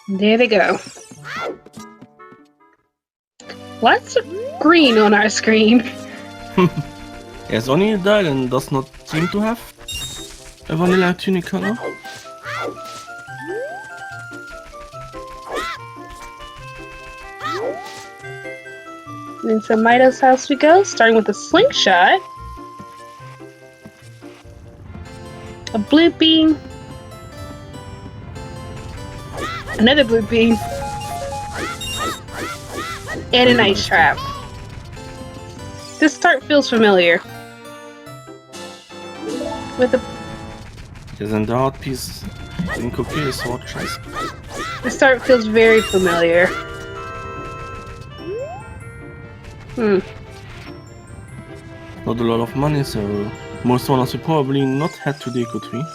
There they go. Lots of green on our screen. Yes, only the island does not seem to have a vanilla tunic color. Into Mido's house we go, starting with a slingshot. A blue beam. Another blue beam. And an ice trap. This start feels familiar. With a... Yes, and the hard piece in Cookie is hard chase. The start feels very familiar. Not a lot of money, so most runners will probably not head to the Eco Tree.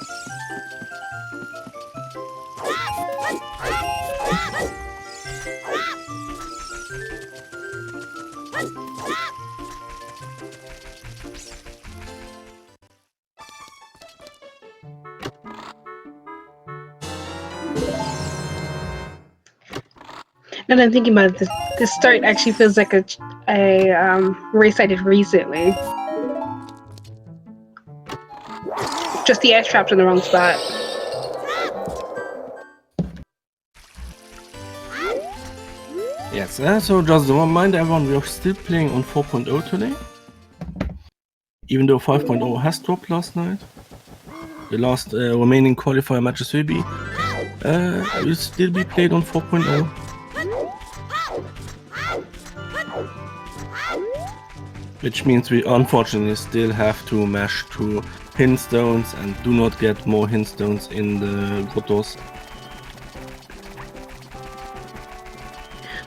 Now that I'm thinking about it, this start actually feels like a race I did recently. Just the ice traps in the wrong spot. Yes, so just to remind everyone, we are still playing on 4.0 today. Even though 5.0 has dropped last night. The last remaining qualifier matches will still be played on 4.0. Which means we unfortunately still have to mash 2 hint stones and do not get more hint stones in the grottos.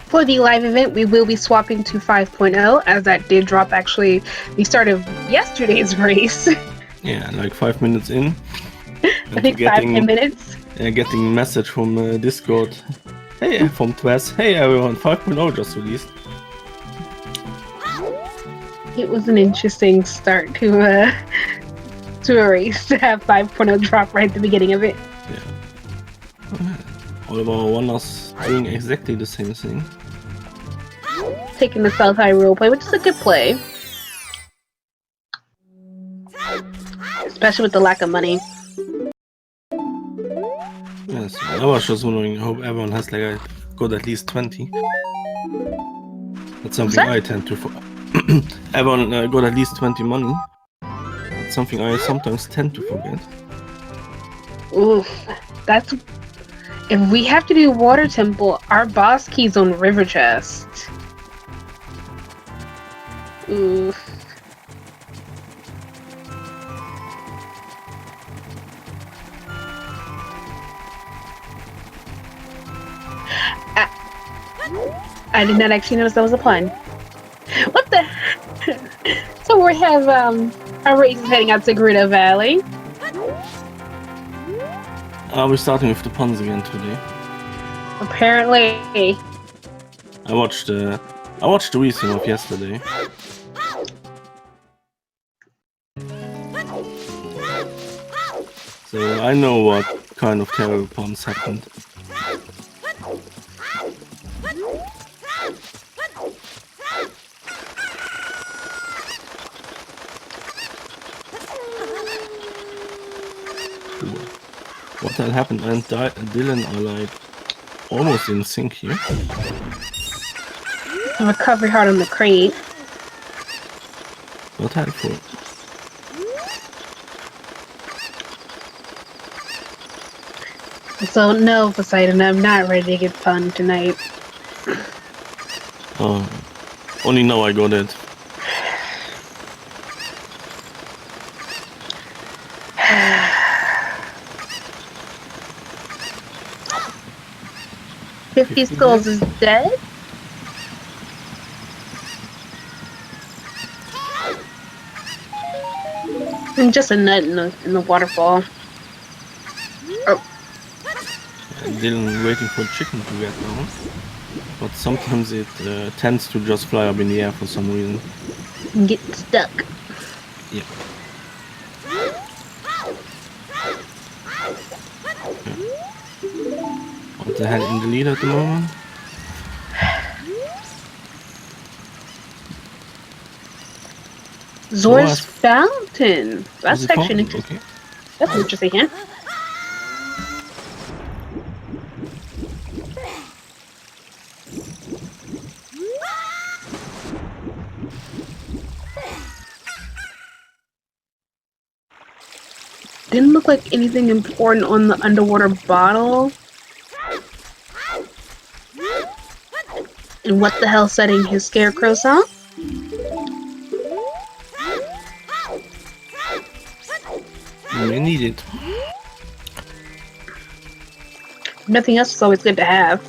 For the live event, we will be swapping to 5.0, as that did drop actually the start of yesterday's race. Yeah, like 5 minutes in. I think 5-10 minutes. Getting a message from Discord. Hey, from Twess. Hey everyone, 5.0 just released. It was an interesting start to a race to have 5.0 drop right at the beginning of it. Yeah. All of our runners doing exactly the same thing. Taking the South High roleplay, which is a good play. Especially with the lack of money. Yes, I was just wondering, I hope everyone has like got at least 20. That's something I tend to... everyone got at least 20 money. That's something I sometimes tend to forget. Oof, that's... If we have to do Water Temple, our boss key's on River Chest. Oof. I did not actually notice that was a pun. What the? So we have our race is heading out to Grotto Valley. We're starting with the puns again today. Apparently. I watched the recent of yesterday. So I know what kind of terrible puns happened. What the hell happened? And Dylan are like almost in sync here. Recovery hard on the crate. Not helpful. So no, Poseidon, I'm not ready to get fun tonight. Oh, only now I got it. $50 skulls is dead? And just a nut in the waterfall. Oh. Dylan waiting for chicken to get down. But sometimes it tends to just fly up in the air for some reason. And get stuck. Yeah. Want to head in the lead at the moment? Zora's Fountain. That's actually an interesting. Okay. That's an interesting hint. Didn't look like anything important on the underwater bottle. And what the hell setting his scarecrow song? You may need it. Nothing else is always good to have.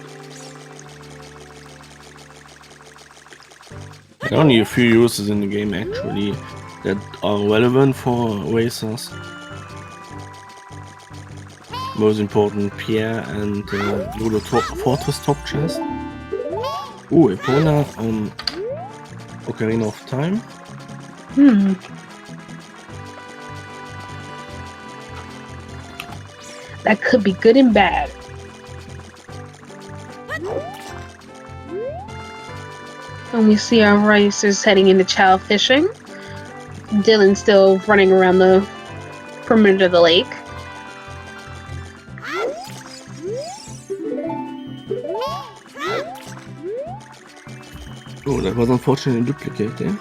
There are only a few uses in the game actually that are relevant for racers. Most important, Pierre and Ludo Fortress top chest. Ooh, Epona on Ocarina of Time. That could be good and bad. And we see our racers heading into chow fishing. Dylan's still running around the perimeter of the lake. Oh, that was unfortunately a duplicate there.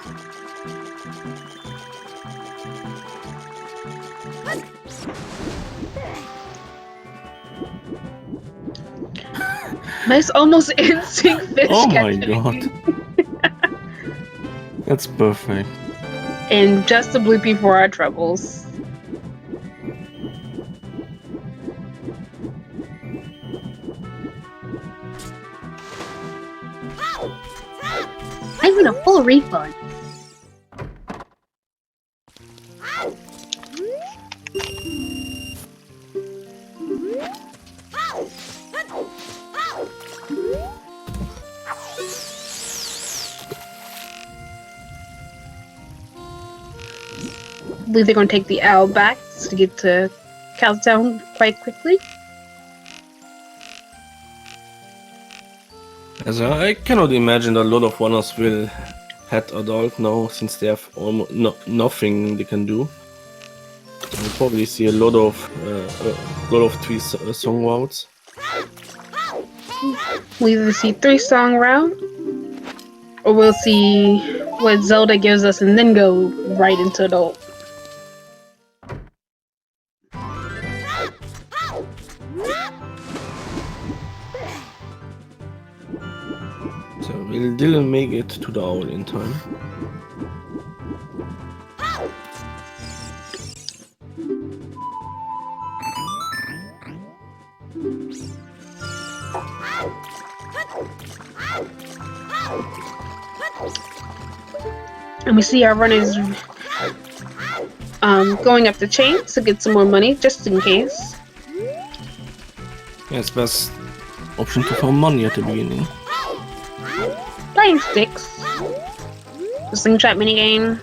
Nice, almost in-sync fish. Oh my god. That's perfect. And just a bloopy for our troubles. I want a full refund. I believe they're going to take the owl back to get to Cowtown quite quickly. As I cannot imagine that a lot of runners will head adult now, since they have almost nothing they can do. We'll probably see a lot of three song routes. We'll either see 3-song route, or we'll see what Zelda gives us and then go right into adult. So will Dylan make it to the owl in time? And we see our runners going up the chain to get some more money, just in case. Yeah, it's best option to find money at the beginning. Playing sticks. The slingshot minigame.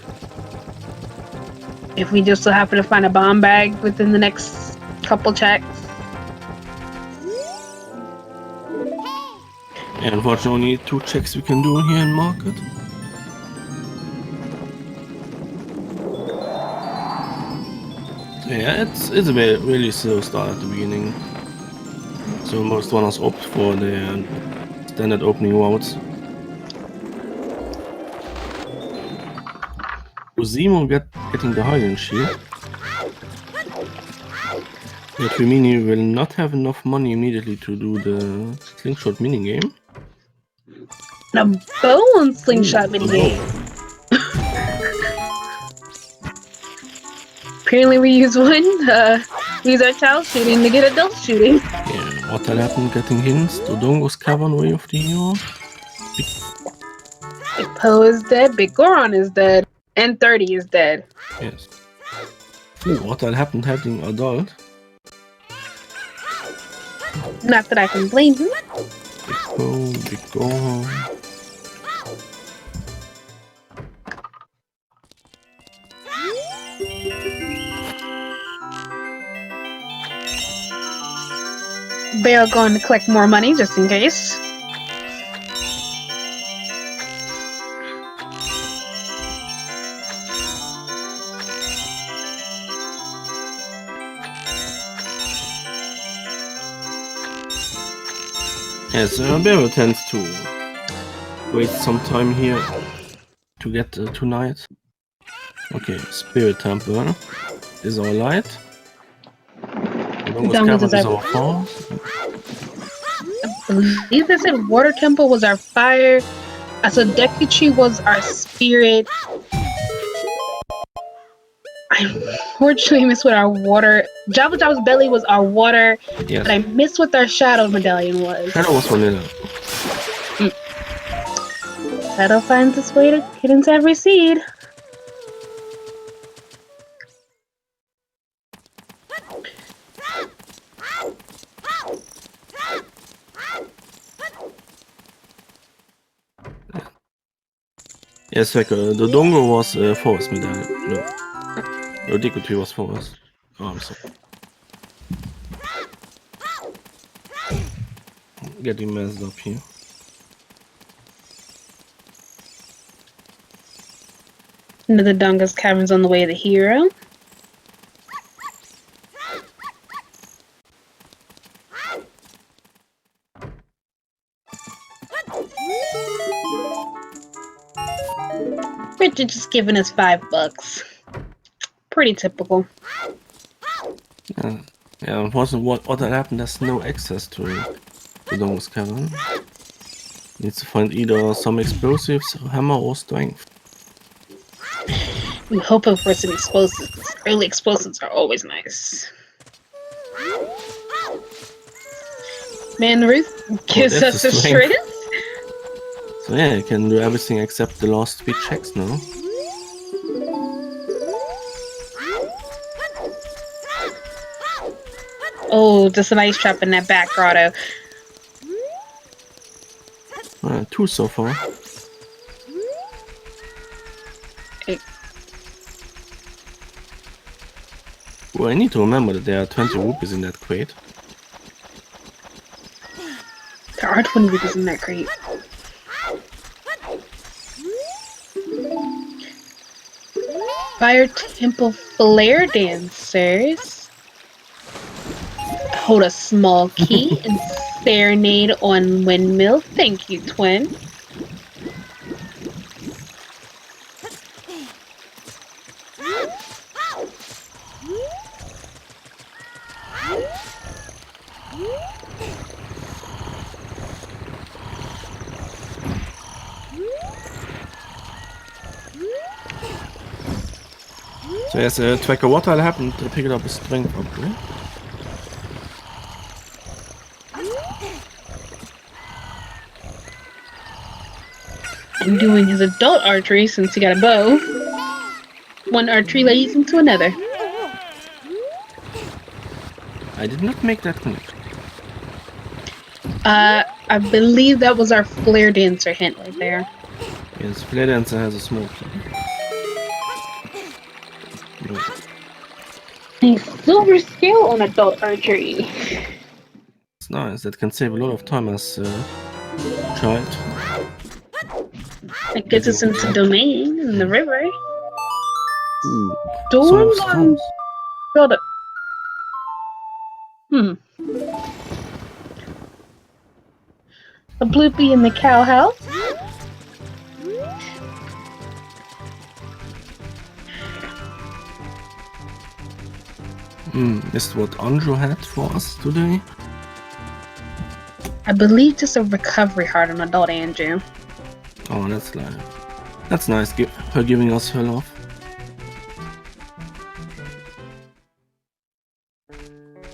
If we just so happen to find a bomb bag within the next couple checks. And unfortunately, only 2 checks we can do here in market. Yeah, it's a really slow start at the beginning. So most runners opt for the standard opening routes. Zemo getting the Hylian shield. Yet Rimini will not have enough money immediately to do the slingshot minigame. A bow and slingshot minigame. Apparently we use one, we use our child shooting to get adult shooting. Yeah, what will happen getting hints? Dodongo's cavern way of the hero. Big Poe is dead, Big Goron is dead, and 30 is dead. Yes. Ooh, what will happen having adult? Not that I can blame him. Big Poe, Big Goron. Bear going to collect more money just in case. Yes, Bear tends to waste some time here to get tonight. Okay, Spirit Temple is our light. The longest cavern is our force. I believe they said Water Temple was our fire. So Deku Tree was our spirit. I unfortunately missed what our water. Jabba Jabba's belly was our water, Yes. but I missed what our shadow medallion was. Shadow was vanilla. Shadow finds its way to get into every seed. Yes, like the Dongo was forest medallion. No. The Deku Tree was forest. Oh, I'm sorry. Getting messed up here. Into the Dunga's caverns on the way to the hero. Richard just giving us $5. Pretty typical. Yeah, unfortunately, what had happened, there's no access to the Dongo's cavern. Needs to find either some explosives, hammer, or strength. I'm hoping for some explosives. Early explosives are always nice. Man, Ruth gives us the strength. So yeah, you can do everything except the last 3 checks now. Oh, just an ice trap in that back grotto. 2 so far. Well, I need to remember that there are 20 rupees in that crate. There are 20 rupees in that crate. Fire Temple Flare Dancers. Hold a small key and serenade on windmill. Thank you, twin. So yes, Tracker, what will happen to pick it up a strength upgrade? I'm doing his adult archery since he got a bow. One archery leads into another. I did not make that connection. I believe that was our Flare Dancer hint right there. Yes, Flare Dancer has a small key. No. A silver scale on adult archery. It's nice, that can save a lot of time as child. It gets us into domain in the river. Ooh. Storm build it. A bloopy in the cow house. Is what Anjo had for us today? I believe just a recovery heart on adult Andrew. Oh, that's nice. Her giving us her love.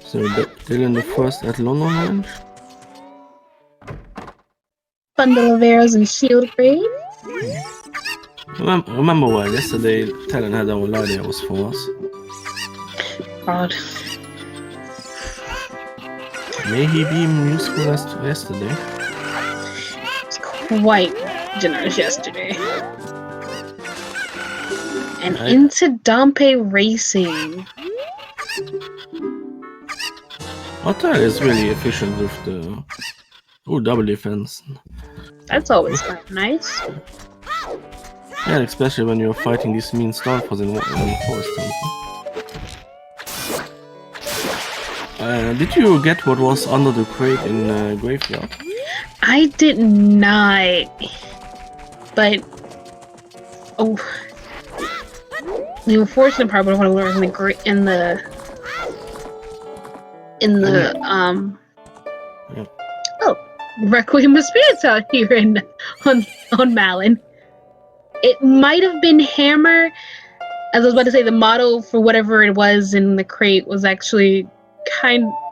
So Dylan the first at London Ranch. Bundle of arrows and shield grade. Remember why yesterday Talon had our light arrows for us. God. May he be useful as to yesterday. It's quite generous yesterday. And into Dompe Racing. Otter is really efficient with the double defense. That's always quite nice. Yeah, especially when you're fighting these mean Stalfors in Forest Temple. Did you get what was under the crate in Graveyard? I did not, but the unfortunate part of what I learned Yeah. Requiem of Spirits out here on Malin. It might have been Hammer. As I was about to say, the model for whatever it was in the crate was actually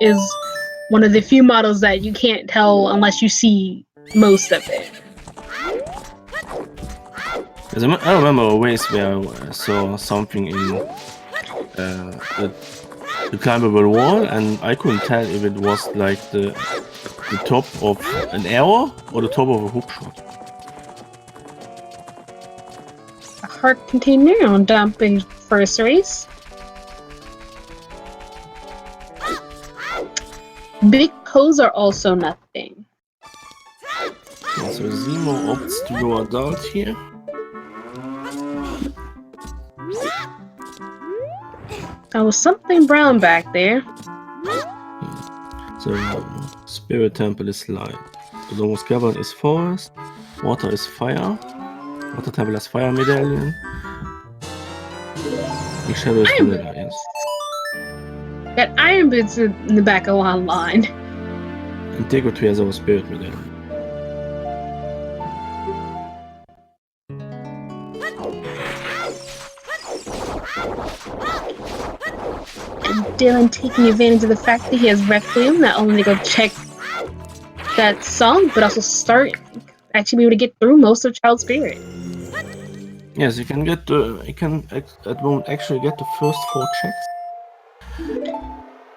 is one of the few models that you can't tell unless you see most of it. I remember a ways where I saw something in the climbable wall, and I couldn't tell if it was like the top of an arrow or the top of a hookshot. A heart container on dumping first race. Big Poes are also nothing. Okay, so Zemo opts to go adult here. There was something brown back there. So Spirit Temple is light. The Domus Cavern is forest. Water is fire. Water Temple has fire medallion. The shadow is vanilla, yes. Got iron boots in the back of one line. And Tego Tree has our spirit medallion. And Dylan taking advantage of the fact that he has Requiem, not only to go check that song, but also actually be able to get through most of Child Spirit. Yes, you can at the moment actually get the first 4 checks.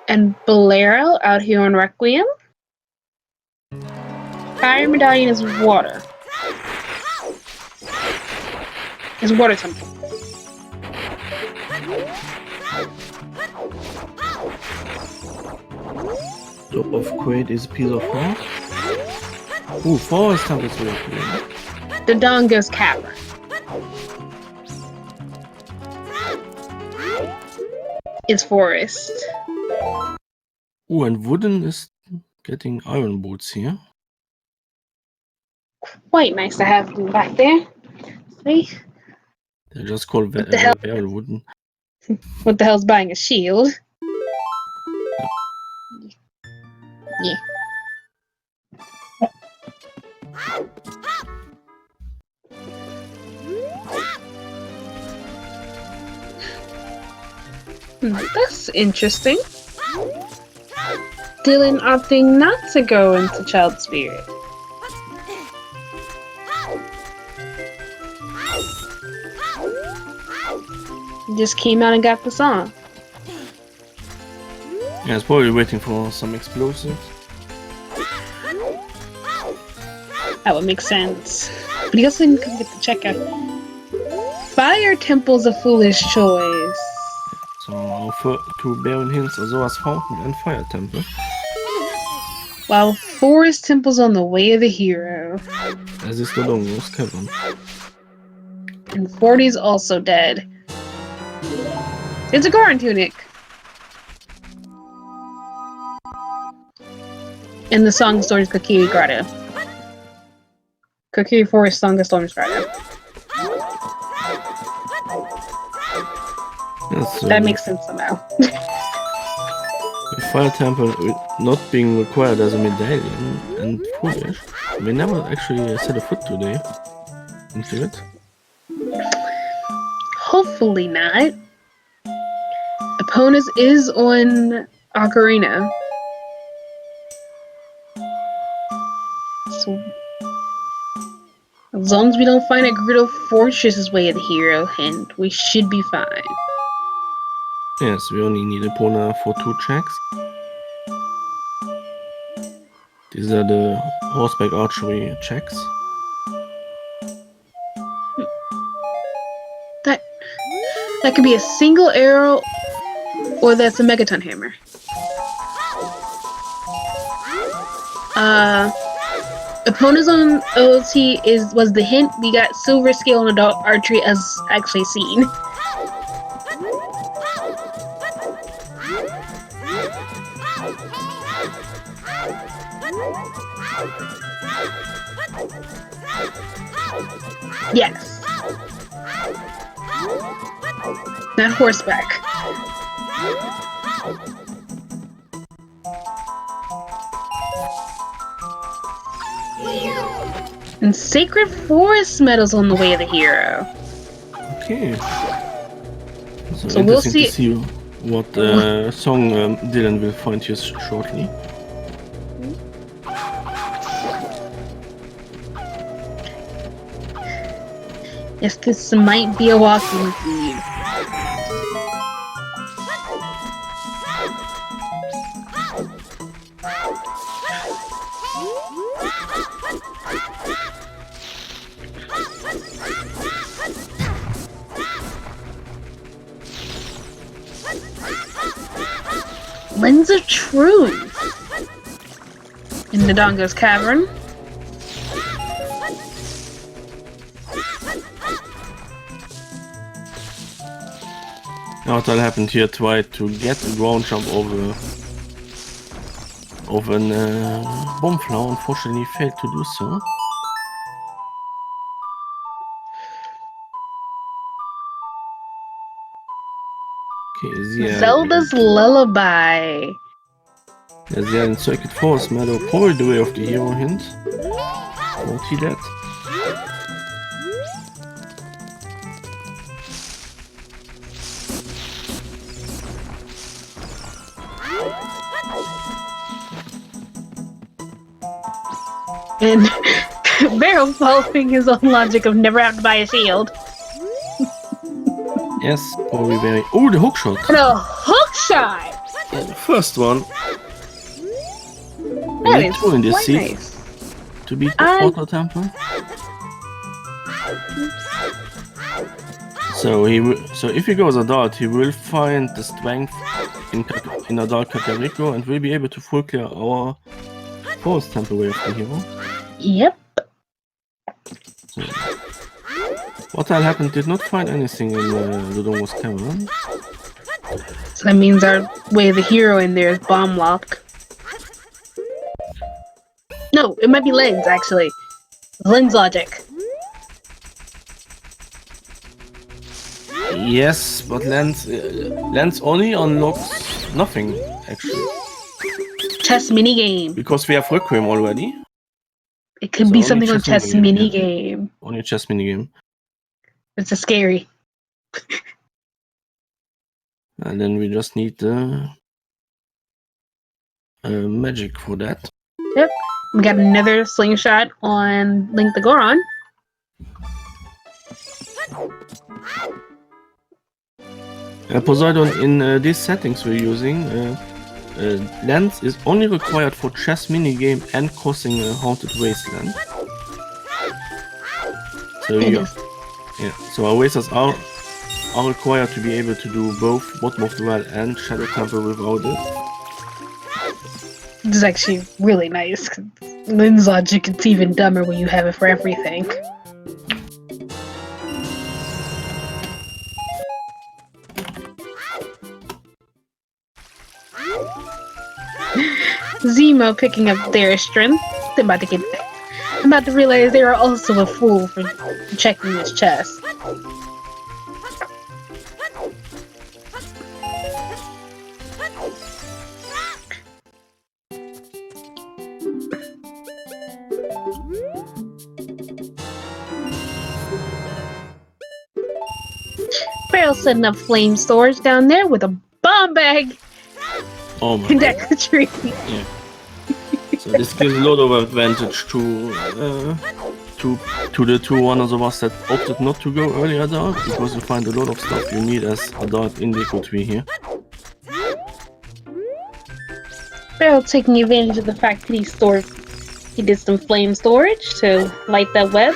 And Bolero out here on Requiem. Fire Medallion is water. It's Water Temple. Top of crate is a piece of rock. Ooh, Forest Temple is really cool. The Donga's Cavern. It's forest. Ooh, and Wooden is getting iron boots here. Quite nice to have them back there. See? They're just called very wooden. What the hell's buying a shield? Yeah. That's interesting. Dylan opting not to go into Child Spirit. He just came out and got the song. Yeah, it's probably waiting for some explosives. That would make sense. But he also didn't come get the checkout. Fire Temple's a foolish choice. So our 2 barren hints are Zora's Fountain and Fire Temple. While Forest Temple's on the way of the hero. As is the Domus Cavern. And 40's also dead. It's a Goran tunic. And the song Storm's Kokiri Grotto. Kokiri Forest song of Storm's Grotto. Yes, That makes sense somehow. The Fire Temple not being required as a medallion and foolish. We never actually set a foot today into it. Hopefully not. Opponents is on Ocarina. So, as long as we don't find a Gerudo Fortress's way of the hero, and we should be fine. Yes, we only need Epona for 2 checks. These are the horseback archery checks. That could be a single arrow, or that's a megaton hammer. Opponents on OOT was the hint. We got silver scale and adult archery as actually seen. Yes. Not horseback. And Sacred Forest medals on the way of the hero. Okay. So we'll see. To see what song Dylan will find here shortly. Yes, this might be a walking theme. Lens of Truth in the Dongo's Cavern. Now what happened here, tried to get a ground jump over a bomb flower, unfortunately failed to do so. Okay, Zelda's Lullaby. Yeah, they are in Circuit Forest Meadow, probably the way of the hero hint. Won't see that. And Barrel following his own logic of never have to buy a shield. Yes, probably very. Oh, the hook shot! And a hook shot! Yeah, the first one. That is in this quite seat nice. to beat the Water Temple. So if he goes adult, he will find the strength in adult Kakariko and will be able to full clear our Forest Temple way of the hero. Yep. So, what happened? Did not find anything in the Dongo's Cavern. So that means our way of the hero in there is bomb lock. No, it might be lens actually. Lens logic. Yes, but lens only unlocks nothing actually. Chess minigame. Because we have Requiem already. It could be something on chess minigame. Yeah. Only a chess minigame. It's a scary. And then we just need the magic for that. Yep. We got another slingshot on Link the Goron. Poseidon, in these settings we're using, lens is only required for chess minigame and crossing a haunted wasteland. So so our wasters are required to be able to do both Bottom of the Well and Shadow Temple without it. This is actually really nice. Lens logic is even dumber when you have it for everything. Zemo picking up their strength. I'm about to realize they are also a fool for checking this chest. Farrell's setting up flame storage down there with a bomb bag. Oh my God. The tree. Yeah. So this gives a lot of advantage to the two ones of us that opted not to go early adult, because you find a lot of stuff you need as adult in Deco Tree here. Farrell taking advantage of the fact that he did some flame storage to light that web.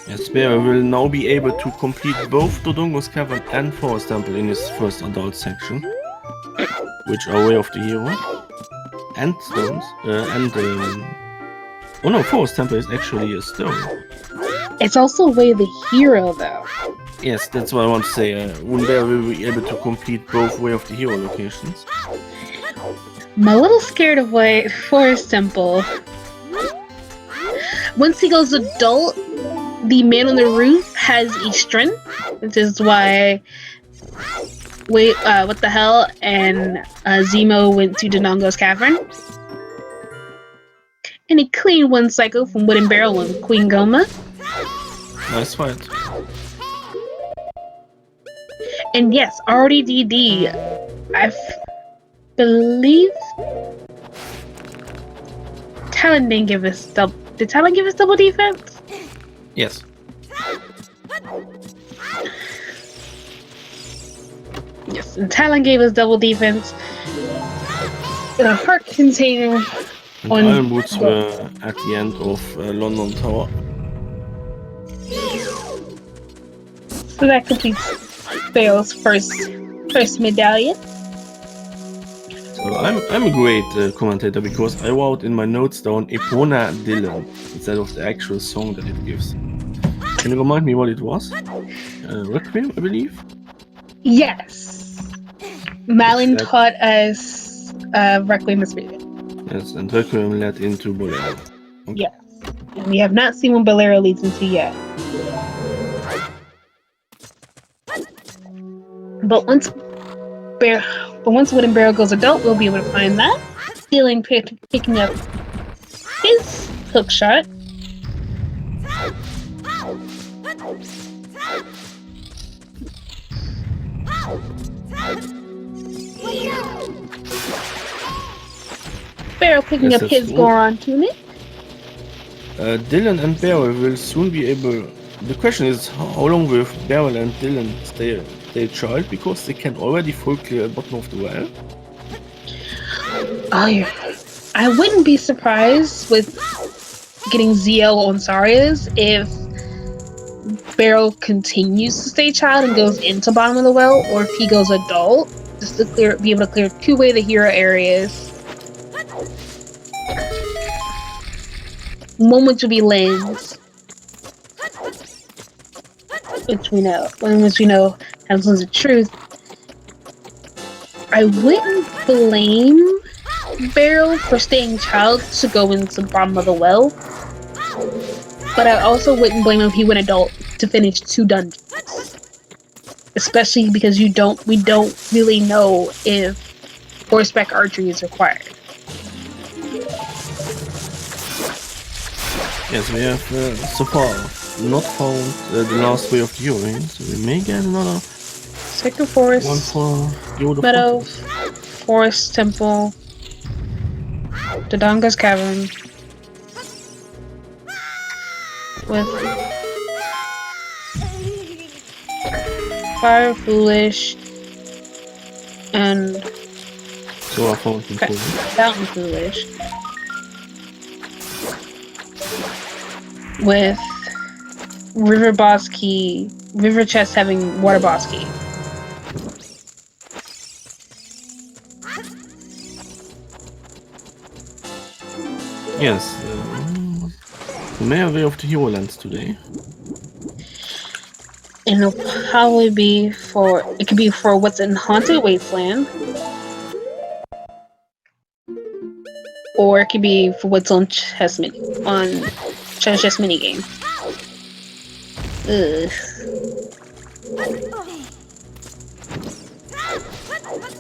Yes, Bear will now be able to complete both Dodongo's Cavern and Forest Temple in his first adult section, which are way of the hero. and stones. Oh no, Forest Temple is actually a stone. It's also Way the Hero, though. Yes, that's what I want to say. Wunbear will be able to complete both Way of the Hero locations. I'm a little scared of Forest Temple. Once he goes adult, the man on the roof has a strength, which is why what the hell, and Zemo went to Dodongo's cavern. And he cleaned one cycle from Wooden Barrel on Queen Goma. Nice fight. And yes, RDDD, I believe Talon didn't give us double. Did Talon give us double defense? Yes. Yes, and Talon gave us double defense. And a heart container. And Iron Boots were at the end of London Tower. So that completes Bale's first medallion. So I'm a great commentator because I wrote in my notes down Epona Dylan instead of the actual song that it gives. Can you remind me what it was? Requiem, I believe? Yes. Malin taught us Requiem of Spirit. Yes, and Requiem led into Bolero. Okay. Yes. And we have not seen what Bolero leads into yet. But once Wooden Barrel goes adult, we'll be able to find that. Stealing, picking up his hook shot. Barrel picking up his Goron tunic. Dylan and Barrel will soon be able. The question is, how long will Barrel and Dylan stay a child, because they can already full clear the bottom of the well? I wouldn't be surprised with getting ZL on Saria's if Barrel continues to stay child and goes into bottom of the well, or if he goes adult, just to be able to clear two-way the hero areas. One which will be Lens, which we know has Lens of Truth. I wouldn't blame Barrel for staying child to go into the bottom of the well, but I also wouldn't blame him if he went adult to finish 2 dungeons, especially because we don't really know if horseback archery is required. Yes, we have so far not found the last Way of the Hero, so we may get another Sacred Forest, one for Yoda Meadow, Forest Temple, Dodonga's Cavern, with Fire Foolish and So I found Fountain Foolish. With River Boss Key, River Chest having Water Boss Key. Yes, we may have Way of the Hero lands today. And it'll probably be it could be for what's in Haunted Wasteland. Or it could be for what's on Chess Minigame. Ugh.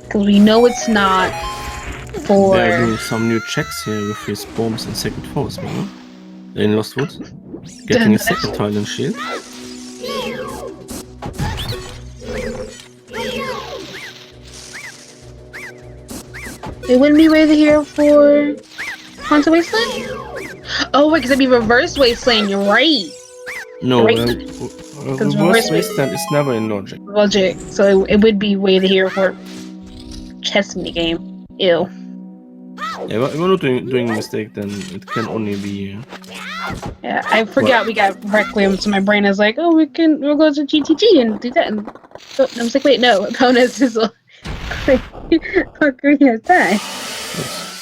Because we know it's not for... They're doing some new checks here with his bombs and Sacred Forest, man. In Lost Woods. Getting a second Thailand shield. It wouldn't be Way the Hero for Haunted Wasteland? Oh, wait, because it'd be Reverse Wasteland, you're right. No, Right. Reverse Wasteland is never in Logic. Logic, so it would be Way the Hero for chess minigame. Ew. Yeah, if we're not doing a mistake, then it can only be... Yeah, I forgot we got Requiem, so my brain is like, oh, we'll go to GTG and do that. And so I was like, wait, no, opponents is Ocarina of Time. Yes.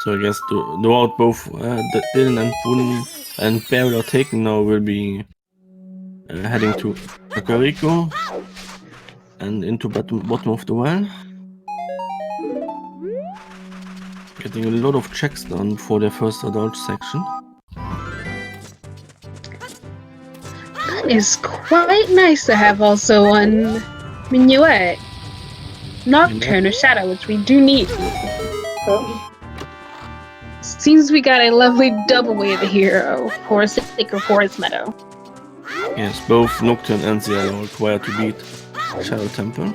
So I guess the route both Dylan and Boone and Beryl are taking now will be heading to Kakariko and into bottom of the well. Getting a lot of checks done for their first adult section. That is quite nice to have also on Minuet. Nocturne or Shadow, which we do need. Seems we got a lovely double way of the hero for a Sacred Forest Meadow. Yes, both Nocturne and Zero are required to beat Shadow Temple.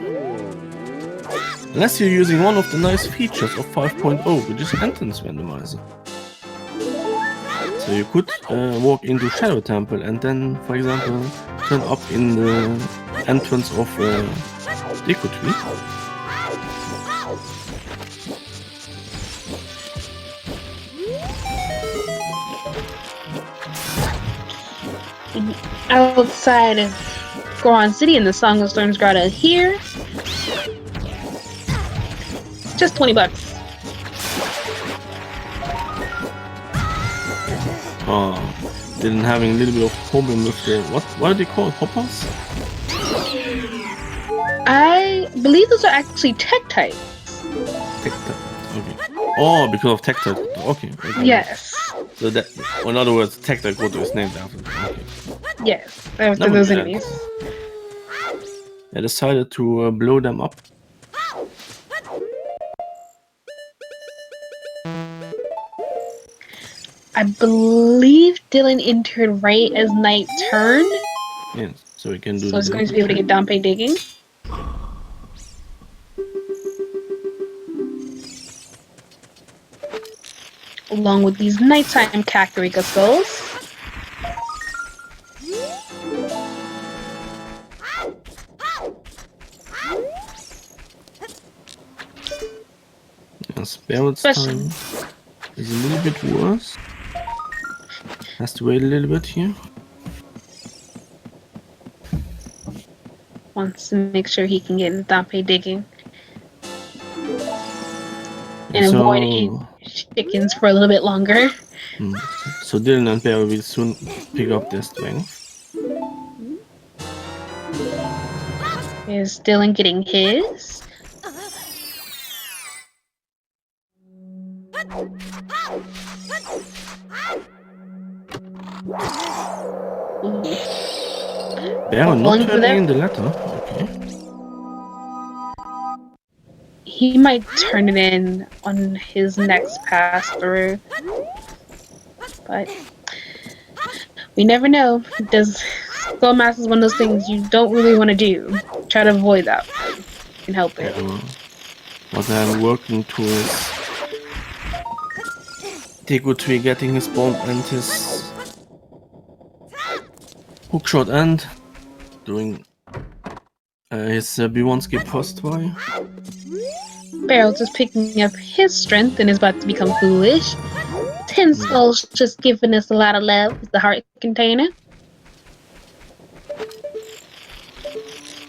Unless you're using one of the nice features of 5.0, which is Entrance Randomizer. So you could walk into Shadow Temple and then, for example, turn up in the entrance of Deku Tree. Outside of Goron City and the Song of Storms Grotto here, just $20. Didn't having a little bit of problem with the what are they called? Hoppers? I believe those are actually tech types. Tech type. Okay. Oh, because of tech type. Okay. Yes. So that, in other words, tech type Goto is named after them. Okay. Yes, after those enemies. I decided to blow them up. I believe Dylan entered right as night turned. Yes, so we can do. So it's going to be able to get Dampe digging. Along with these nighttime Kakariko skulls. Yes, Barrett's time is a little bit worse. Has to wait a little bit here. Wants to make sure he can get Dampe digging. And so, avoid eating chickens for a little bit longer. So Dylan and Barrett will soon pick up their strength. Is Dylan getting his? Barrett not turning in the letter. Okay. He might turn it in on his next pass through. But we never know. Skullmaster is one of those things you don't really want to do. Try to avoid that. You can help it. What I'm working towards Deku Tree getting his bomb and his hookshot and doing his B1 skip first try. Barrel just picking up his strength and is about to become foolish. 10 skulls just giving us a lot of love with the heart container.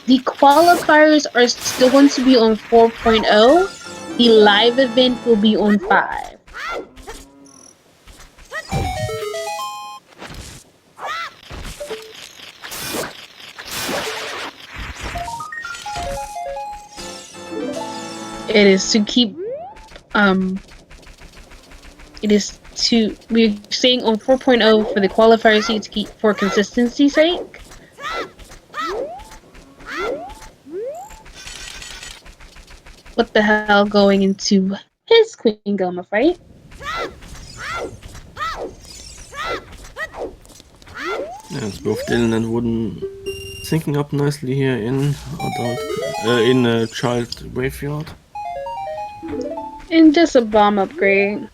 The qualifiers are still going to be on 4.0. The live event will be on 5. It is to keep, we're saying on 4.0 for the qualifiers to keep for consistency's sake. What the hell going into his Queen Goma fight? Yes, both Dylan and Wooden syncing up nicely here in a child graveyard. And just a bomb upgrade.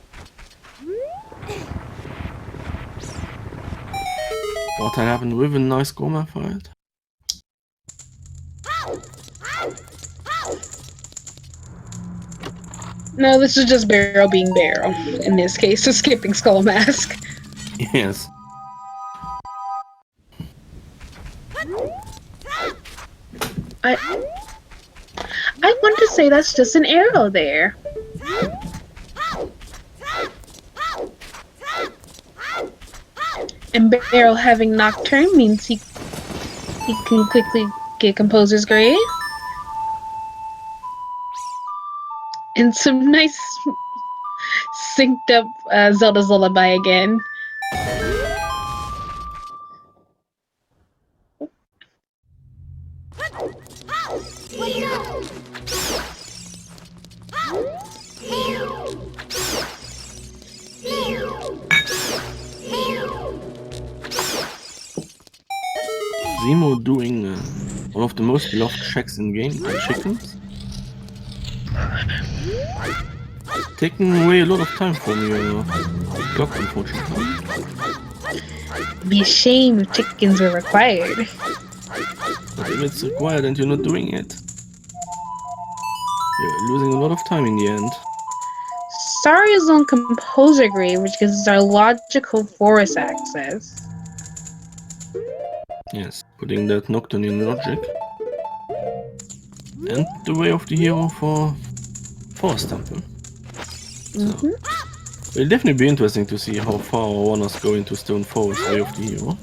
What happened with a nice Goma fight? No, this is just Barrel being Barrel. In this case, so skipping Skull Mask. Yes. I want to say that's just an arrow there. And Barrel having Nocturne means he can quickly get Composer's Grave. And some nice synced up Zelda's Lullaby again. Zemo doing one of the most beloved checks in game, the chickens. Taking away a lot of time from your clock, unfortunately. Be a shame if chickens were required. But if it's required and you're not doing it, you're losing a lot of time in the end. Sorry is on Composer Grave, which gives us our logical forest access. Yes, putting that Nocturne in logic. And the way of the hero for Forest Temple. So, it'll definitely be interesting to see how far our runners go into Stone Forest way of the hero.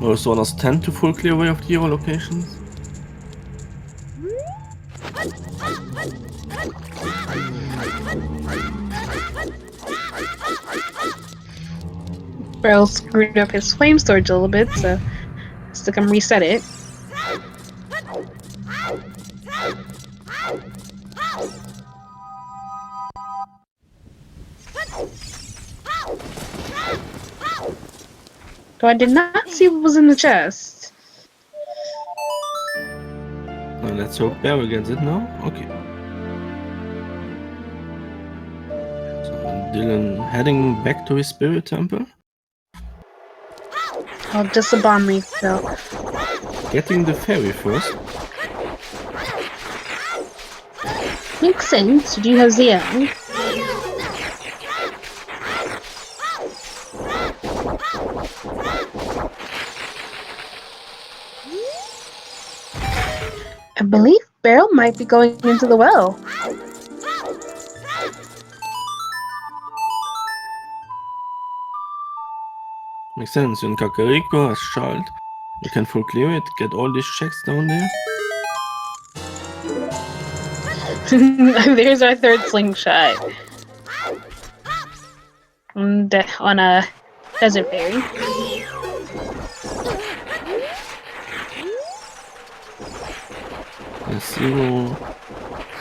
Most runners tend to full clear way of the hero locations. Barrel screwed up his flame storage a little bit, so has to come reset it. So I did not see what was in the chest. Now let's hope Barrel gets it now. Okay. So Dylan heading back to his spirit temple. Oh, just a bomb refill. Getting the fairy first. Makes sense. Do you have ZL? I believe Barrel might be going into the well. Makes sense. In Kakariko as child, you can full clear it, get all these checks down there. There's our third slingshot. On a desert berry. There's 0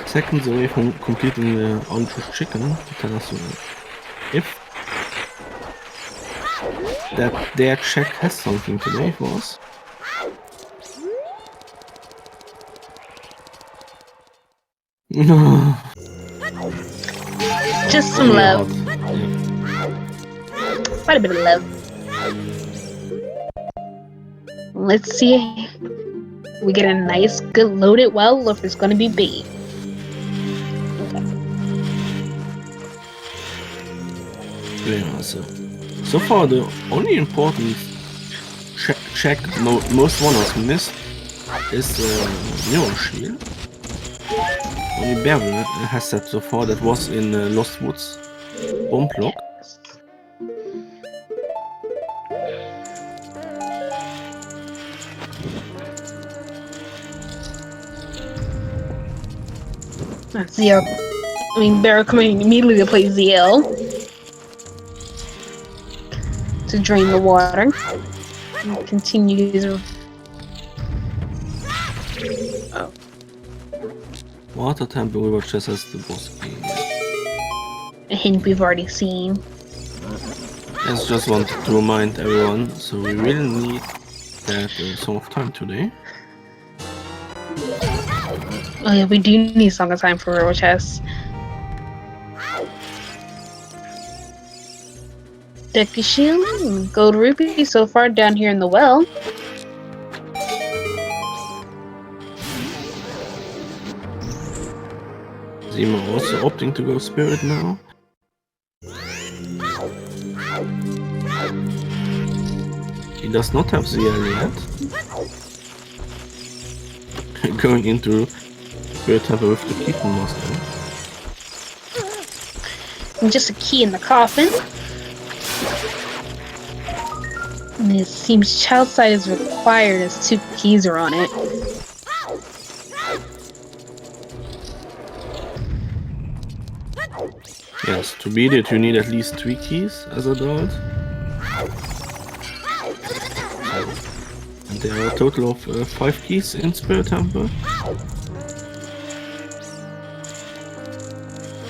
seconds away from completing the Ultra Chicken to tell us if that their check has something today for us. No. Just some love. Yeah. Quite a bit of love. Let's see if we get a nice, good loaded well, or if it's gonna be big. Yeah, so far the only important check most runners missed is the Mirror Shield. Only Beryl has that so far. That was in Lost Woods Bomb Block. ZL. I mean, Barrel coming immediately to play ZL to drain the water and continue his. Oh. Water Temple River Chest as the boss game. A hint we've already seen. I just wanted to remind everyone, so we really need that Song of Time today. Oh yeah, we do need Song of Time for River Chest. Deku Shield, Gold Rupee so far down here in the well. Zemo also opting to go Spirit now. He does not have ZL yet. Going into Spirit Temple with the Keaton Master. And just a key in the coffin. And it seems child side is required as 2 keys are on it. Yes, to beat it you need at least 3 keys as adult. And there are a total of 5 keys in Spirit Temple.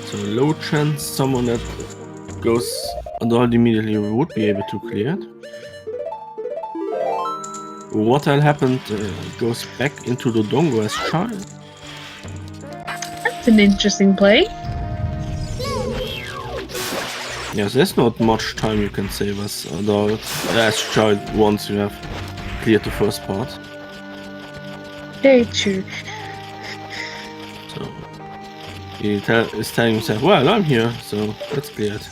So low chance someone that goes adult immediately would be able to clear it. What had happened goes back into the Dongo as child. That's an interesting play. Yes, there's not much time you can save as adult, as child once you have cleared the first part. Very true. So he is telling himself, well, I'm here, so let's clear it.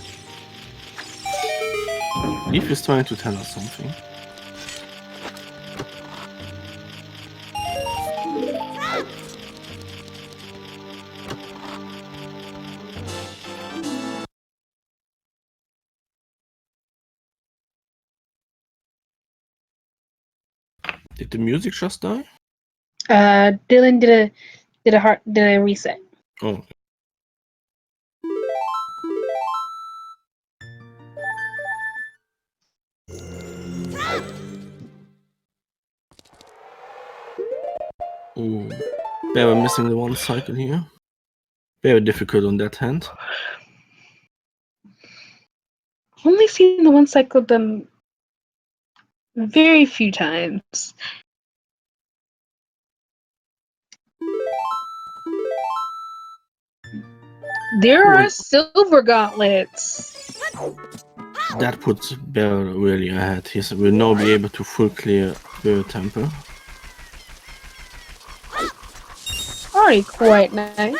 Leaf is trying to tell us something. Did the music just die? Dylan did a reset. Oh. Oh, very missing the 1 cycle here. Very difficult on that hand. Only seen the 1 cycle done very few times. There are silver gauntlets. That puts Bear really ahead. He will now be able to full clear the temple. Already quite nice.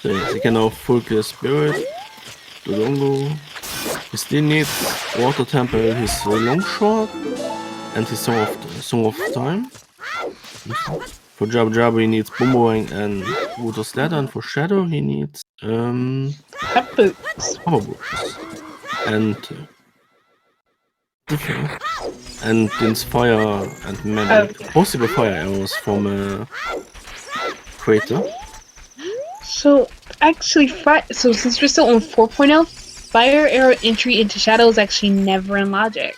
So yes, he can now full clear Spirit, Dodongo. He still needs Water Temple, his Long Shot, and his Song of Time. For Jabu Jabu he needs Boomerang and Water Slather, and for Shadow he needs Hot boots. Power Boots. And and Inspire and maybe possible fire arrows from Crater. So actually, so since we're still on 4.0, fire arrow entry into Shadow is actually never in Logic.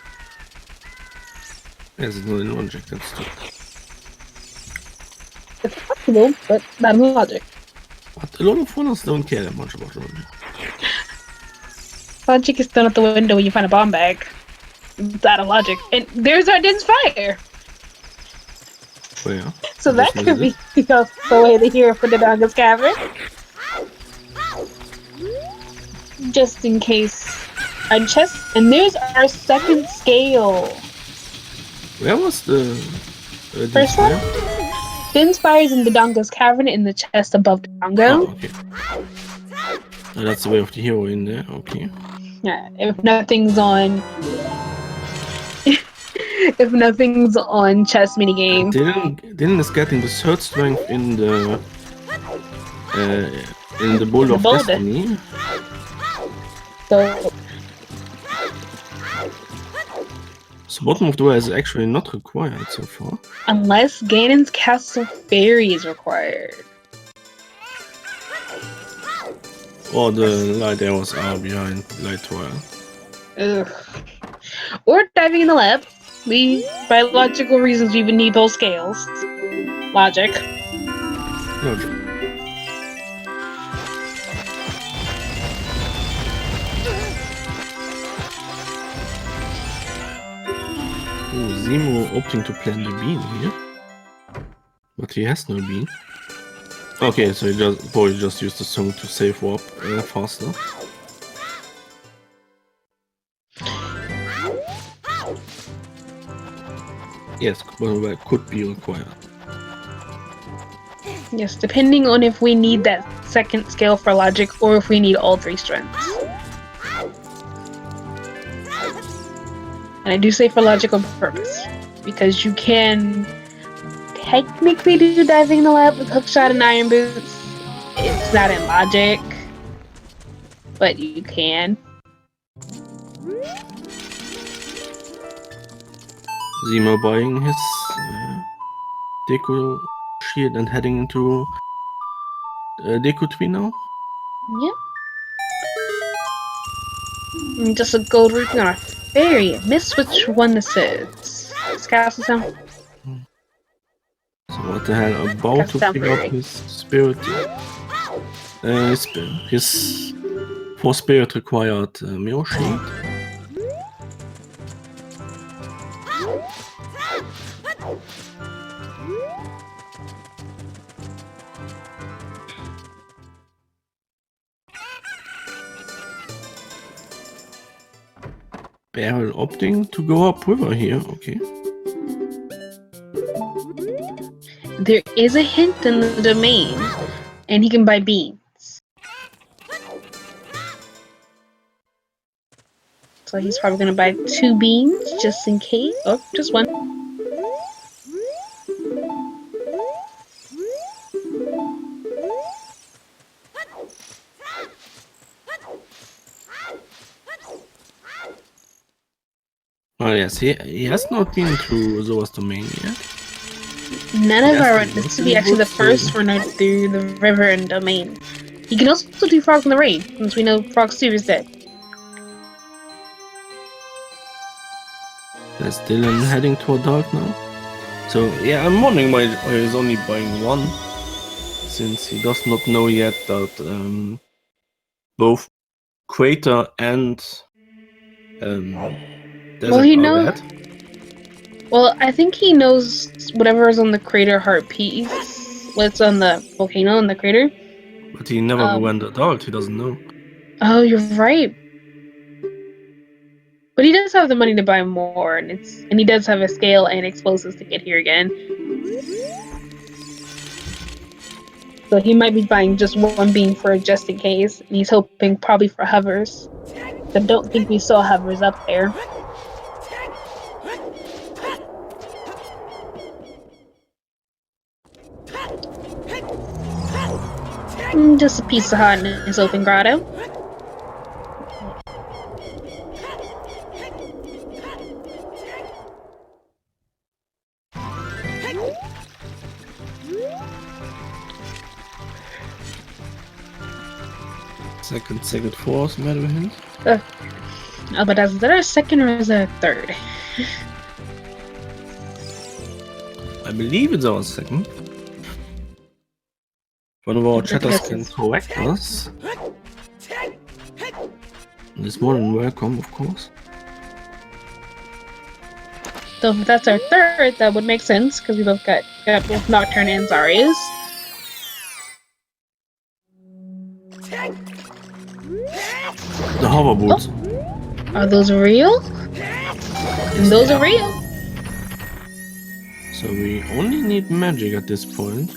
Yes, it's not in Logic, that's true. It's possible, but not in Logic. But a lot of runners don't care that much about Logic. Logic is thrown out the window when you find a bomb bag. It's out of Logic. And there's our dense fire! Oh, yeah. So that could be the way to hear for the Donga's Cavern. Just in case. Our chest, and there's our second scale. Where was the First one? Dense fire is in the Donga's Cavern in the chest above the Dongo. Oh, okay. Oh, that's the way of the hero in there, okay. Yeah, if nothing's on... if nothing's on chess minigame. Dylan is getting the third strength in the Boulder of Destiny. So bottom of the way is actually not required so far. Unless Ganon's Castle Fairy is required. Or the light arrows are behind light twirl. Ugh. Or diving in the lab. By logical reasons, we would need both scales. Logic. Logic. Oh, Zemo opting to plant the bean here. But he has no bean. Okay, so he probably just used the song to save warp faster. Yes, but could be required. Yes, depending on if we need that second scale for logic or if we need all 3 strengths. And I do say for logical purpose, because you can technically do diving in the lab with hookshot and iron boots. It's not in logic, but you can. Zemo buying his Deku shield and heading into Deku Tree now. Yep. And just a gold rupee on a fairy. Miss which one this is. It's Castle Town. So what the hell? About to pick up his spirit. His for spirit required mirror sheet. Barrel opting to go up river here, okay. There is a hint in the domain, and he can buy beans. So he's probably gonna buy 2 beans just in case. Oh, just 1. Oh yes, he has not been to Zoa's domain yet. None of our this would be actually the first runner through the river and domain. He can also do Frog in the Rain, since we know Frog Stew is dead. There's Dylan heading toward dark now. So yeah, I'm wondering why he's only buying 1, since he does not know yet that both Crater and Desert he are knows. bad. Well, I think he knows whatever is on the crater heart piece. What's on the volcano in the crater. But he never went adult, he doesn't know. Oh, you're right. But he does have the money to buy more, and he does have a scale and explosives to get here again. So he might be buying just 1 bean for just in case, and he's hoping probably for hovers. I don't think we saw hovers up there. Just a piece of heart in his open grotto. Second, fourth, matter with him. Oh, but is that a second or is that a third? I believe it's our second. One of our chatters can correct us. And it's more than welcome, of course. So if that's our third, that would make sense, because we both got both Nocturne and Zarius. The hover boots. Oh. Are those real? And those are real. So we only need magic at this point.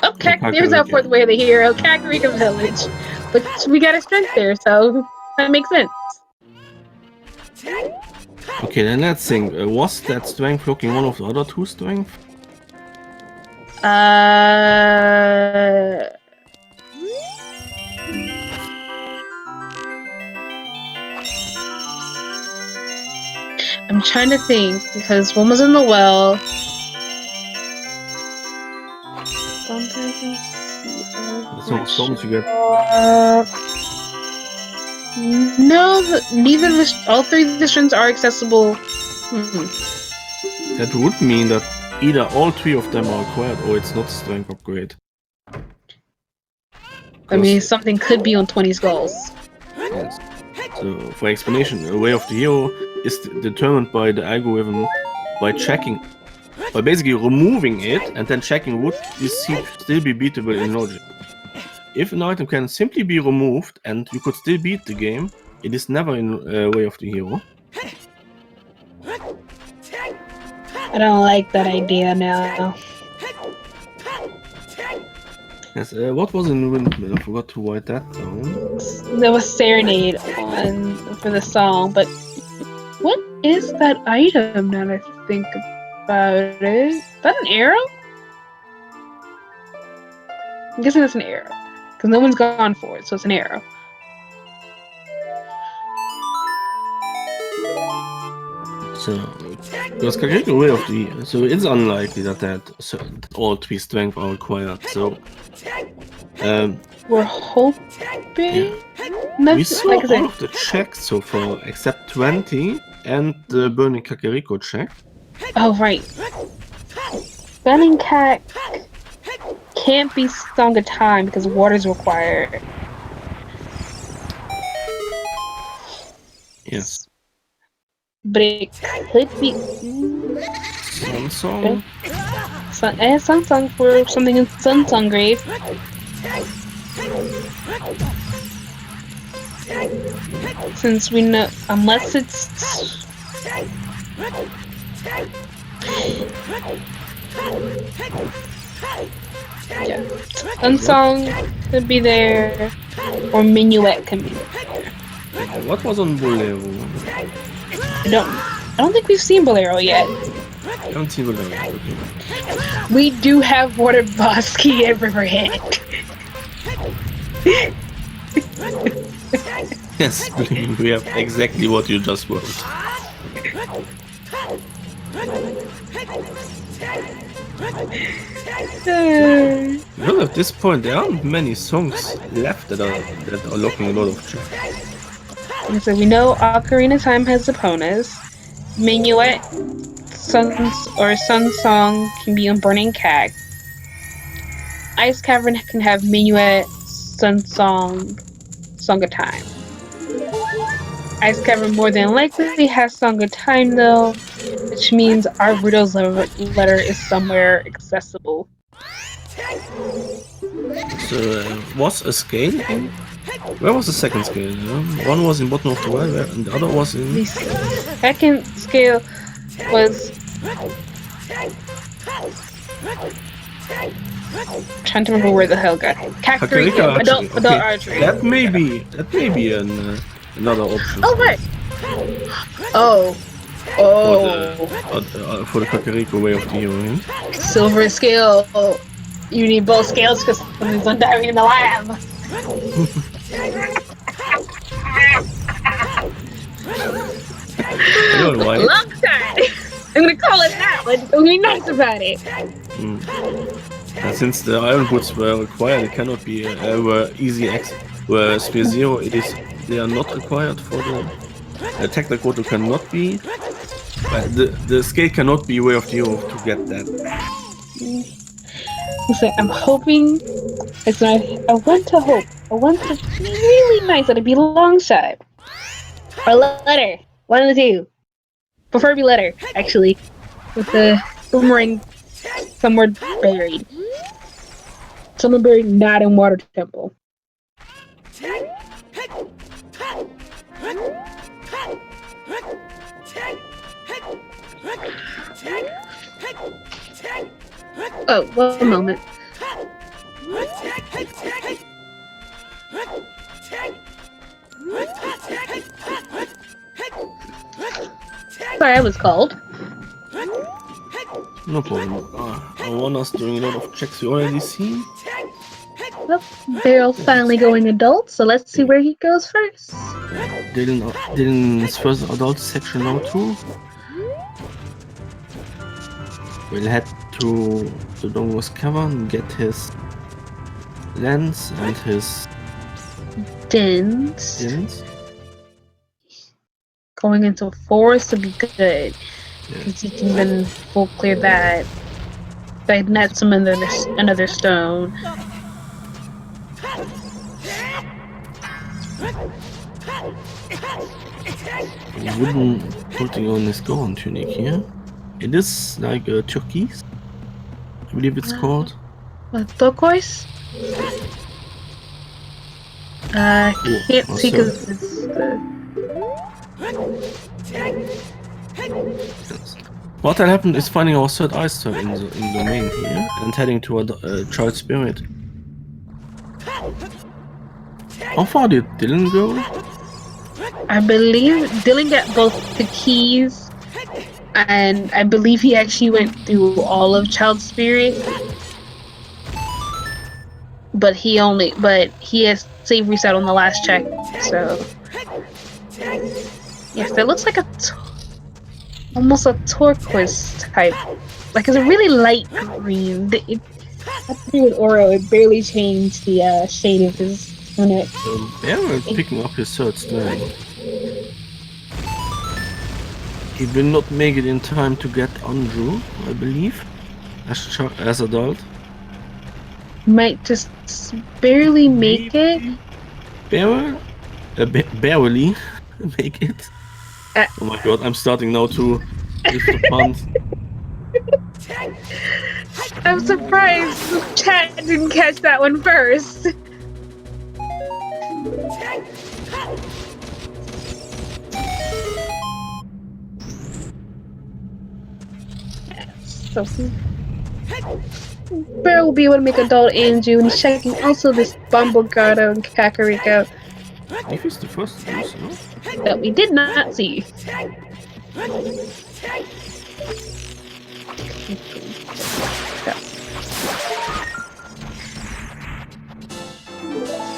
Oh, there's our 4th way of the hero, Kakarika Village. But we got a strength there, so that makes sense. Okay, then let's think. Was that strength blocking one of the other 2 strength? I'm trying to think, because one was in the well. That's almost storms you get. No, neither of the, all 3 of the strings are accessible. That would mean that either all 3 of them are acquired or it's not a strength upgrade. I mean, something could be on 20 skulls. Yes. So, for explanation, a way of the hero is determined by the algorithm by basically removing it and then checking would this still be beatable in logic. If an item can simply be removed and you could still beat the game, it is never in way of the hero. I don't like that idea now. Yes, what was in Windmill? I forgot to write that down. There was Serenade for the song, but is that item now that I think about it? Is that an arrow? I'm guessing it's an arrow. Because no one's gone for it, so it's an arrow. So, because Kakariko Way of the Year, so it's unlikely that all 3 strength are required. So, we're hoping. Yeah. We saw like all of the checks so far except 20 and the Burning Kakariko check. Oh right, Burning Cat can't be Song of Time because water's required. Yes. But it could be Sun Song. Sun Song for something in Sun Song grave. Since we know, unless it's yeah, Sun Song could be there, or Minuet can be there. What was on Bolero? I don't think we've seen Bolero yet. I haven't seen Bolero. Okay. We do have Water Bosky at Riverhead. Yes, we have exactly what you just wrote. Well, at this point, there aren't many songs left that are locking a lot of checks. So we know Ocarina Time has Eponas. Minuet, Sun Song can be on Burning Cat. Ice Cavern can have Minuet, Sun Song, Song of Time. Ice Cavern more than likely has Song of Time though, which means our Riddle's letter is somewhere accessible. So, was a scale? Where was the second scale? One was in bottom of the well, and the other was in... The second scale was... I'm trying to remember where the hell got it. Kakariko Adult archery. That may be another option. Oh, right! Oh. For the Kakariko Way of the Year. Silver scale. You need both scales because something's undying in the lab. Long time. I'm gonna call it that one. Don't be nice about it. And since the iron boots were required, it cannot be were easy access. Where Sphere Zero, they are not required for the technical quota cannot be. But the scale cannot be Way of the Year to get that. So I'm hoping. I want to hope. I want to be really nice that it be long shot or letter. One of the two. Preferably letter, actually, with the boomerang somewhere buried. Somewhere buried not in Water Temple. Oh, one moment. Sorry, I was called. No problem. I want us doing a lot of checks we already seen. Well, they're all finally going adult, so let's see where he goes first. Dylan's first adult section now too. We'll head to the Dongo's Cavern, get his lens and his Dins. Going into a forest would be good. Because he can then full clear that. Like net some another stone. Wooden putting on his Goron tunic here. It is like a turquoise, I believe it's called. Turquoise? Can't see because it's What had happened is finding our third ice type in the domain here and heading toward Child Spirit. How far did Dylan go? I believe Dylan got both the keys, and I believe he actually went through all of Child Spirit. But he has save reset on the last check, so yes, it looks like almost a turquoise type. Like it's a really light green. I agree with Oro, it barely changed the shade of his tunic. Bear picking up his third string. He will not make it in time to get Andrew, I believe, as adult. Might just barely make it. Barely make it. Oh my god, I'm starting now to lift the punt. I'm surprised Chad didn't catch that one first. So Bear will be able to make adult Andrew and checking also this Bumblegardo and Kakariko. If it's the first use, no? That we did not see.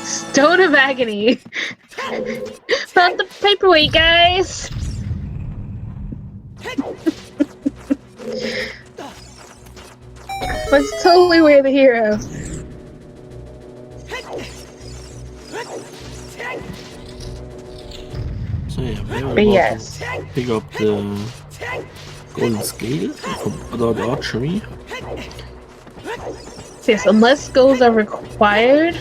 Stone of Agony. Found the paperweight, guys. But it's totally we're the hero. So yeah, we're about to pick up the golden scale from adult archery. Yes, unless goals are required.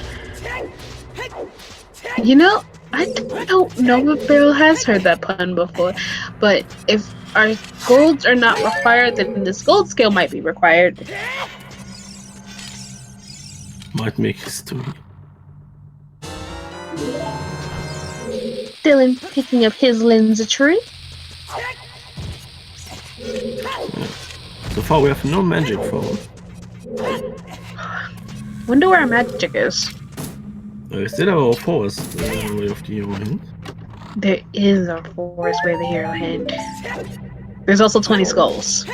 You know, I don't know if Beryl has heard that pun before, but if our golds are not required, then this gold scale might be required. Might make history. Dylan picking up his lensitry. Yeah. So far we have no magic phone. Wonder where our magic is. Is there a forest way of the hero hint? There is a forest where the hero hint. There's also 20 skulls.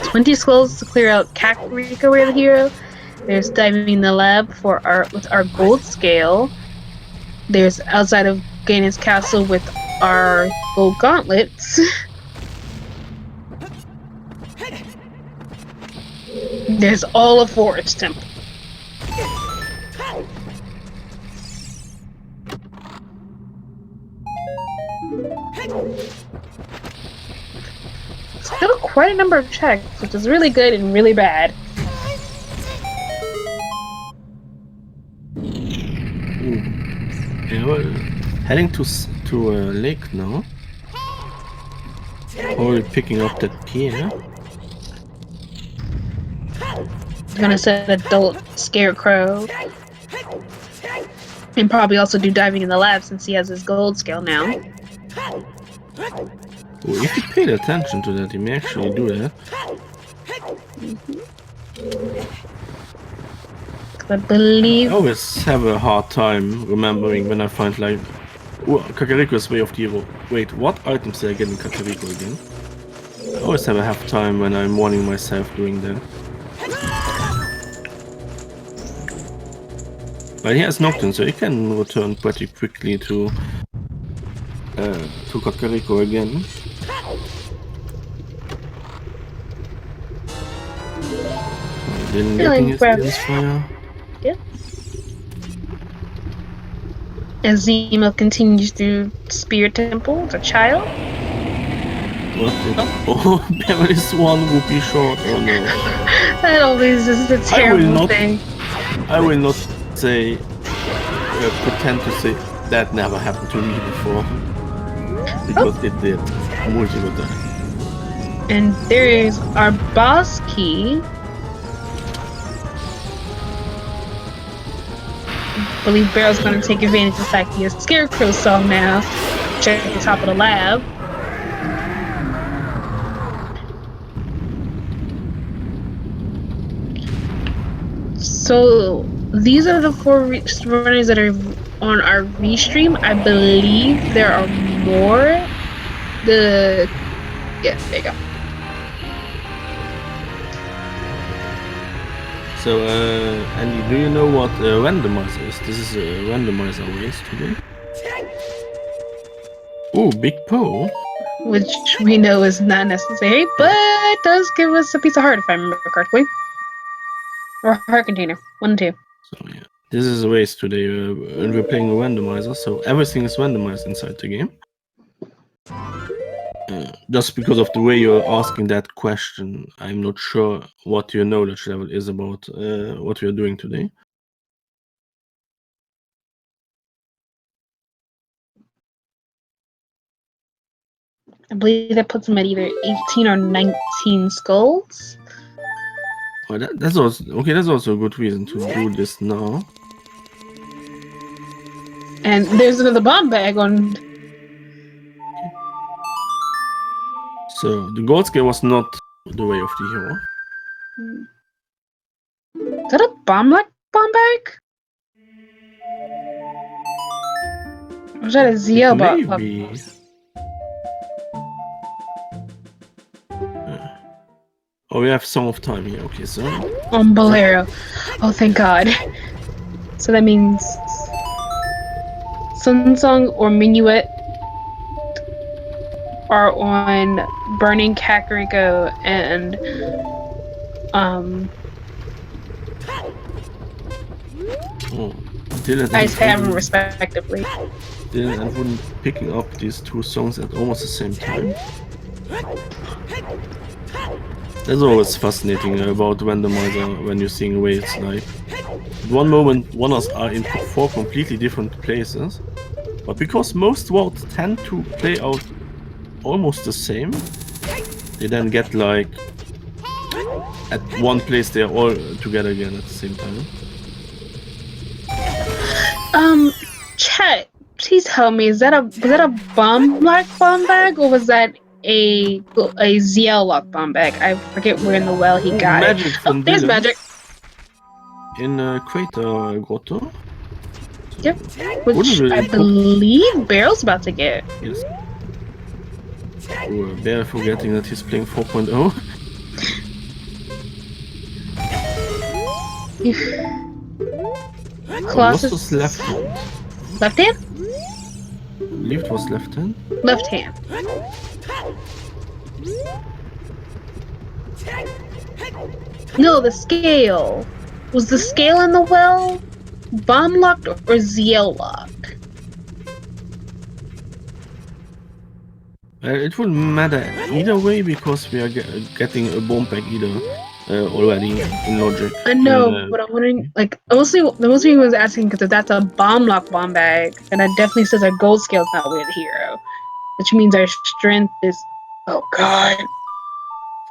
20 skulls to clear out Kakariko where the hero. There's diving in the lab with our gold scale. There's outside of Ganon's castle with our gold gauntlets. There's all of Forest Temple. Still quite a number of checks, which is really good and really bad. Yeah, well, heading to a lake now. Probably picking up that pier. Gonna set adult Scarecrow. And probably also do diving in the lab since he has his gold scale now. Oh, if you paid attention to that, you may actually do that. I believe... I always have a hard time remembering when I find like... Oh, Kakariko's way of the hero. Wait, what items did I get in Kakariko again? I always have a half time when I'm warning myself doing that. But he has Nocturne, so he can return pretty quickly to Kakariko again. Then getting his fire. Yep. As Zemo continues through Spirit Temple as a child. What the... Oh, there is one rupee short. Oh no. That always is a terrible thing. I will not say, pretend to say that never happened to me before. Because it did multiple times. And there is our boss key. I believe Barrel's going to take advantage of the fact he has Scarecrow song now. Check at the top of the lab. So these are the 4 runners that are on our restream. I believe there are more. Yeah, there you go. So, Andy, do you know what a randomizer is? This is a randomizer race today. Ooh, big Poe. Which we know is not necessary, but does give us a piece of heart if I remember correctly. Or a heart container. 1 and 2. So yeah, this is a race today, and we're playing a randomizer, so everything is randomized inside the game. Just because of the way you're asking that question, I'm not sure what your knowledge level is about what we are doing today. I believe that puts them at either 18 or 19 skulls. Well, that's also okay. That's also a good reason to do this now. And there's another bomb bag on. So the gold scale was not the way of the hero. Is that a bomb bag? Or is that a ZL bomb? Maybe. Oh, we have Song of Time here. Okay, so. On Bolero. Oh, thank God. So that means Sun Song or Minuet are on Burning Kakariko and Dylan Ice Cavern respectively. Dylan and Wooden picking up these 2 songs at almost the same time. That's always fascinating about randomizer when you're seeing waves. Like, at one moment, runners are in 4 completely different places, but because most votes tend to play out almost the same, they then get like at one place they're all together again at the same time. Chet, please tell me, was that a bomb bag or was that a ZL lock bomb bag? I forget where in the well he got magic it. From there's Dylan magic. In Crater Grotto. Yep. Which I believe Barrel's about to get. Yes. Bear forgetting that he's playing 4.0. Colossus left hand. Left hand? I believe it was left hand. Left hand. No, the scale. Was the scale in the well bomb locked or ZL locked? It wouldn't matter either way because we are getting a bomb pack either already in logic. I know, but I'm wondering, like, the most thing was asking because if that's a bomb lock bomb bag, then that definitely says our gold scale's not with the hero, which means our strength is. Oh God.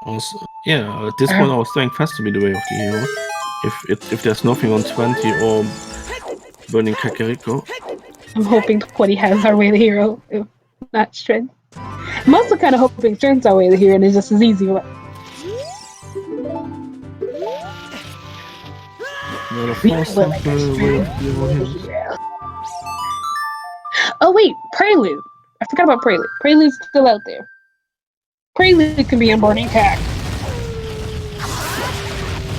Also, yeah, at this point our strength has to be the way of the hero. If there's nothing on 20 or Burning Kakariko. I'm hoping 20 has our way of the hero, if not strength. I'm also kind of hoping strength's our way of the hero and it's just as easy. Oh wait, Prelude. I forgot about Prelude. Prelude's still out there. Prelude can be in Burning Cack.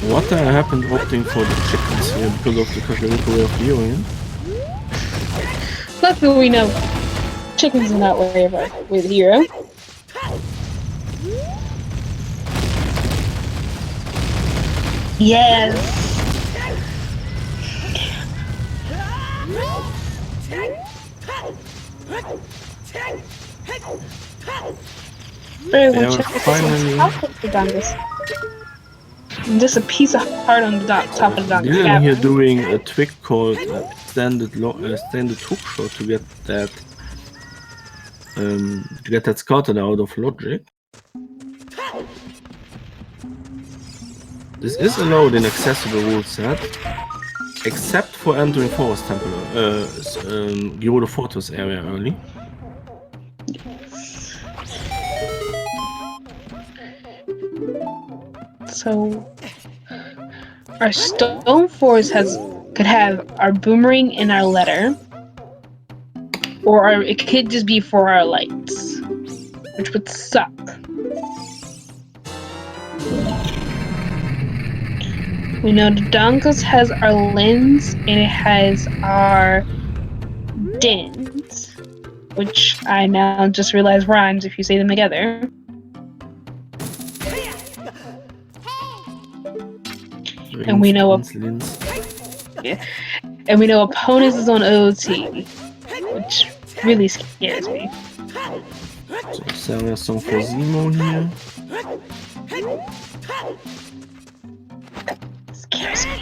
What happened opting for the chickens here because of the Kakariko way of healing? Luckily we know chickens are not way with hero. Yes. Just a piece of heart on the top of the dog. Dylan here doing a trick called standard hook shot to get that scouted out of logic. This is allowed in accessible rule set, except for entering Forest Temple, Gerudo Fortress area early. So Our stone forest could have our boomerang and our letter, or it could just be for our lights, which would suck. We know the Donkos has our lens and it has our dent, which I now just realize rhymes if you say them together. And we know and we know opponents is on OOT, which really scares me. So Sarah song for Zemo here. Scares me.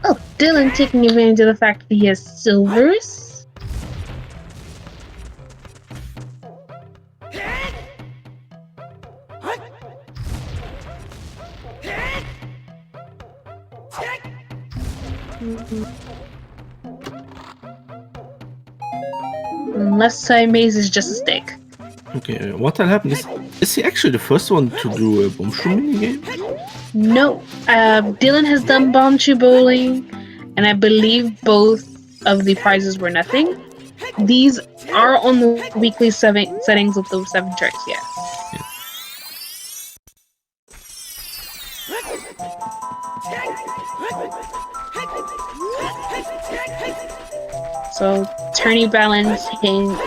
Oh, Dylan taking advantage of the fact that he has silvers. Left side maze is just a stick. Okay, what will happen is he actually the first one to do a bombshell minigame? No, Dylan has done bombshell bowling, and I believe both of the prizes were nothing. These are on the weekly settings of those 7 tricks, yes. Yeah. So, tourney balance, hint,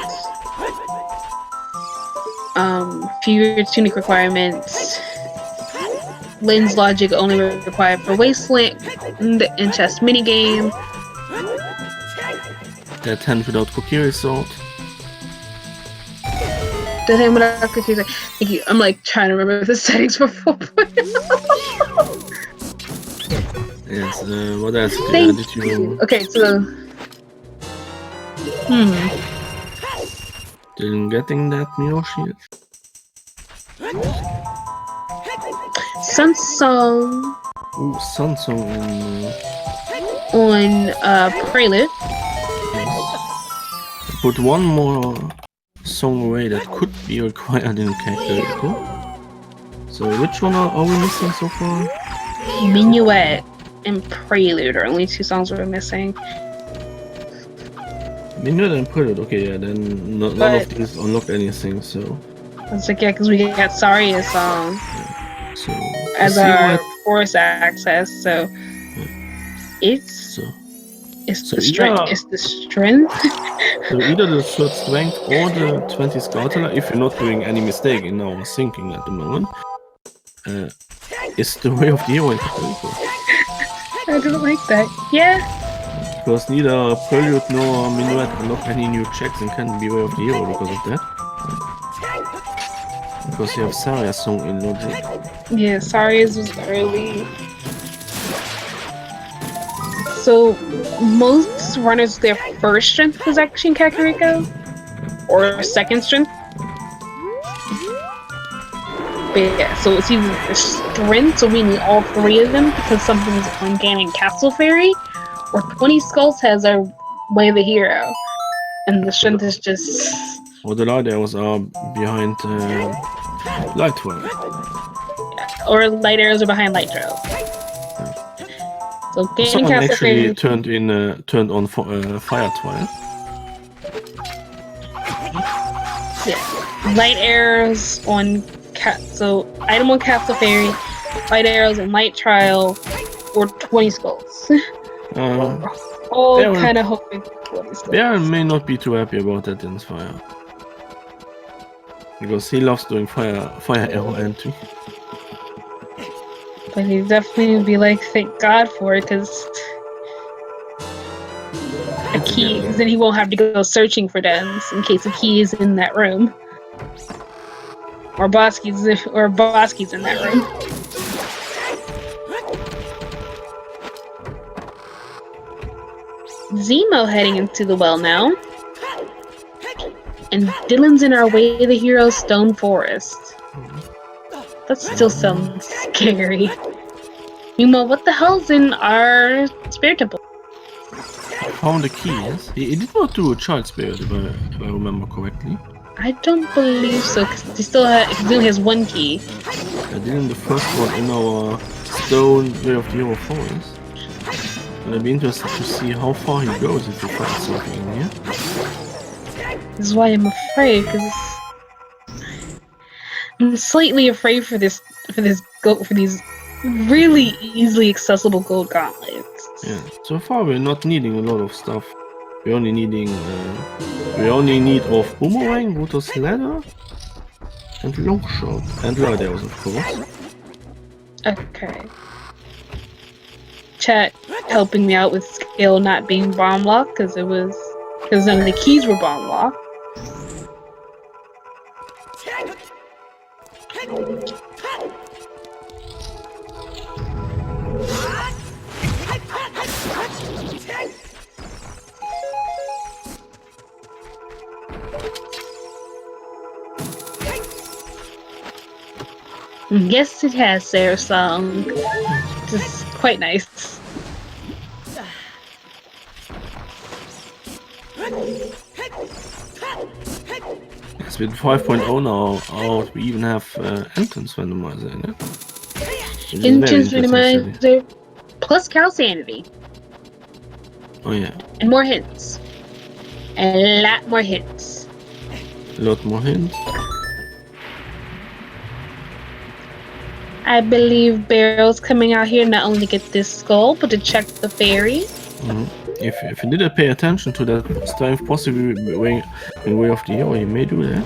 fewer tunic requirements, lens logic only required for wasteland and chest minigame. 10 without cookie sword. The thing without cookies. Thank you. I'm like trying to remember the settings for 4.0. Yes, what else did you... Okay, so... Didn't getting that mirror shield. Sun Song. Ooh, Sun Song on Prelude. Yes. Put one more song away that could be required in Calculator. So which one are we missing so far? Minuet and Prelude are only 2 songs we're missing. Minuet and Prelude, okay, yeah, then none of these unlock anything, so... It's like, yeah, because we got Saria's song so, as our force access, so... Yeah. It's the strength. So either the third strength or the 20 Scoutler, if you're not doing any mistake in our thinking at the moment, is the way of the hero in Calculator. I don't like that. Yeah. Because neither Prelude nor Minuet unlock any new checks and can be way of the hero because of that. Because you have Saria's song in logic. Yeah, Saria's was early. So most runners, their first strength was actually in Kakariko, or second strength. But yeah, so it's either the strength, so we need all 3 of them because something's on Ganon Castle Fairy, or 20 Skulls has our Way of the Hero, and the strength is just. Or the light arrows are behind Light Trail. Yeah, or light arrows are behind Light Trail. So Ganon Castle actually Fairy turned on Fire Trial. Yeah, light arrows on so item on Castle Fairy, light arrows and light trial, or 20 skulls. All kind of hoping for 20 skulls. Baron may not be too happy about that in Fire, because he loves doing fire arrow entry. But he definitely would be like, thank God for it, because a key, then he won't have to go searching for them in case a key is in that room. Or Bosky's in that room. Zemo heading into the well now. And Dylan's in our Way of the Hero Stone Forest. That still sounds scary. Meanwhile, what the hell's in our Spirit Temple? Found the key, yes? He did not do a child spirit, if I remember correctly. I don't believe so, because he still has 1 key. I did in the first one in our stone Way of the Hero forest. And I'd be interested to see how far he goes if he finds something in here. This is why I'm afraid, because I'm slightly afraid for these really easily accessible gold gauntlets. Yeah, so far we're not needing a lot of stuff. We're only needing, we only need of boomerang, Wooters ladder, and long shot, and gliders of course. Okay. Chat helping me out with skill not being bomb locked because none of the keys were bomb locked. Yes, it has Sarah song. Just quite nice. Yes, with 5.0 now out, we even have entrance randomizer in it. Entrance randomizer plus cow sanity. Oh yeah. And more hints. A lot more hints. A lot more hints. I believe Barrel's coming out here not only to get this skull, but to check the fairy. If you didn't pay attention to that strength possibly way in Way of the Hero, you may do that.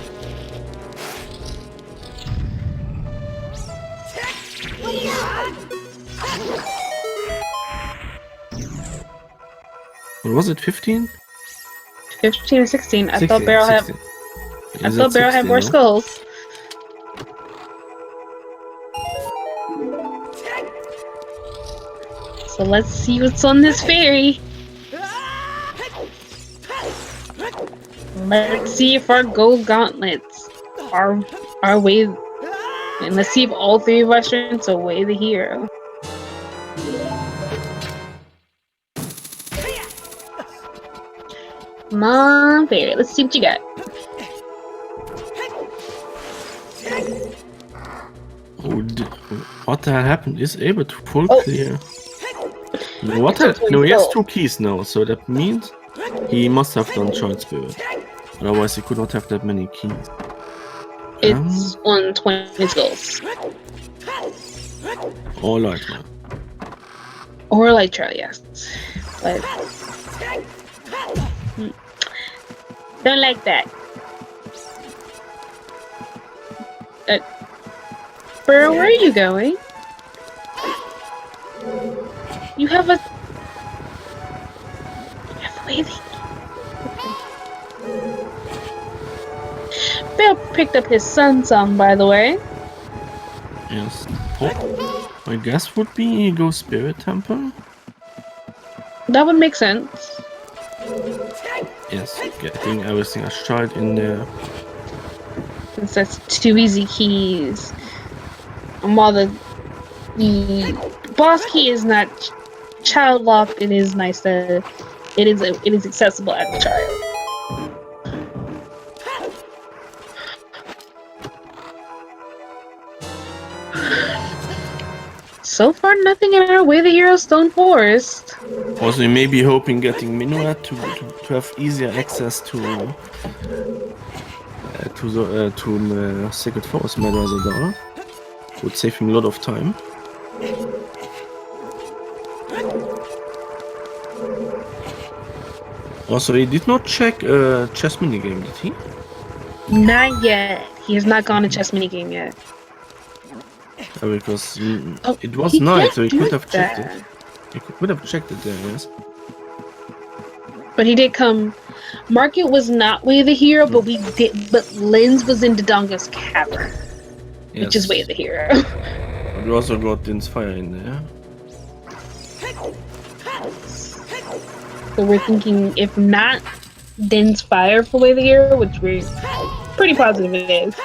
What was it, 15? 15 or 16. 16, I thought Barrel 16. had more skulls. So let's see what's on this fairy. Let's see if our gold gauntlets are way, and let's see if all three of our strengths are way the hero. Come on, fairy. Let's see what you got. Oh, what the hell happened? Is able to full clear. What? No, he has 2 keys now, so that means he must have done Child Spirit. Otherwise, he could not have that many keys. It's on 20 skulls. Or Lytra. Or Lytra, yes. But don't like that. Burrow, where are you going? You have a wavy. Bill picked up his son's song, by the way. Yes. Oh, my guess would be he goes Spirit Temple. That would make sense. Yes, getting everything as child in there. Since that's 2 easy keys. And while the boss key is not child locked, it is nice that it is accessible as a child. So far, nothing in our Way the Hero Stone Forest. Also, you may be hoping getting Minuet to have easier access to the Sacred Forest Randomizer Door. Would save him a lot of time. Also, he did not check chess minigame, did he? Not yet. He has not gone to chess minigame yet. Because it was night, so he could have checked it. He could have checked it there, yes. But he did come. Market was not Way the Hero, but Lynn's was in Dodonga's Cavern, Yes. which is Way the Hero. We also got Din's Fire in there. So we're thinking, if not Din's Fire for Way the Hero, which we're pretty positive it is.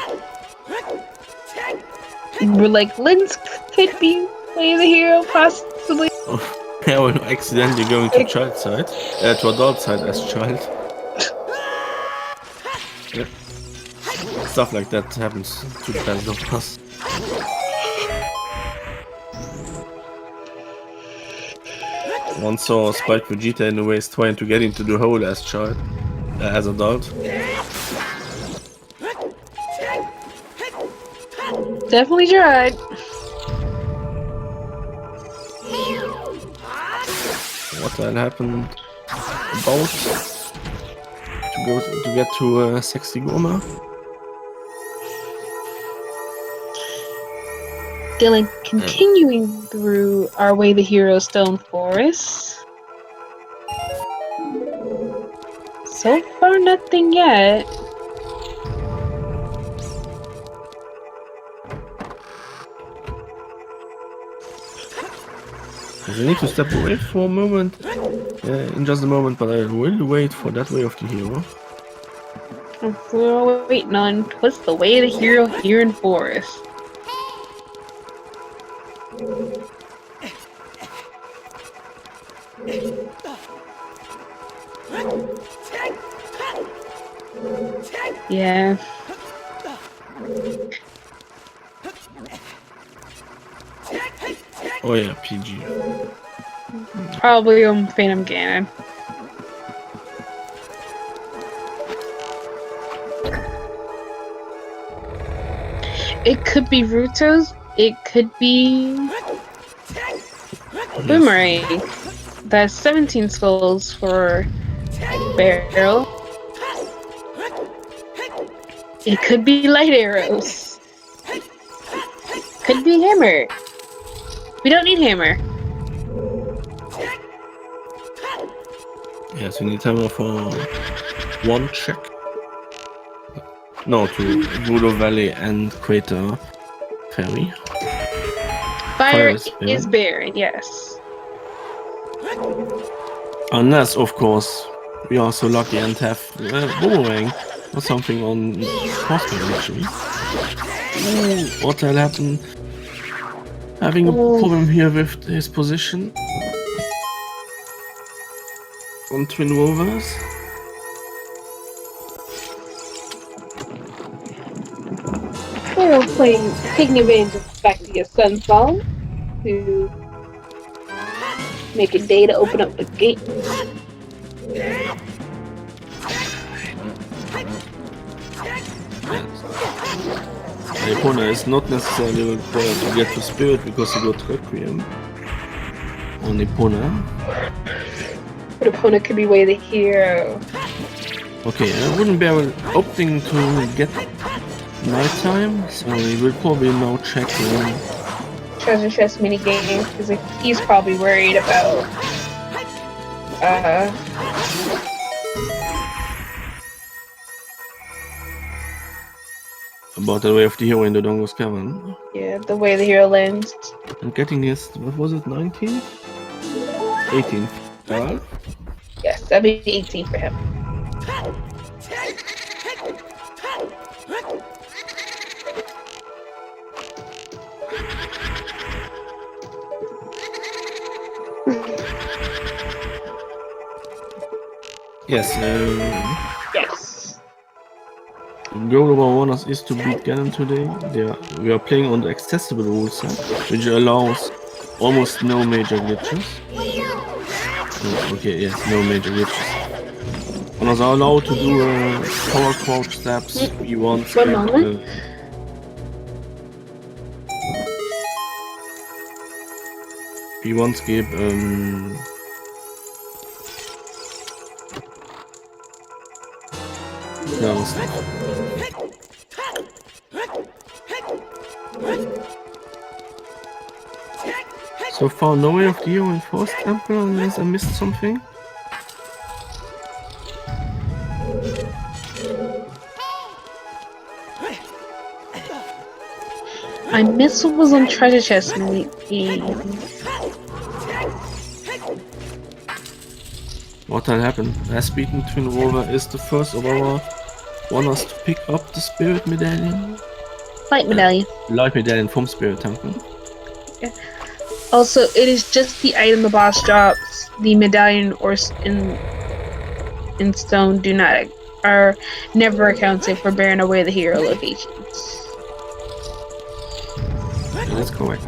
We're like, Lynn's could be Way the Hero, possibly. Oh, yeah, we're accidentally going to child side, to adult side as child. Yeah. Stuff like that happens to the best of us. Once saw Spike Vegeta in the ways trying to get into the hole as child, as adult. Definitely tried. What the hell happened? About to get to Sexy Goma? Dylan, continuing through our way the Hero Stone Forest. So far, nothing yet. I need to step away for a moment, in just a moment, but I will wait for that way of the hero. We're waiting on what's the way of the hero here in Forest. Yeah. Oh yeah, PG. Probably Phantom Ganon. It could be Ruto's. It could be Boomerang. That's 17 skulls for Barrel. It could be Light Arrows. Could be Hammer. We don't need Hammer. Yes, we need Hammer for one check. No, to Voodoo Valley and Crater Ferry. Fire is Baron, yes. Unless, of course, we are so lucky and have Boomerang or something on Crossbow actually. Ooh, what the hell happened? Having a problem here with his position on Twin Rovers. We're taking advantage of the fact that your son's phone to make a day to open up the gate. Epona is not necessarily required to get to Spirit because he got Requiem on Epona. But Epona could be way the hero. Okay, I wouldn't be opting to get nighttime, so we will probably now check Treasure chest minigame because he's probably worried about the way of the hero in the Dongo's Cavern. Yeah, the way the hero lands. And getting his, what was it, 19th? 18th. Yes, that'd be 18 for him. Yes, yes. The goal of our runners is to beat Ganon today. We are playing on the accessible rule set, which allows almost no major glitches. Oh, okay, yes, no major glitches. Runners are allowed to do power crouch steps, B1 skip. B1 skip, no stuff. So far, no way of the hero in Forest Temple unless I missed something. I missed what was on treasure chest maybe. What had happened? Last beaten Twin Rover is the first of our runners to pick up the Spirit Medallion. Light Medallion. Light Medallion from Spirit Temple. Yeah. Also, it is just the item the boss drops. The medallion or in stone are never accounted for bearing away the hero locations. Yeah, that's correct.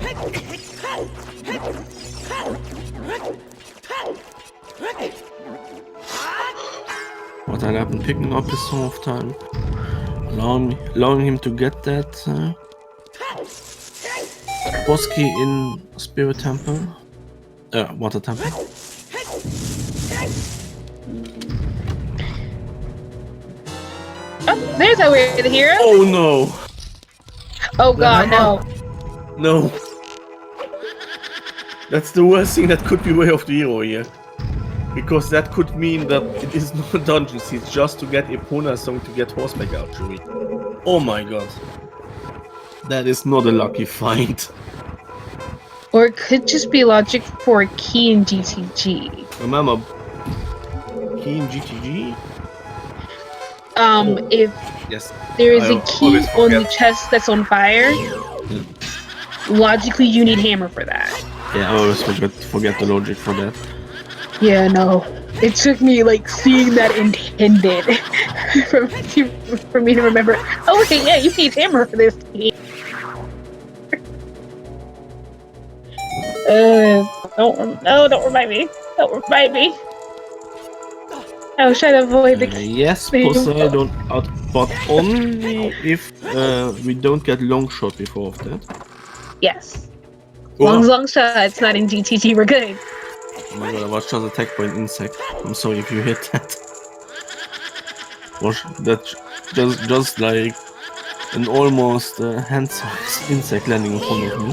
What had happened? Picking up his Song of Time, allowing him to get that boss key in Spirit Temple, Water Temple. Oh, there's how we're the hero. Oh no! Oh god, no. No. That's the worst thing that could be Way of the Hero here. Because that could mean that it is not a dungeon seed just to get Epona song to get horseback archery. Oh my god. That is not a lucky find. Or it could just be logic for a key in GTG. Remember, key in GTG? If Yes. there is a key on the chest that's on fire, logically you need hammer for that. Yeah, I always forget the logic for that. Yeah, no. It took me like seeing that intended for me to remember. Oh wait, yeah, you need hammer for this key. Don't remind me. Don't remind me. I was trying to avoid the key. Yes, Poseidon, but only if we don't get long shot before of that. Yes. Well, Long shot, it's not in GTG, we're good. Oh my god, I was just attacked by an insect. I'm sorry if you hit that. Was that just like an almost hand-sized insect landing in front of me?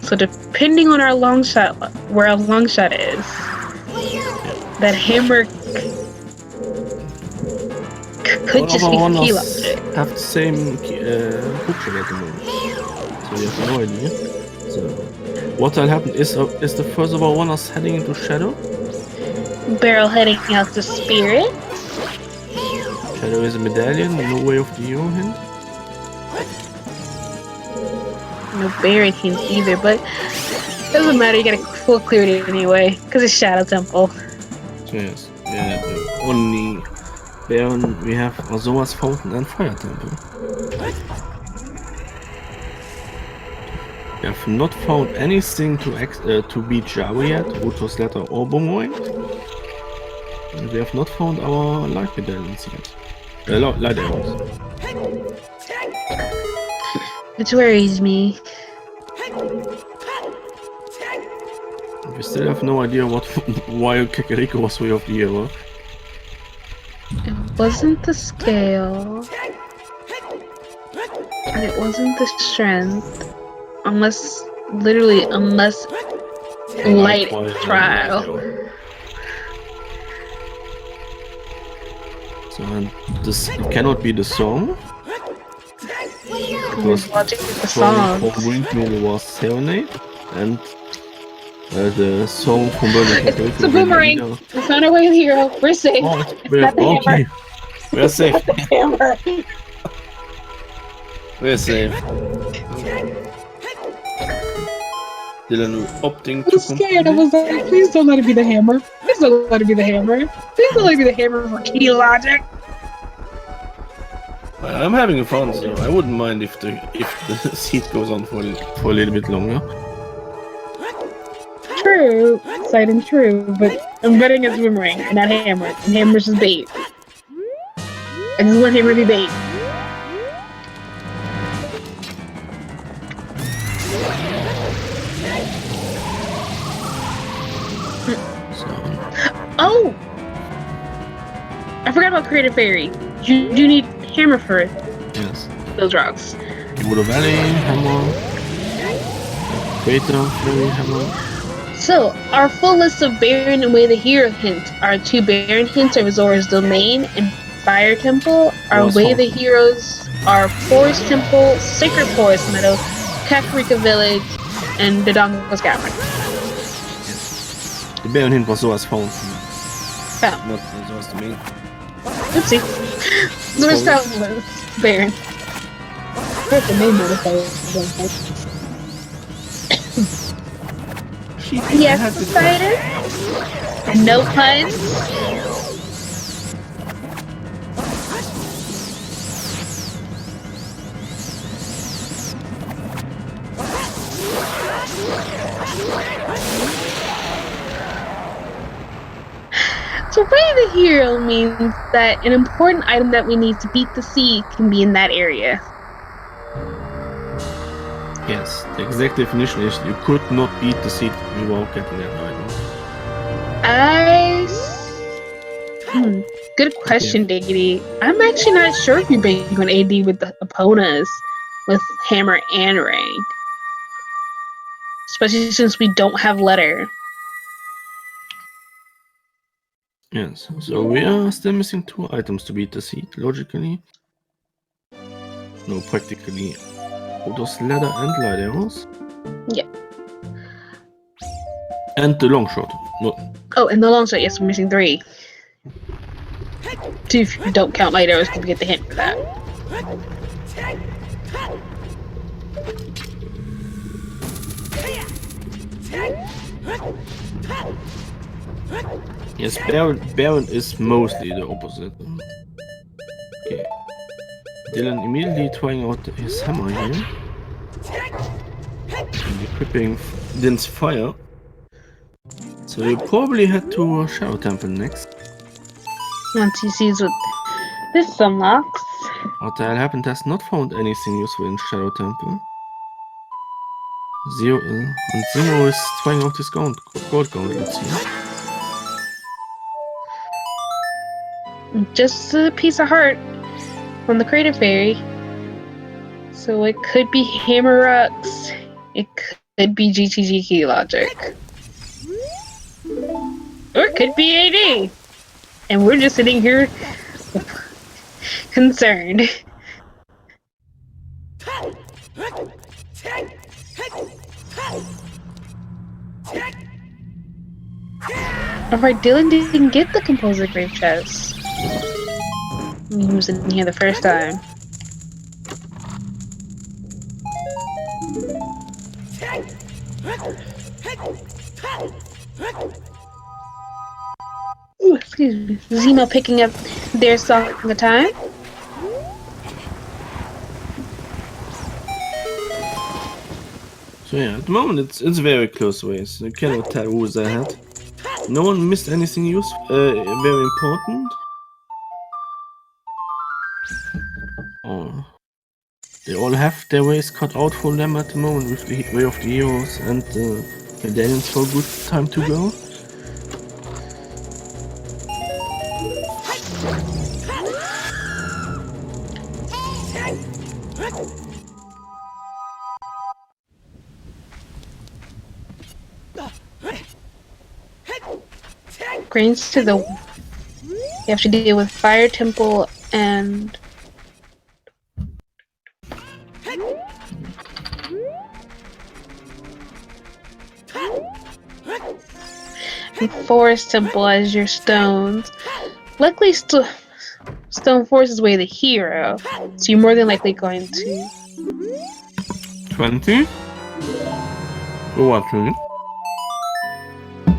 So depending on our long shot, where our long shot is, that hammer could just be key logic. Have the same hook shot at the moment, so you have no idea. So what will happen is the first of our runners heading into Shadow. Barrel heading out to Spirit. Shadow is a medallion, no Way of the Hero hint. No buried hint either, but doesn't matter, you get a full cleared it anyway, because it's Shadow Temple. Yes, yeah, the only Baron we have Azora's Fountain and Fire Temple. We have not found anything to beat Java yet, Uto's Letter or Boomerang. And we have not found our light medallions yet. Light arrows. Which worries me. We still have no idea why Kakariko was Way of the Hero. It wasn't the scale. And it wasn't the strength. Unless light trial. So this it cannot be the song. Because the song from Windmill was Serenade and the song from Burning Kakariko. It's a boomerang. We found our way to hero. We're safe. Oh, Not the okay. We're safe. Not the hammer. We're safe. Dylan opting to I was scared. I was like, please don't let it be the hammer. Please don't let it be the hammer. Please don't let it be the hammer for key logic. I'm having fun, so I wouldn't mind if the seat goes on for a little bit longer. True, citing true, but I'm betting it's boomerang and not hammer. And hammer's just bait. I just want hammer to be bait. Oh! I forgot about Creative Fairy. You do need hammer for it. Yes. Those rocks. Wood Valley, hammer. Crater, Fairy, hammer. So, our full list of Baron and Way the Hero hint. Our 2 Baron hints are Zora's Domain and Fire Temple. Our Way the Heroes are Forest Temple, Sacred Forest Meadow, Kakariko Village, and Dodongo's Cavern. The Baron hint was Zora's Fountain. Oh. Not Zora's Domain. Oopsie. Zora's Fountain was Baron. Where's the name of the Yes, spider. No puns. way the hero means that an important item that we need to beat the sea can be in that area. Yes, the exact definition is you could not beat the seed without getting that item. Good question, Diggity. I'm actually not sure if you're big on AD with the Eponas with Hammer and Rank. Especially since we don't have letter. Yes, so we are still missing 2 items to beat the seed, logically. No, practically. Those ladder and light arrows. Yeah. And the long shot. No. Oh, and the long shot, yes, we're missing 3. 2 if you don't count light arrows, because we get the hint for that. Yes, Baron is mostly the opposite. Okay. Dylan immediately trying out his hammer here. And equipping Dylan's fire. So you probably head to Shadow Temple next. Once he sees what this unlocks. What the hell happened has not found anything useful in Shadow Temple. Zero is trying out his gold gauntlets here. Just a piece of heart from the Creative Fairy. So it could be Hammer Rocks. It could be GTG Key Logic. Or it could be AD. And we're just sitting here concerned. Alright, Dylan didn't get the Composer Grave Chest. He was in here the first time. Ooh, excuse me. Zemo picking up their song at the time. So yeah, at the moment it's very close ways. You cannot tell who is ahead. No one missed anything useful, very important. Oh, they all have their ways cut out for them at the moment with the way of the heroes and medallions for a good time to go. Grains to the... You have to deal with Fire Temple and... Forest Temple as your stones. Luckily, Stone Forest is way the hero, so you're more than likely going to... 20? Or what, really?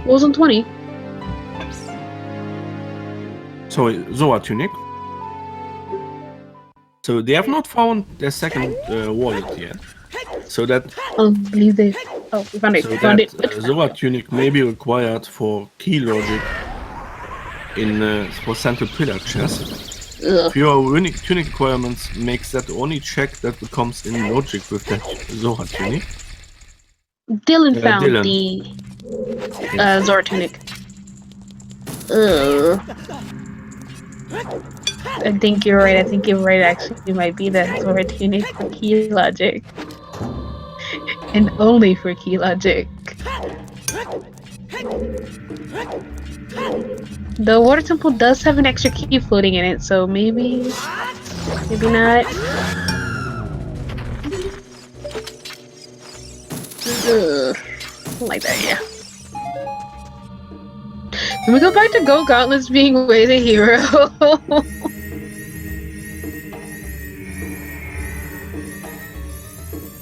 What was on 20? Sorry, Zoa Tunic. So they have not found their second wallet yet. So that... I believe they... Oh, we found it. So We found that it. Zoa Tunic may be required for key logic in for Central Pillar chest. Ugh. Your unique tunic requirements makes that the only check that becomes in logic with that Zoa Tunic. Dylan found Dylan. the Zora Tunic. Ugh. I think you're right. Actually, it might be that Zora Tunic for key logic. And only for key logic. The Water Temple does have an extra key floating in it, so maybe not. Ugh. Like that, yeah. Can we go back to Go Gauntlets being way the hero?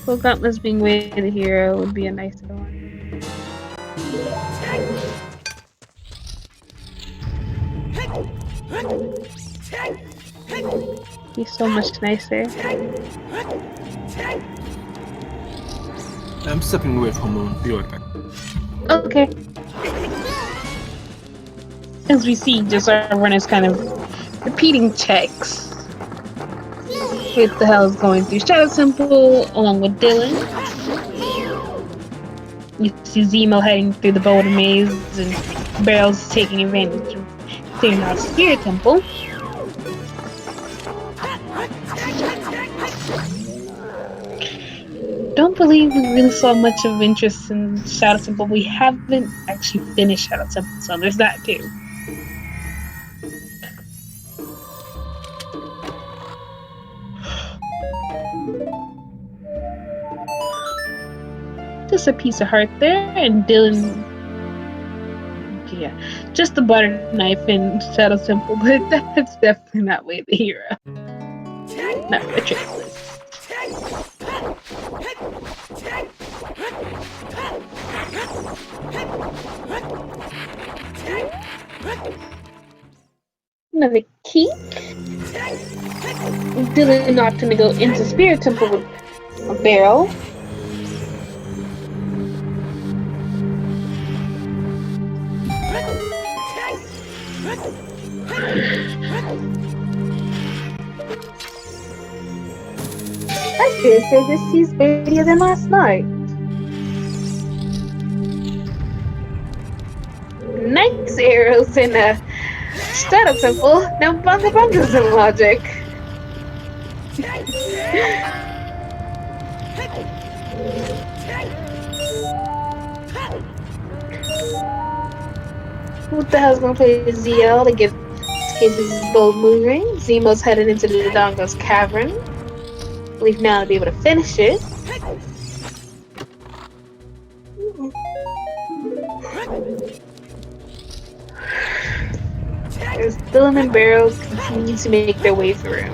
Go Gauntlets being way the hero would be a nice one. He's so much nicer. I'm stepping away from him. Be right back. Okay. As we see, just our runners kind of repeating checks. What the hell is going through Shadow Temple along with Dylan? You see Zemo heading through the boulder maze and Barrel's taking advantage of clearing out Spirit Temple. Don't believe we really saw much of interest in Shadow Temple. We haven't actually finished Shadow Temple, so there's that too. Just a piece of heart there, and Dylan, yeah, just a butter knife in Shadow Temple, but that's definitely not Way the Hero. Not Retrickless. Another key. Dylan opting to go into Spirit Temple with a barrel. I dare say this sees earlier than last night. Nice arrows in a Shadow Temple. Now bunga bungas in logic. Who the hell's gonna play ZL to get his bow moving? Zemo's headed into the Dodongo's cavern. I believe now to be able to finish it. As Dylan and Barrows continue to make their way through.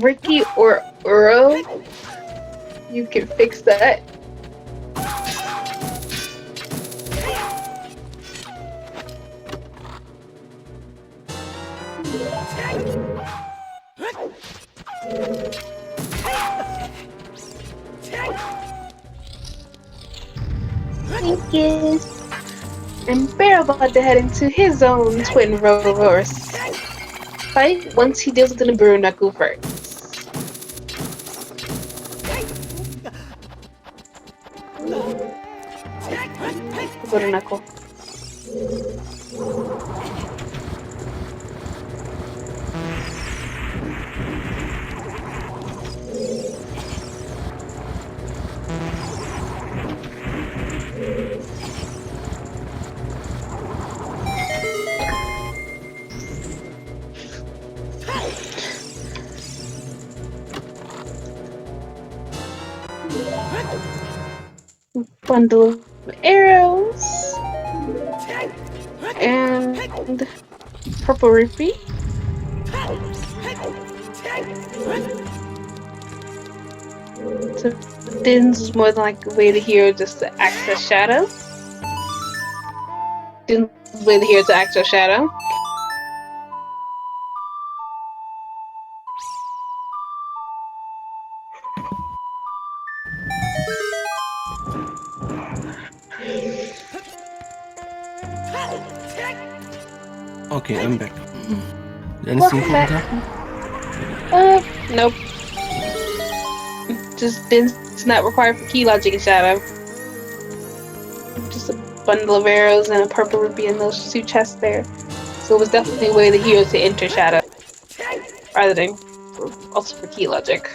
Ricky or Uro, you can fix that. Thank you. And Barrel about to head into his own twin reverse fight once he deals with the Nibiru Knuckle first. Go to Knuckle. Bundle of arrows and purple rupee. So Din's is more than like a way to hero just to access shadow. Din's way to hero to access shadow. Okay, I'm back. Anything from that? Nope. Just Din's not required for key logic in shadow. Just a bundle of arrows and a purple rupee in those two chests there. So it was definitely a way the hero to enter shadow rather than also for key logic.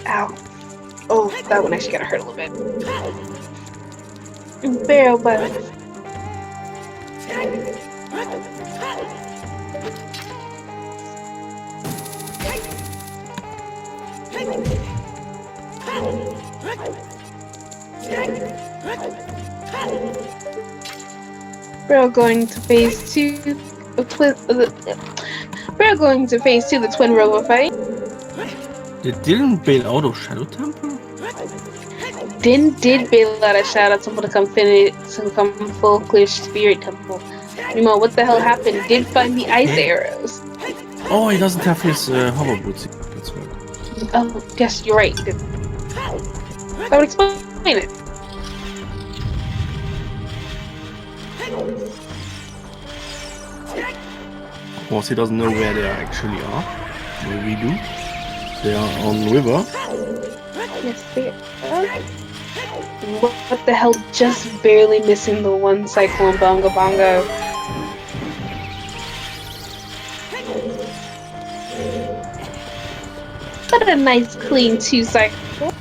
Ow. Oh, that one actually got hurt a little bit. Barrel button. We're going to phase 2. We're going to phase 2, the Twin Rover fight. They didn't bail out of Shadow Temple? Din did bail out of Shadow Temple to come full clear Spirit Temple. Meanwhile, what the hell happened? Did find the ice arrows. Oh, he doesn't have his hover boots. That's right. Oh, yes, you're right. That would explain it. Of course, he doesn't know where they actually are. Well, we do. They are on river. Yes, they are. What the hell? Just barely missing the one Cyclone Bongo Bongo. What a nice clean 2 cycle.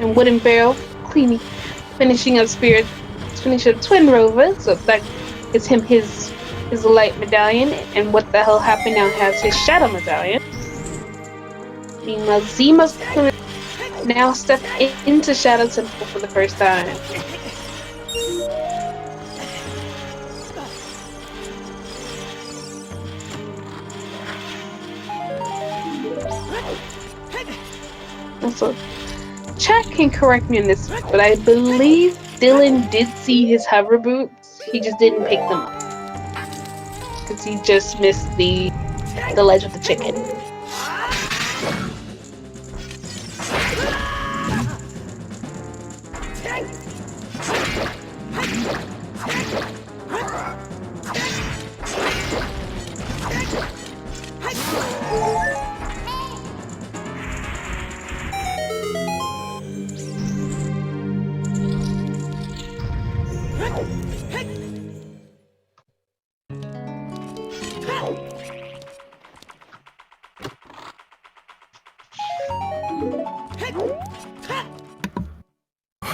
And Wooden Barrel finishing up Spirit, finishing up Twin Rover, so that gives him his light medallion. And what the hell happened now has his shadow medallion. Meanwhile, Zima's gonna now step into Shadow Temple for the first time. Also, chat can correct me on this, but I believe Dylan did see his hover boots. He just didn't pick them up because he just missed the ledge of the chicken.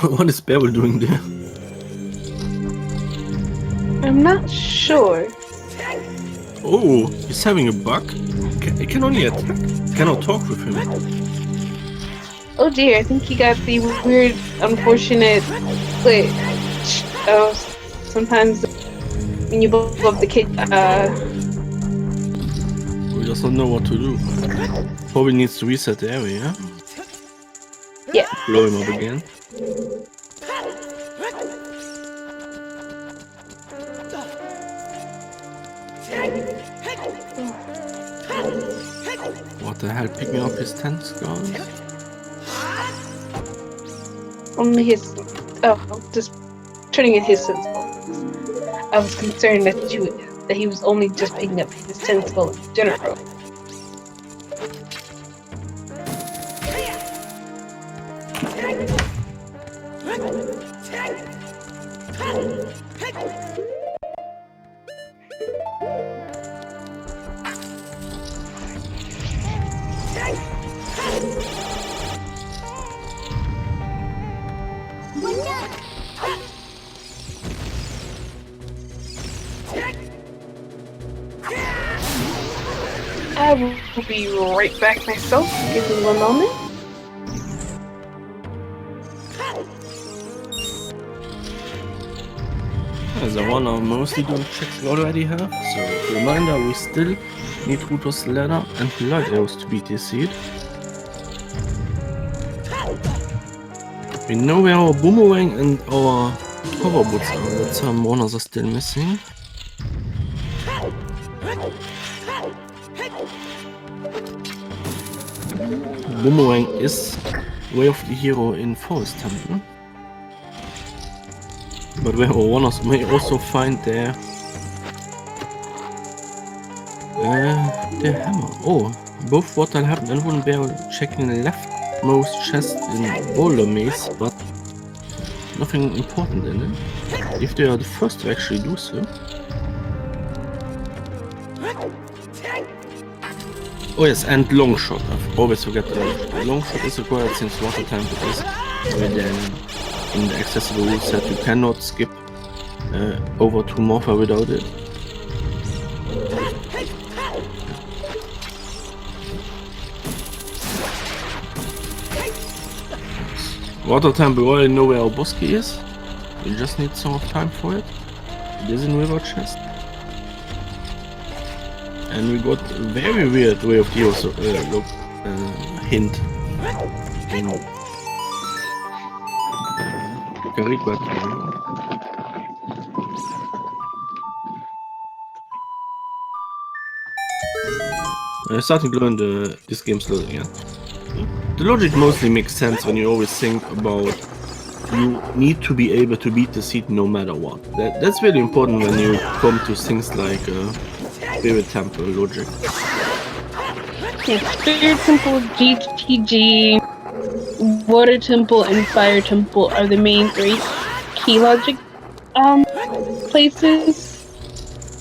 What is Beryl doing there? I'm not sure. Oh, he's having a bug? He can only attack. Cannot talk with him. Oh dear, I think he got the weird, unfortunate glitch of sometimes when you blow up the kid, We just don't know what to do. Probably needs to reset the area. Yeah. Blow him up again. What the hell? Picking up his 10 skulls? Only his. Oh, just turning in his sense. I was concerned that he was only just picking up his 10 skull in general. I will be right back myself. Give me one moment. As I wanna mostly do checks we already have, so reminder we still need Ruto's ladder and light arrows to be DC'd. We know where our boomerang and our hover boots are, but some warners are still missing. Boomerang is Way of the Hero in Forest Temple. But where our warners may also find their hammer. Oh, both Water Happen and Wooden Barrel checking the leftmost chest in Boulder Maze, but nothing important in it. If they are the first to actually do so. Oh yes, and long shot. I always forget the long shot. Long shot is required since Water Temple is within in the accessible rule set. You cannot skip over to Morpha without it. Water Temple, we already know where our Bosky is. We just need some time for it. It is in river chest. And we got a very weird way of heroes hint in Caribat. I'm starting to learn this game's logic again. The logic mostly makes sense when you always think about you need to be able to beat the seed no matter what. That's really important when you come to things like Spirit Temple logic. Yeah, Spirit Temple, GTG, Water Temple, and Fire Temple are the main three key logic places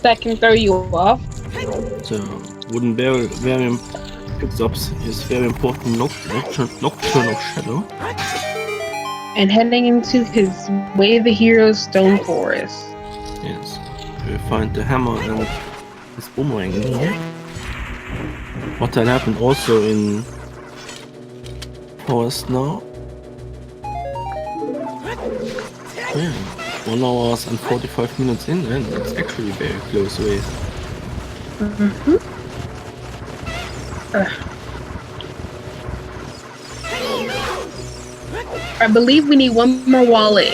that can throw you off. So Wooden Variant picks up his very important Nocturnal Shadow. And heading into his Way of the Heroes Stone Forest. Yes, we find the hammer and his boomerang in here. What had happened also in Forest now. So yeah, 1 hour and 45 minutes in, and it's actually very close away. I believe we need one more wallet.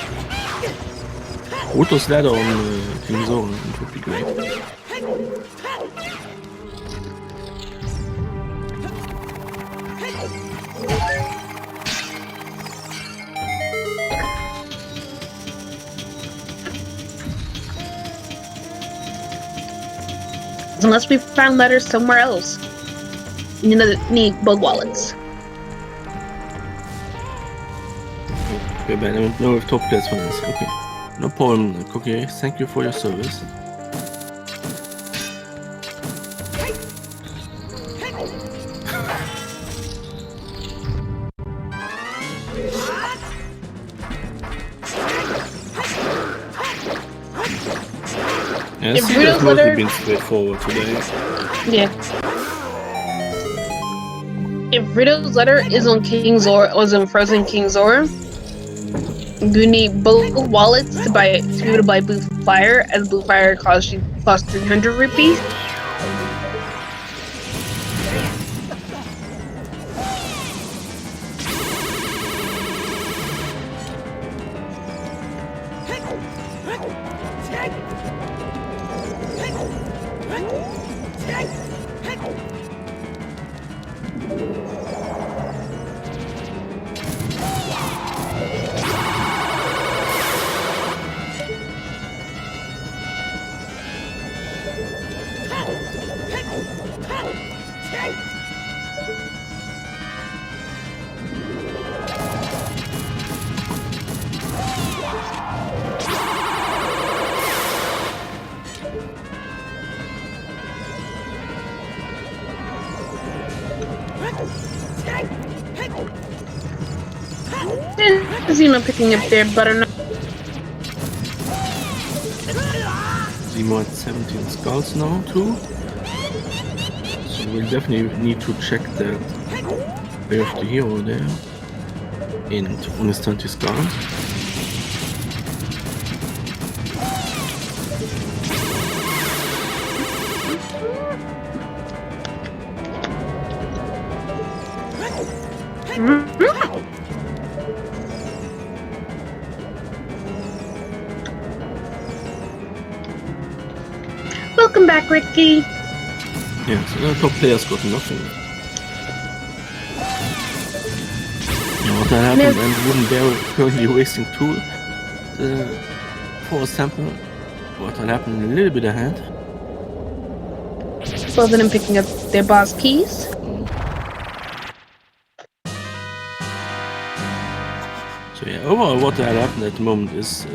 Otto's ladder on King's Own would be great. Unless we found letters somewhere else. You need both wallets. Okay, but I don't know if top players for this. Okay. No problem, Cookie. Thank you for your service. Yeah, If see, Rito's that's mostly letter- been straightforward today. Yeah. If Rito's letter is on King's Zora, was on Frozen King's Zora, you need both wallets to be able to buy Blue Fire, as Blue Fire costs 300 rupees. Zima picking up their butternut. Zemo at 17 skulls now too. So we'll definitely need to check that Way of the Hero there. And on his 20 skulls. Welcome back, Ricky. Yeah, so the top players got nothing. Yeah, what that happened, and Wooden Bear currently wasting two for a sample. What had happened a little bit ahead. Both of them picking up their boss keys. So yeah, overall what had happened at the moment is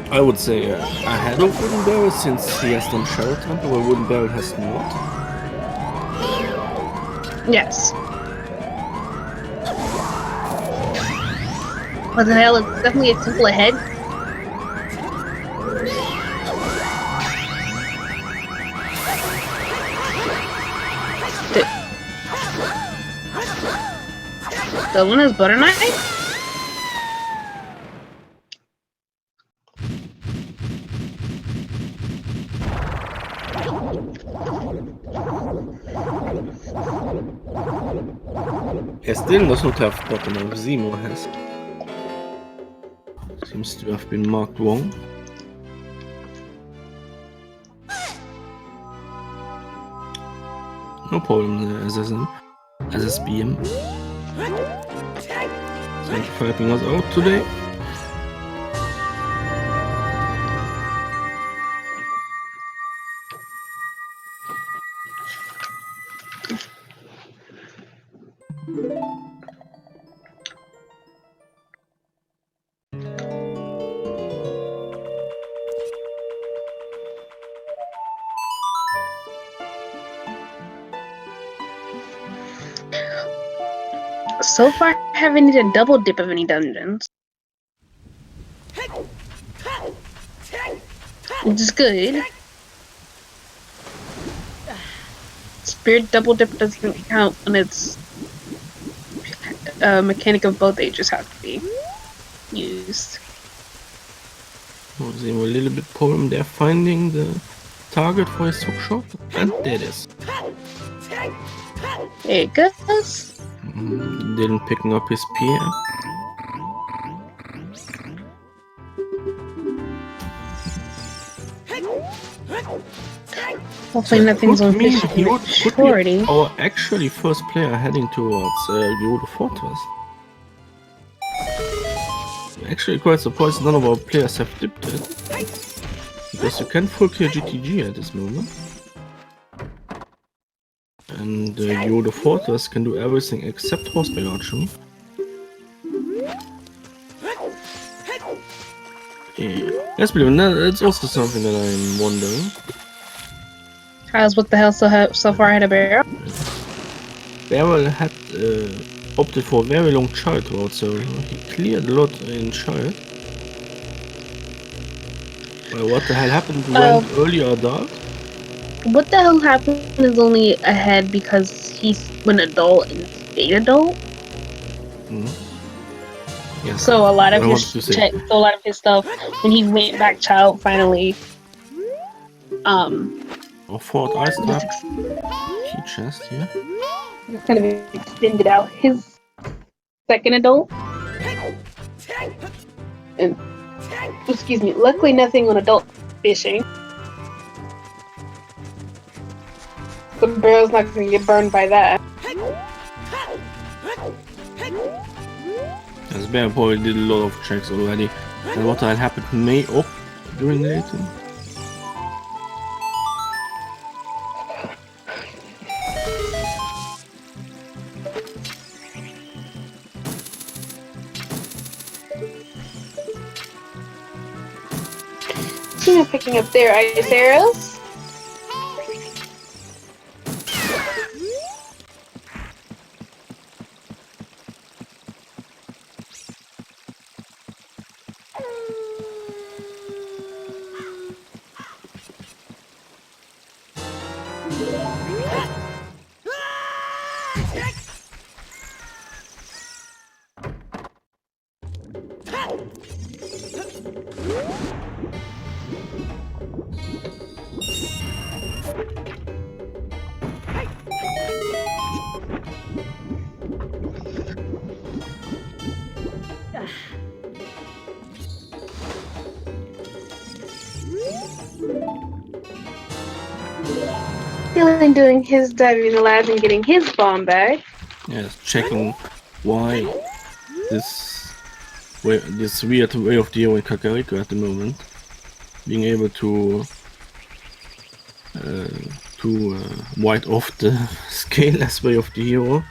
I would say ahead of Wooden Barrel, since he has done Shadow Temple where Wooden Barrel has not. Yes. What the hell? It's definitely a temple ahead. The one has butter knife? Still does not have bottom of Zemo has. Seems to have been marked wrong. No problem, SSBM. Thank you for helping us out today. So far, I haven't needed a double dip of any dungeons. Which is good. Spirit double dip doesn't count when it's a mechanic of both ages have to be used. Oh, they were a little bit problem there finding the target for his hook shot, and there it is. There it goes. Didn't picking up his spear. Hopefully nothing's on fish shorty. Our actually first player heading towards Geodo Fortress. Actually quite surprised none of our players have dipped it. Because you can full clear GTG at this moment. And Geodo Fortress can do everything except horseback archery. Yeah. Let's believe in that. That's also something that I'm wondering. How's what the hell so far ahead of Barrel? Barrel had opted for a very long child route, so he cleared a lot in child. What the hell happened when earlier dark? What the hell happened is only ahead because he's an adult and stayed adult. Yes. So a lot of his stuff when he went back child finally. Or Fort Ice Trap. Key chest here. Just kind of extended out his second adult. And excuse me, luckily nothing on adult fishing. The barrel's not gonna get burned by that. As Bear probably did a lot of checks already. And what had happened may up during the day. Picking up their ice arrows. Dylan doing his diving in the lab and getting his bomb back. Yes, checking why this weird way of dealing with Kakariko at the moment, being able to white off the scaleless way of the hero.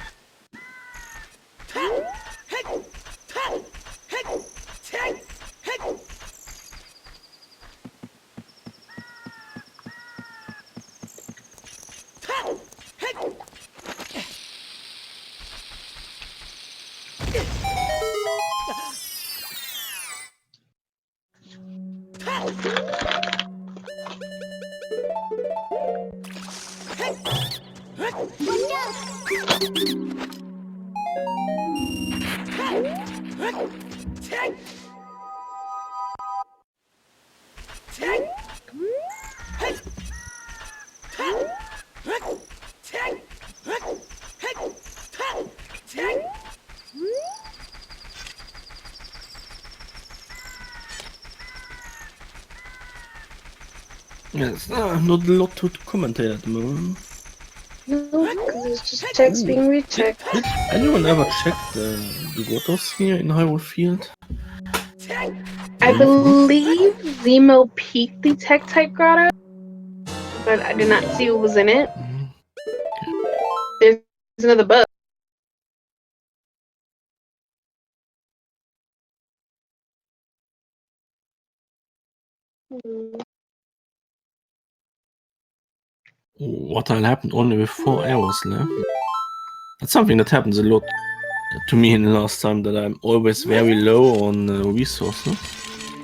Yes, not a lot to commentate at the moment. No, because it's just checks being rechecked. Did anyone ever check the waters here in Hyrule Field? I believe Zemo peaked the tech type grotto, but I did not see what was in it. There's another bug. What happened only with 4 hours left? That's something that happens a lot to me in the last time, that I'm always very low on resources,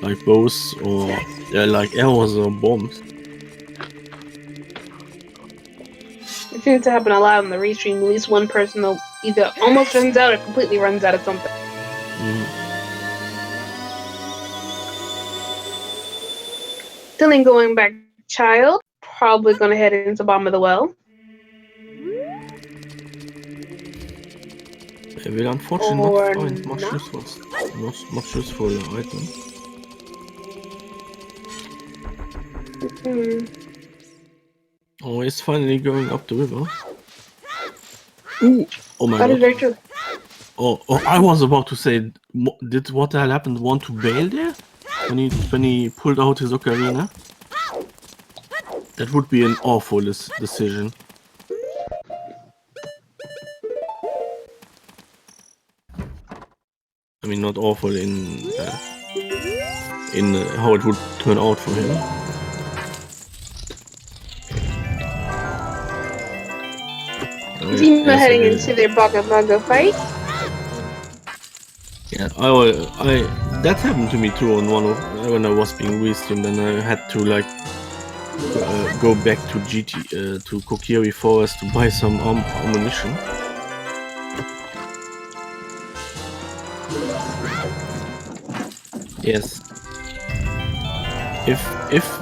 like bows or like arrows or bombs. It seems to happen a lot on the restream. At least one person will either almost runs out or completely runs out of something. Still going back, child. Probably gonna head into Bottom of the Well. I will unfortunately not find much useful item. Oh, it's finally going up the river. Ooh! Oh my god. Oh, I was about to say, did what happened want to bail there? When he pulled out his ocarina? That would be an awful decision. I mean, not awful in how it would turn out for him. Is he heading into their Baga fight? Yeah, that happened to me too on when I was being restreamed, and I had to like go back to to Kokiri Forest to buy some ammunition. Yes. If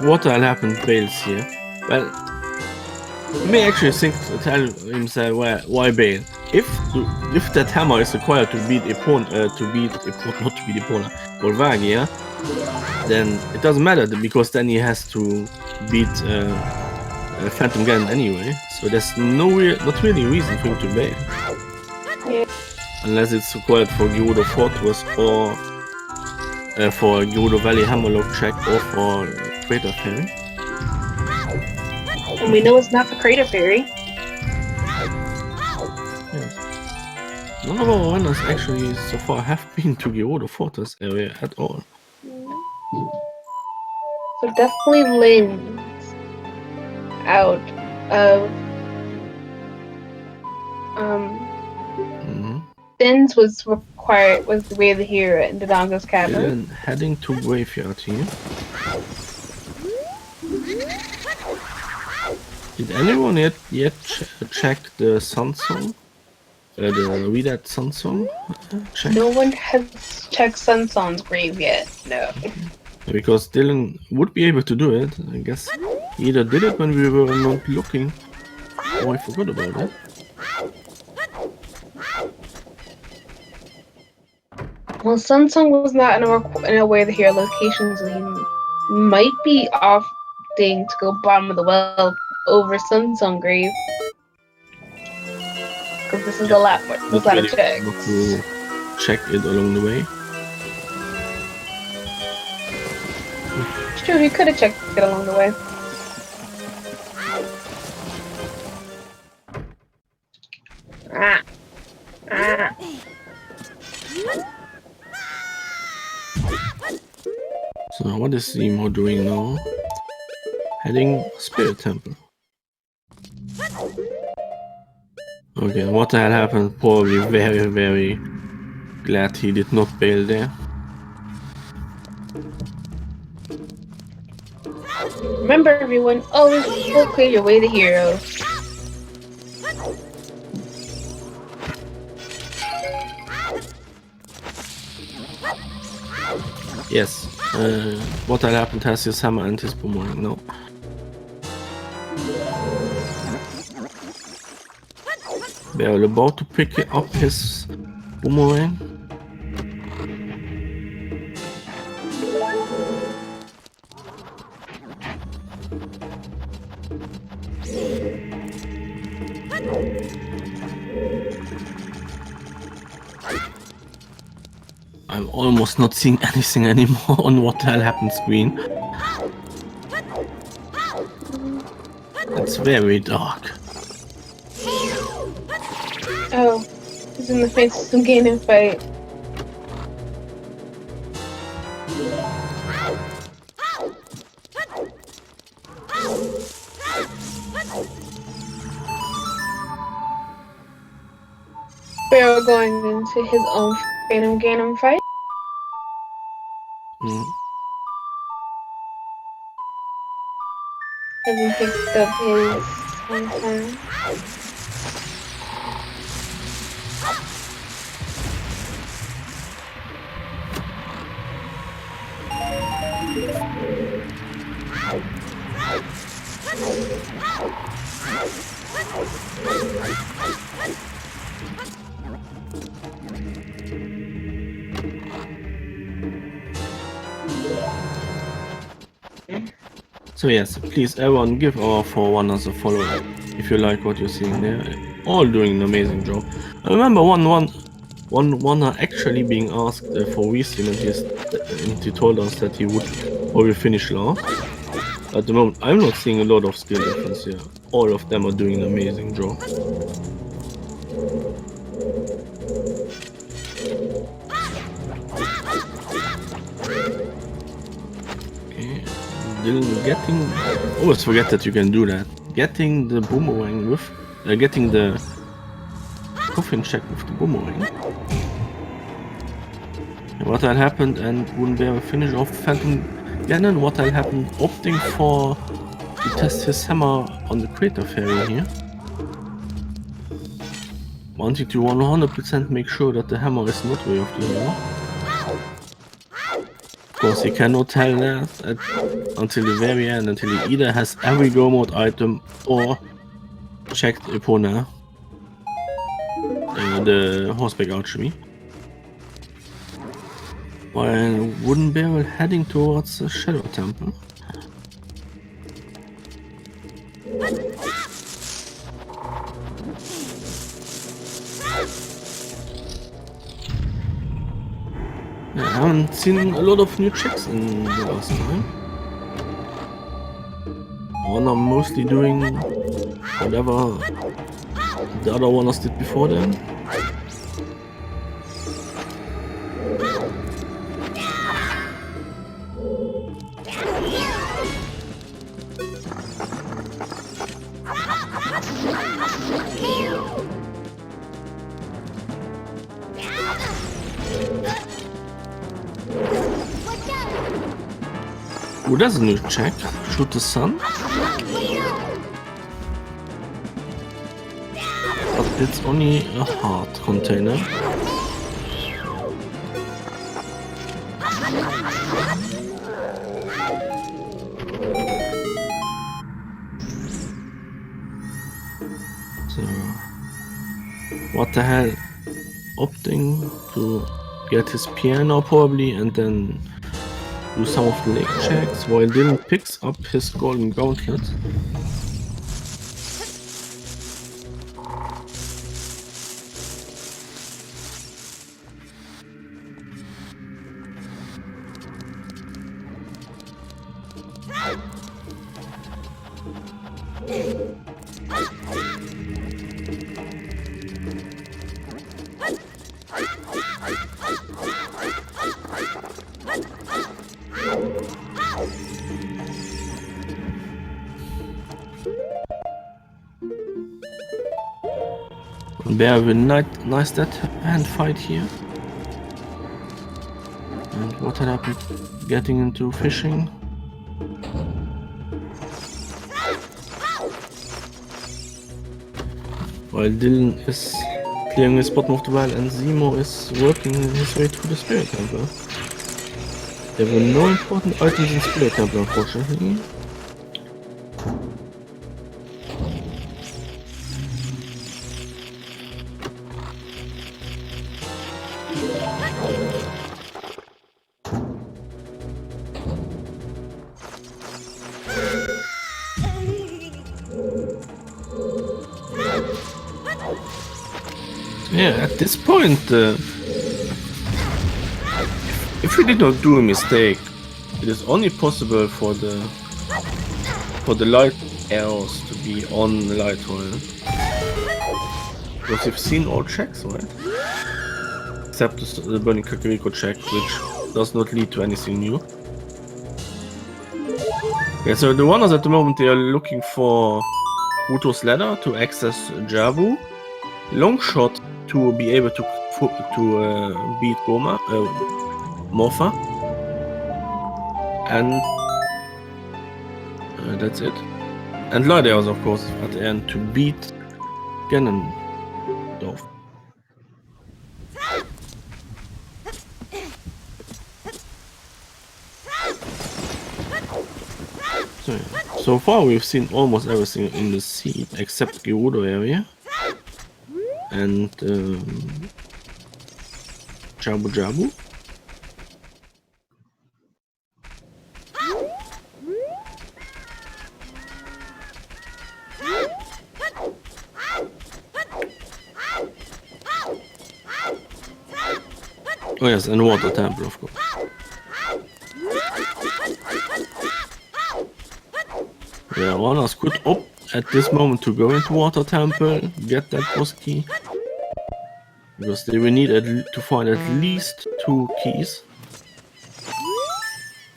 what will happen bails here, well, you may actually tell himself why bail. If that hammer is required to beat Volvagia, then it doesn't matter, because then he has to beat Phantom Ganon anyway. So there's not really reason for him to bail. Yeah. Unless it's required for Gerudo Fortress or for Gerudo Valley Hammerlock check or for Crater Fairy. And we know it's not for Crater Fairy. Yes. None of our runners actually so far have been to Gerudo Fortress area at all. So definitely Lynn's out of Lynn's was the way the hero in Dodongo's cabin. Then heading to Graveyard here. Did anyone yet check the Sun Song? The Read That Sun Song? No one has checked Sun Song's grave yet. No. Because Dylan would be able to do it. I guess he either did it when we were not looking, or I forgot about it. Well, Sun Song was not in a way the hero location, so he might be opting to go Bottom of the Well over Sun Song grave. Because this is a lot more. There's a lot of checks. Not to check it along the way. True, he could have checked it along the way. So what is Zemo doing now? Heading Spirit Temple. Okay, what had happened? Probably very, very glad he did not bail there. Remember, everyone, always full clear your way to hero. Yes. What had happened has his hammer and his boomerang now. Bear about to pick up his boomerang. I'm almost not seeing anything anymore on what the hell happened screen. It's very dark. Oh, he's in the face of some game and fight. Sparrow going into his own Phantom Ganon fight. Hasn't picked up his own time. So yes, please everyone give our 4-1ers a follow if you like what you're seeing there. All doing an amazing job. I remember one actually being asked for reskin and he told us that he would probably finish last. At the moment, I'm not seeing a lot of skill difference here. All of them are doing an amazing job. Okay, Dylan getting... Always forget that you can do that. Getting the boomerang with... getting the coffin check with the boomerang. What had happened and wouldn't be able to finish off Phantom Ganon. What had happened opting for to test his hammer on the Crater Fairy here. Wanting to 100% make sure that the hammer is not way off the hero. Of course he cannot tell that until the very end, until he either has every go mode item or checked Epona, the horseback archery. While Wooden Barrel heading towards the Shadow Temple. I haven't seen a lot of new checks in the last time. One are mostly doing whatever the other ones did before them. Oh, that's a new check. Shoot the sun. But it's only a heart container. So, what the hell? Opting to get his piano probably and then do some of the lake checks while Dylan picks up his golden gauntlet. Bear with a nice dead hand fight here. And what had happened? Getting into fishing. While Dylan is clearing his bottom of the well and Zemo is working his way to the Spirit Temple. There were no important items in Spirit Temple, unfortunately. Yeah, at this point, if we did not do a mistake, it is only possible for the light arrows to be on the light oil. Because you've seen all checks, right? Except the burning Kakariko check, which does not lead to anything new. Yeah, so the runners at the moment, they are looking for Ruto's ladder to access Jabu, Longshot to be able to beat Morpha, and that's it. And Light of course, at the end to beat Ganondorf. So far we've seen almost everything in the sea except Gerudo area and Jabu Jabu. Oh yes, and Water Temple of course. Yeah, runners could opt at this moment to go into Water Temple, get that boss key. Because they will need to find at least 2 keys.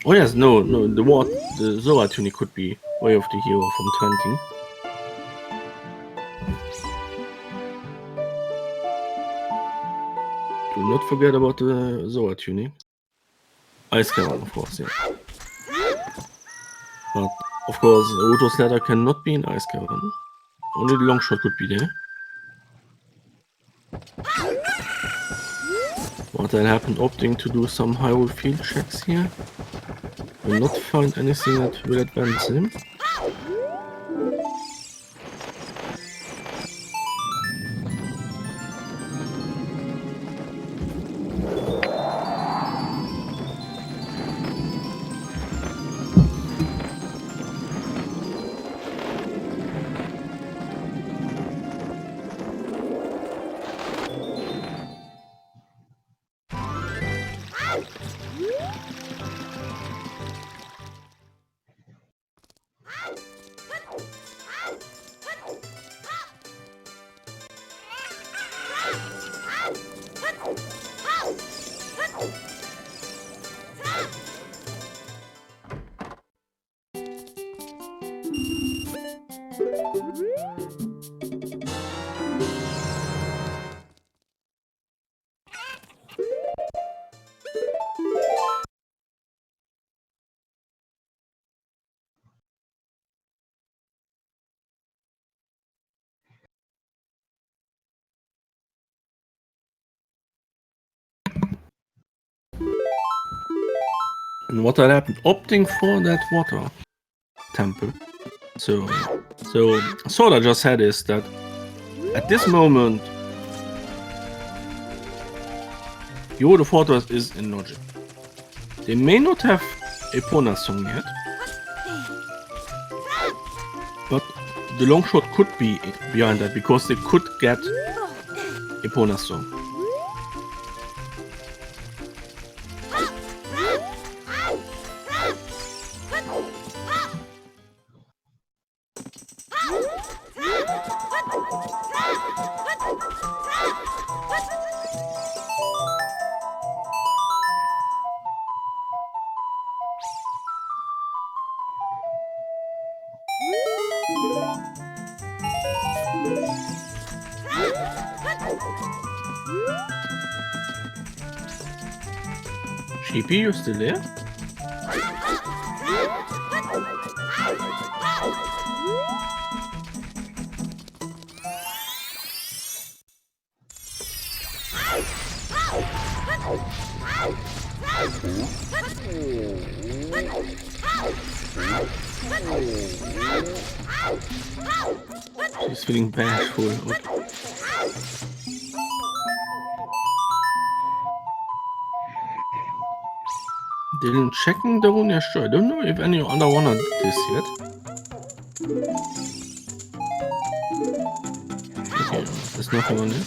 Oh yes, no, the Zora tunic could be Way of the Hero from 20. Do not forget about the Zora tunic. Ice Cavern, of course, yeah. But of course, Ruto's ladder cannot be in Ice Cavern. Only the long shot could be there. What then happened opting to do some Hyrule field checks here. Will not find anything that will advance him. And what had happened opting for that Water Temple. So Soda just said is that at this moment Yoda Fortress is in logic. They may not have Epona song yet, but the long shot could be behind that because they could get Epona song. Sheepy, you still there? She's feeling bashful. Okay. Didn't checking the one? Yeah, sure. I don't know if any other one did this yet. Okay, there's nothing on it.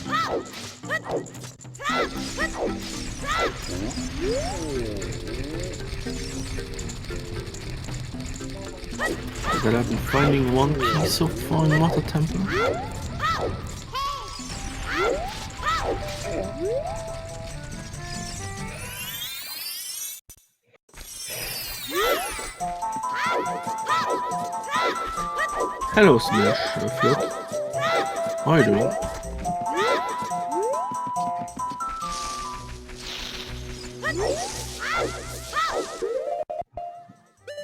That I've been finding one key so far in Water Temple. Hello Smash Float. How are you doing?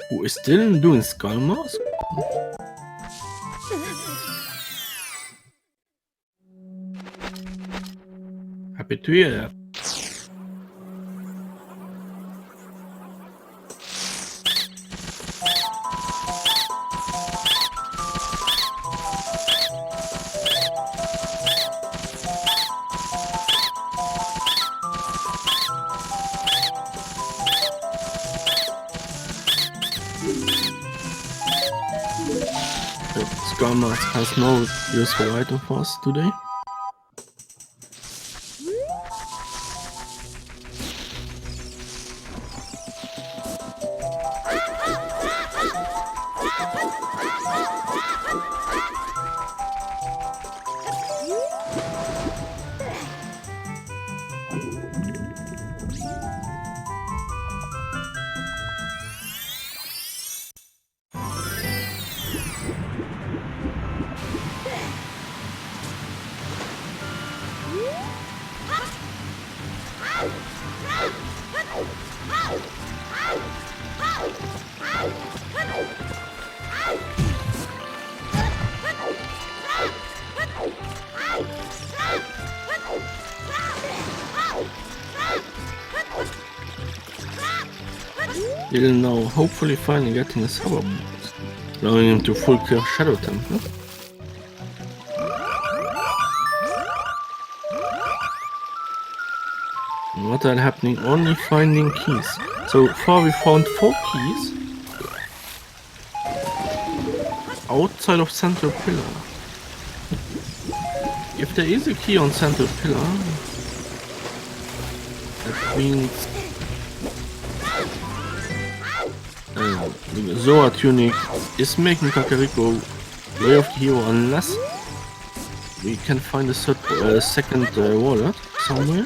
Who is still doing Skull Mask? Happy to hear that. Skull Mask has no useful item for us today. He'll now hopefully finally getting a Summer boost, allowing him to full clear Shadow Temple. And what are happening? Only finding keys. So far we found 4 keys outside of Central Pillar. If there is a key on Central Pillar, that means Zoa Tunic is making Kakariko Way of the Hero unless we can find a second wallet somewhere.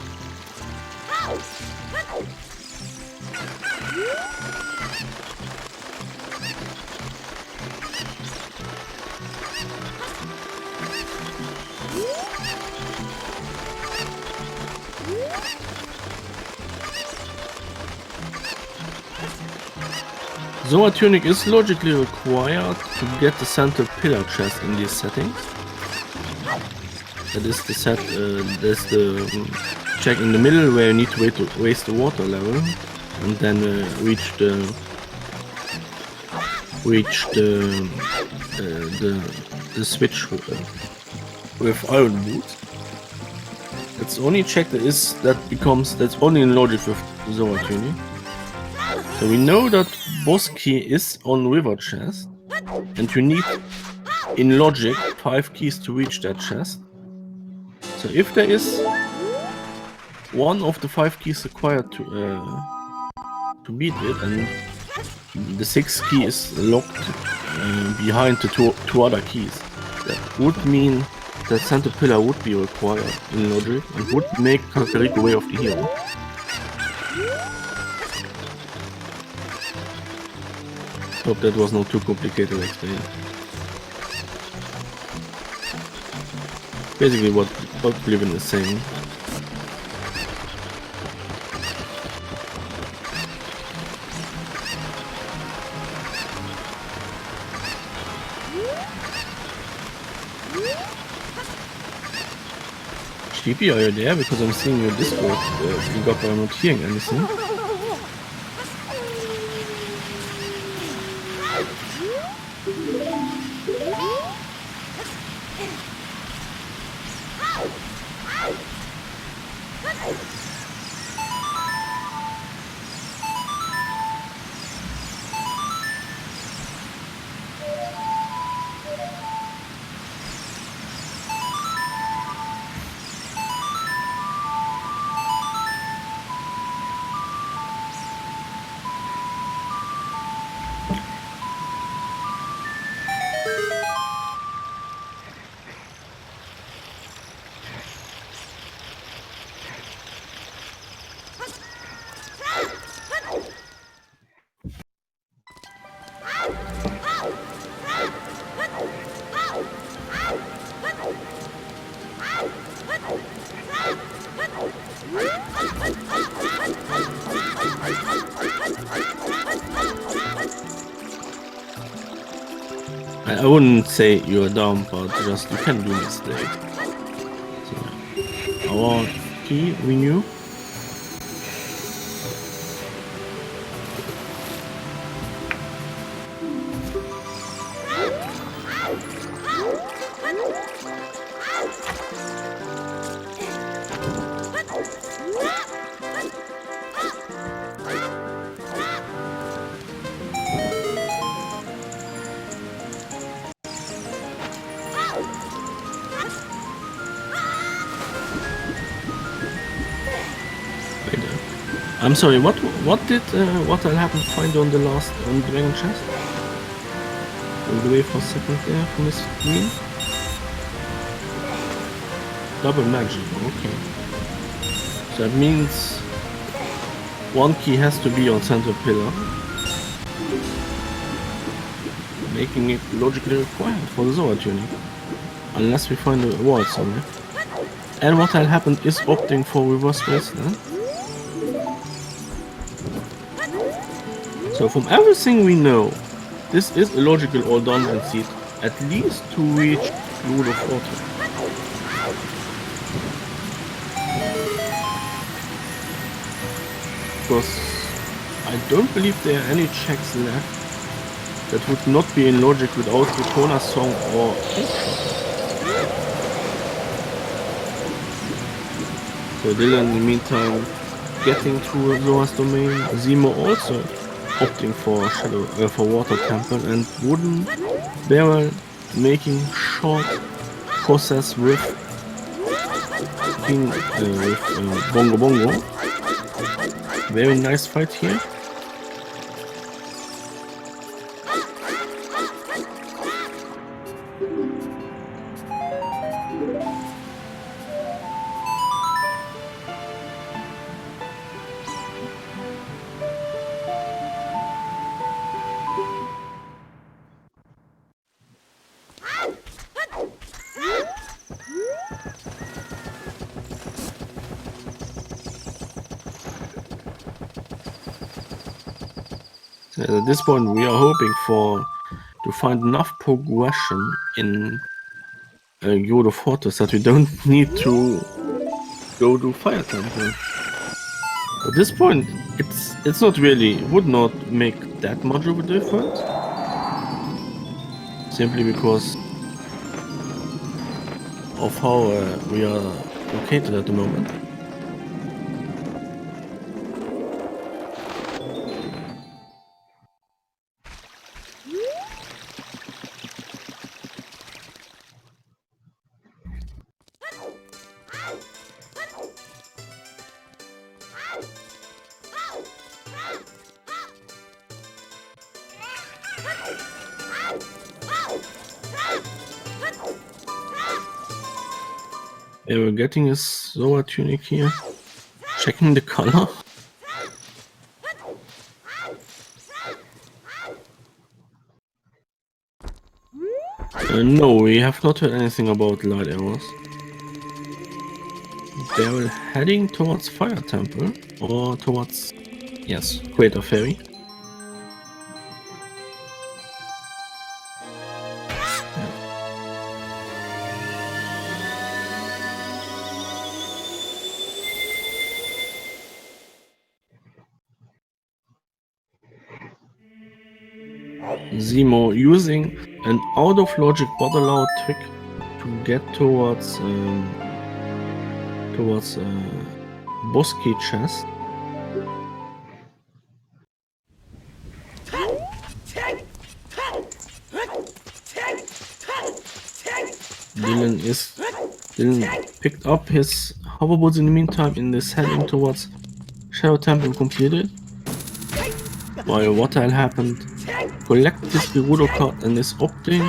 Zoa Tunic is logically required to get the central pillar chest in these settings. That is the set. There's the check in the middle where you need to raise the water level, and then reach the switch with iron boots. That's the only check that's only in logic with Zoa Tunic. So we know that boss key is on river chest, and you need, in logic, 5 keys to reach that chest. So if there is one of the 5 keys required to beat it, and the 6th key is locked behind the two other keys, that would mean that Center Pillar would be required in logic and would make Kakariko Way of the Hero. Hope that was not too complicated to explain. Basically what Bliven is saying. Sheepy, are you there? Because I'm seeing your Discord link up, but I'm not hearing anything. I wouldn't say you're dumb, but just you can do mistakes. So, our key renew. I'm sorry, what did what happened find on the last on the dragon chest? All the way for a second there from the screen. Double magic, okay. So that means one key has to be on center pillar, making it logically required for the Zora tuning. Unless we find a wall somewhere. And what happened is opting for reverse space then. So from everything we know, this is a logical or dungeon seed, at least to reach Lord of Water. Because I don't believe there are any checks left that would not be in logic without the Kona song or so Dylan in the meantime getting to Zora's domain, Zemo also opting for shadow for water temple and wooden barrel making short process with King Bongo Bongo. Very nice fight here. At this point, we are hoping to find enough progression in Yoda Fortress that we don't need to go to Fire Temple. At this point, it's not really would not make that much of a difference, simply because of how we are located at the moment. Yeah, we're getting a Zora tunic here. Checking the color. No, we have not heard anything about light arrows. They're heading towards Fire Temple or towards, yes, Crater Ferry. Zemo using an out of logic bottle out trick to get towards Bosky chest. Dylan picked up his hoverboards in the meantime in this heading towards Shadow Temple completed. While what happened, collected his Gerudo card and is opting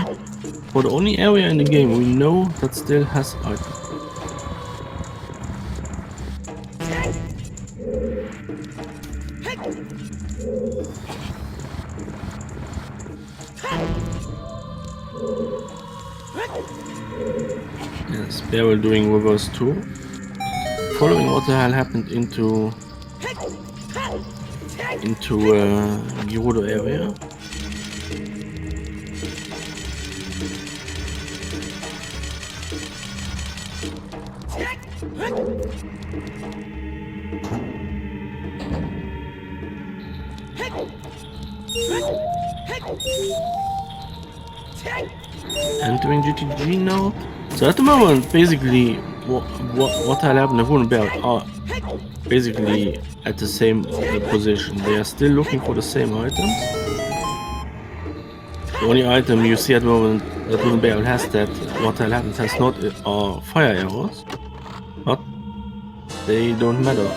for the only area in the game we know that still has items. Yes, barrel doing reverse tour. Following what the hell happened into Gerudo area. Entering GTG now. So at the moment, basically, what happened, the Wooden Bear are basically at the same position. They are still looking for the same items. The only item you see at the moment that Wooden Bear has that what happens has not are fire arrows, but they don't matter.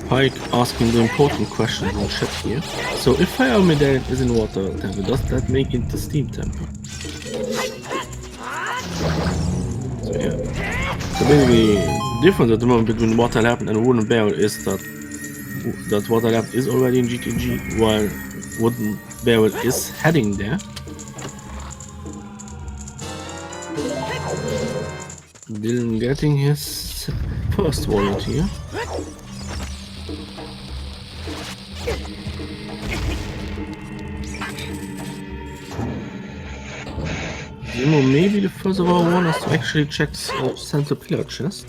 Pike asking the important question in chat here. So if fire medallion is in water temple, does that make it the steam temple? So yeah. So basically, the difference at the moment between water lap and wooden barrel is that water lap is already in GTG, while wooden barrel is heading there. Dylan getting his first wallet here. Zemo may be the first of our warners to actually check center pillar chest.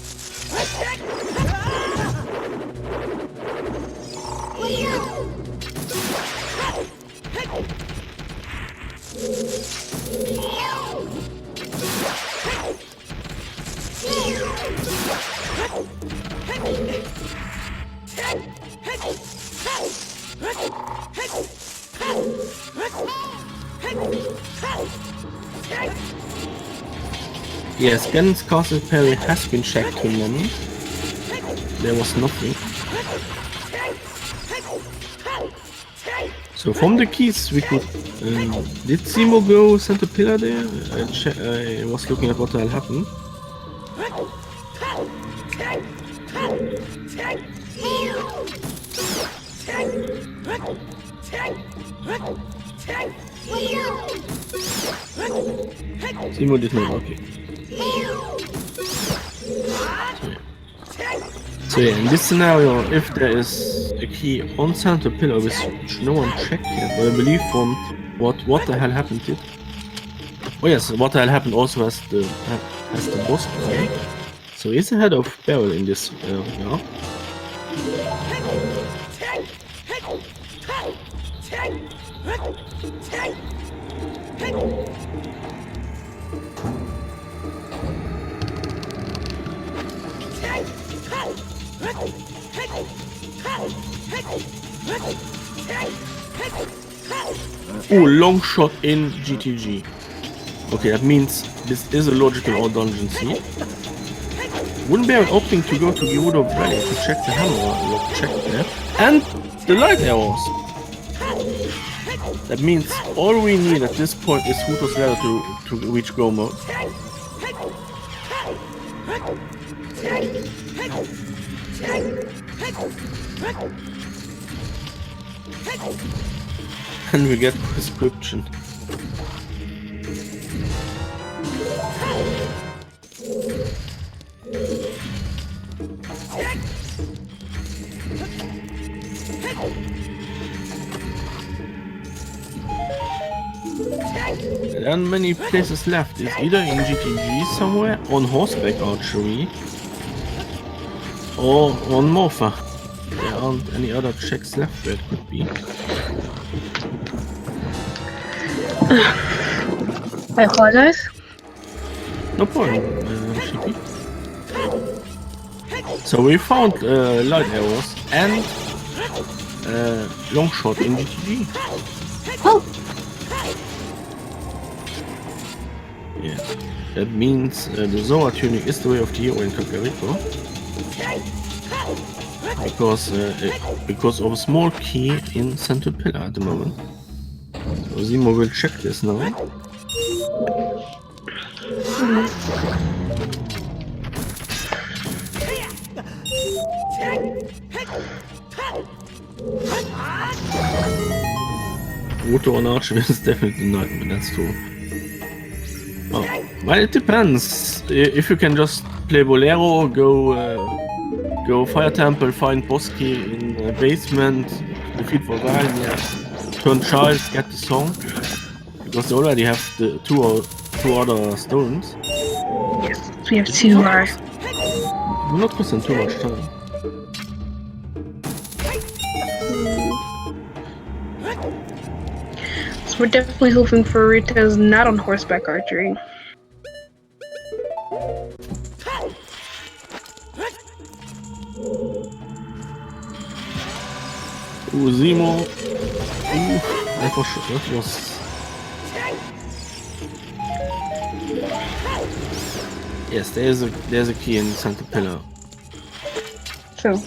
Yes, Ganon's castle parry has been checked to many. There was nothing. So from the keys we could... did Zemo go center pillar there? I was looking at what will happen. Zemo did not, okay. So yeah, in this scenario, if there is a key on center pillar which no one checked yet, but I believe from what the hell happened to it. Oh yes, what the hell happened also has the boss play. So he's ahead of Barrel in this area. Oh, long shot in GTG. Okay, that means this is a logical or dungeon seed. Wooden Bear opting to go to Gerudo Valley to check the hammer lock check there. And the light arrows. That means all we need at this point is Zootr's ladder to reach go mode. And we get prescription. There aren't many places left. It's either in GTG somewhere, on horseback archery, or on Morpha. There aren't any other checks left where it could be. I apologize. No problem, Shippy. So we found light arrows and long shot in GTG. Oh! Yeah, that means the Zora tuning is the way of the hero in Kakariko. Because of a small key in center pillar at the moment. So Zemo will check this now. Water on Archer is definitely not, but that's true. Oh, well, it depends. If you can just play Bolero, go Fire Temple, find boss key in the basement, defeat for yeah. Turn child, get the song. Because they already have the two other stones. Yes, we have 2 more. Do not cost them too much time. So we're definitely hoping for Rita's not on horseback archery. Ooh, Zemo. Ooh, that was... Yes, there's a key in the center pillar. So,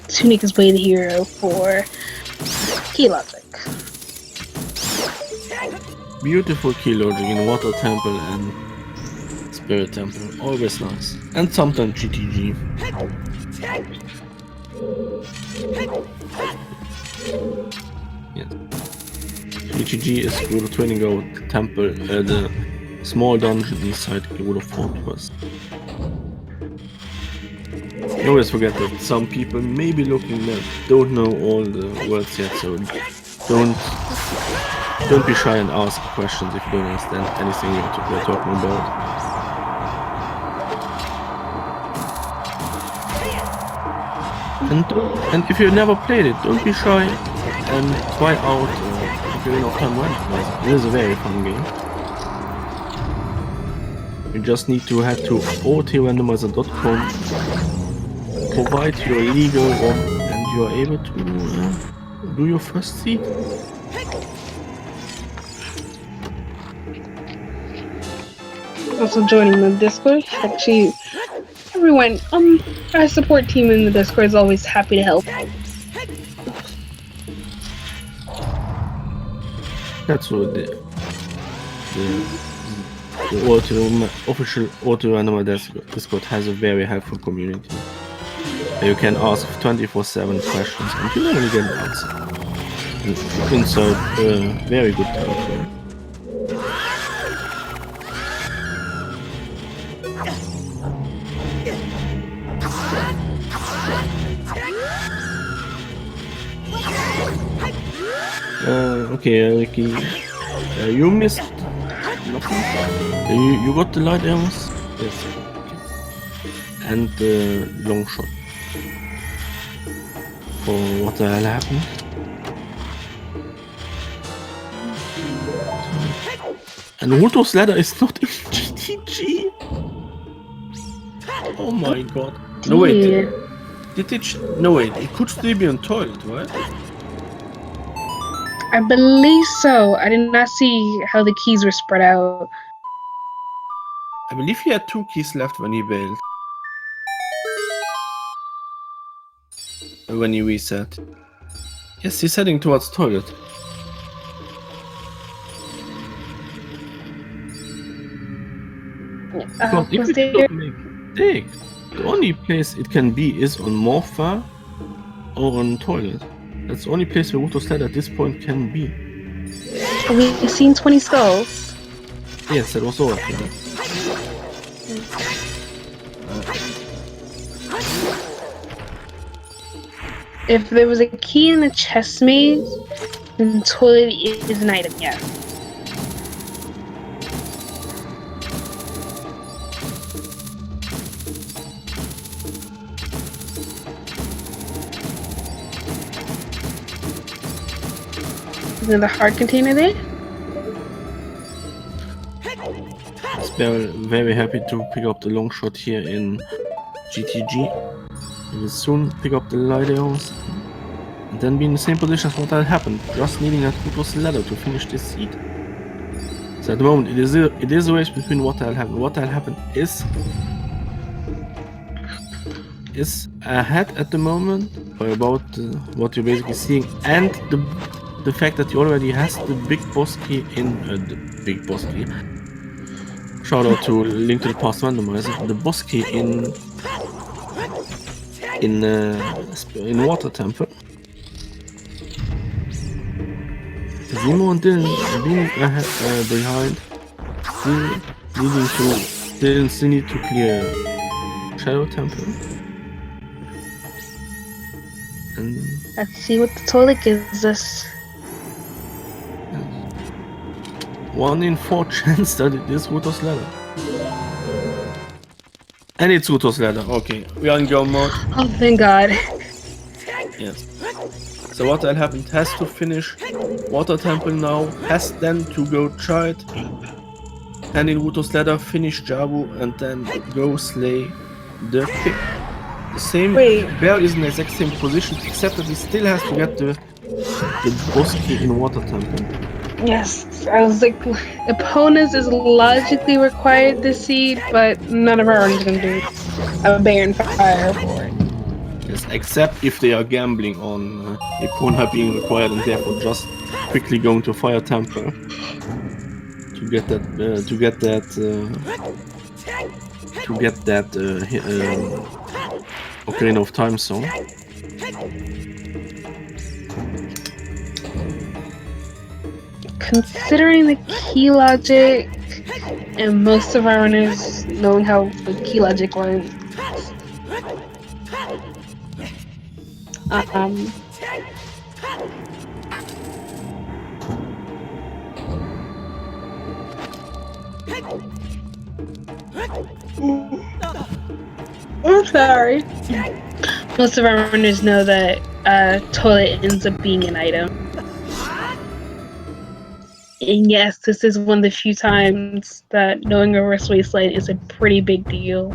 Tunic is way the hero for key logic. Beautiful key logic in Water Temple and Spirit Temple. Always nice. And sometimes GTG. Yes. GTG is Guru Training Out Temple, the small dungeon inside Guru Fortress. You always forget that some people may be looking that don't know all the words yet, so don't be shy and ask questions if you don't understand anything we're talking about. And if you never played it, don't be shy and try out Ocarina of Time Randomizer. It is a very fun game. You just need to head to OOTrandomizer.com, provide your legal one, and you are able to do your first seed. Also joining the Discord. Actually, everyone, our support team in the Discord is always happy to help. That's what the official OOTrandomizer Discord has a very helpful community. You can ask 24/7 questions and you normally get an answer. Inside very good time. Okay, Ricky, you missed nothing. You got the light arrows? Yes. And the long shot. For what the hell happened? And Ruto's ladder is not in GTG. Oh my god. No wait, did it? No wait, it could still be on toilet, right? I believe so. I did not see how the keys were spread out. I believe he had 2 keys left when he bailed. When he reset. Yes, he's heading towards toilet. Because if it don't make dig, the only place it can be is on Morpha or on toilet. That's the only place where Ruto's ladder at this point can be. We've seen 20 skulls. Yes, that was all. Right? If there was a key in the chest maze, then toilet is an item, yes. Is there the heart container there? Very happy to pick up the long shot here in GTG. We will soon pick up the light arrows and then be in the same position as what had happened, just needing that Ruto's ladder to finish this seed. So at the moment it is a race between what will happen. What will happen is ahead at the moment by about what you're basically seeing, and the fact that he already has the big boss key in the big boss key. Shout out to Link to the Past Randomizer. The boss key in Water Temple. Zemo and Dylan being behind, still needing to Dylan still need to clear Shadow Temple. And Let's see what the toilet gives us. 1 in 4 chance that it is Ruto's ladder. And it's Ruto's ladder. Okay, we are in go mode. Oh, thank God. Yes. So what will happen? Has to finish Water Temple now, has then to go Child, and in Ruto's ladder finish Jabu, and then go slay the pig. The same bear is in the exact same position, except that he still has to get the boss key in Water Temple. Yes, I was like, opponents is logically required to seed, but none of our runners can do a bear and fire for it. Yes, except if they are gambling on Epona being required and therefore just quickly going to Fire Temple to get that Ocarina of Time song. Considering the key logic and most of our runners knowing how the key logic runs, I'm sorry. Most of our runners know that toilet ends up being an item. And yes, this is one of the few times that knowing a reverse wasteland is a pretty big deal.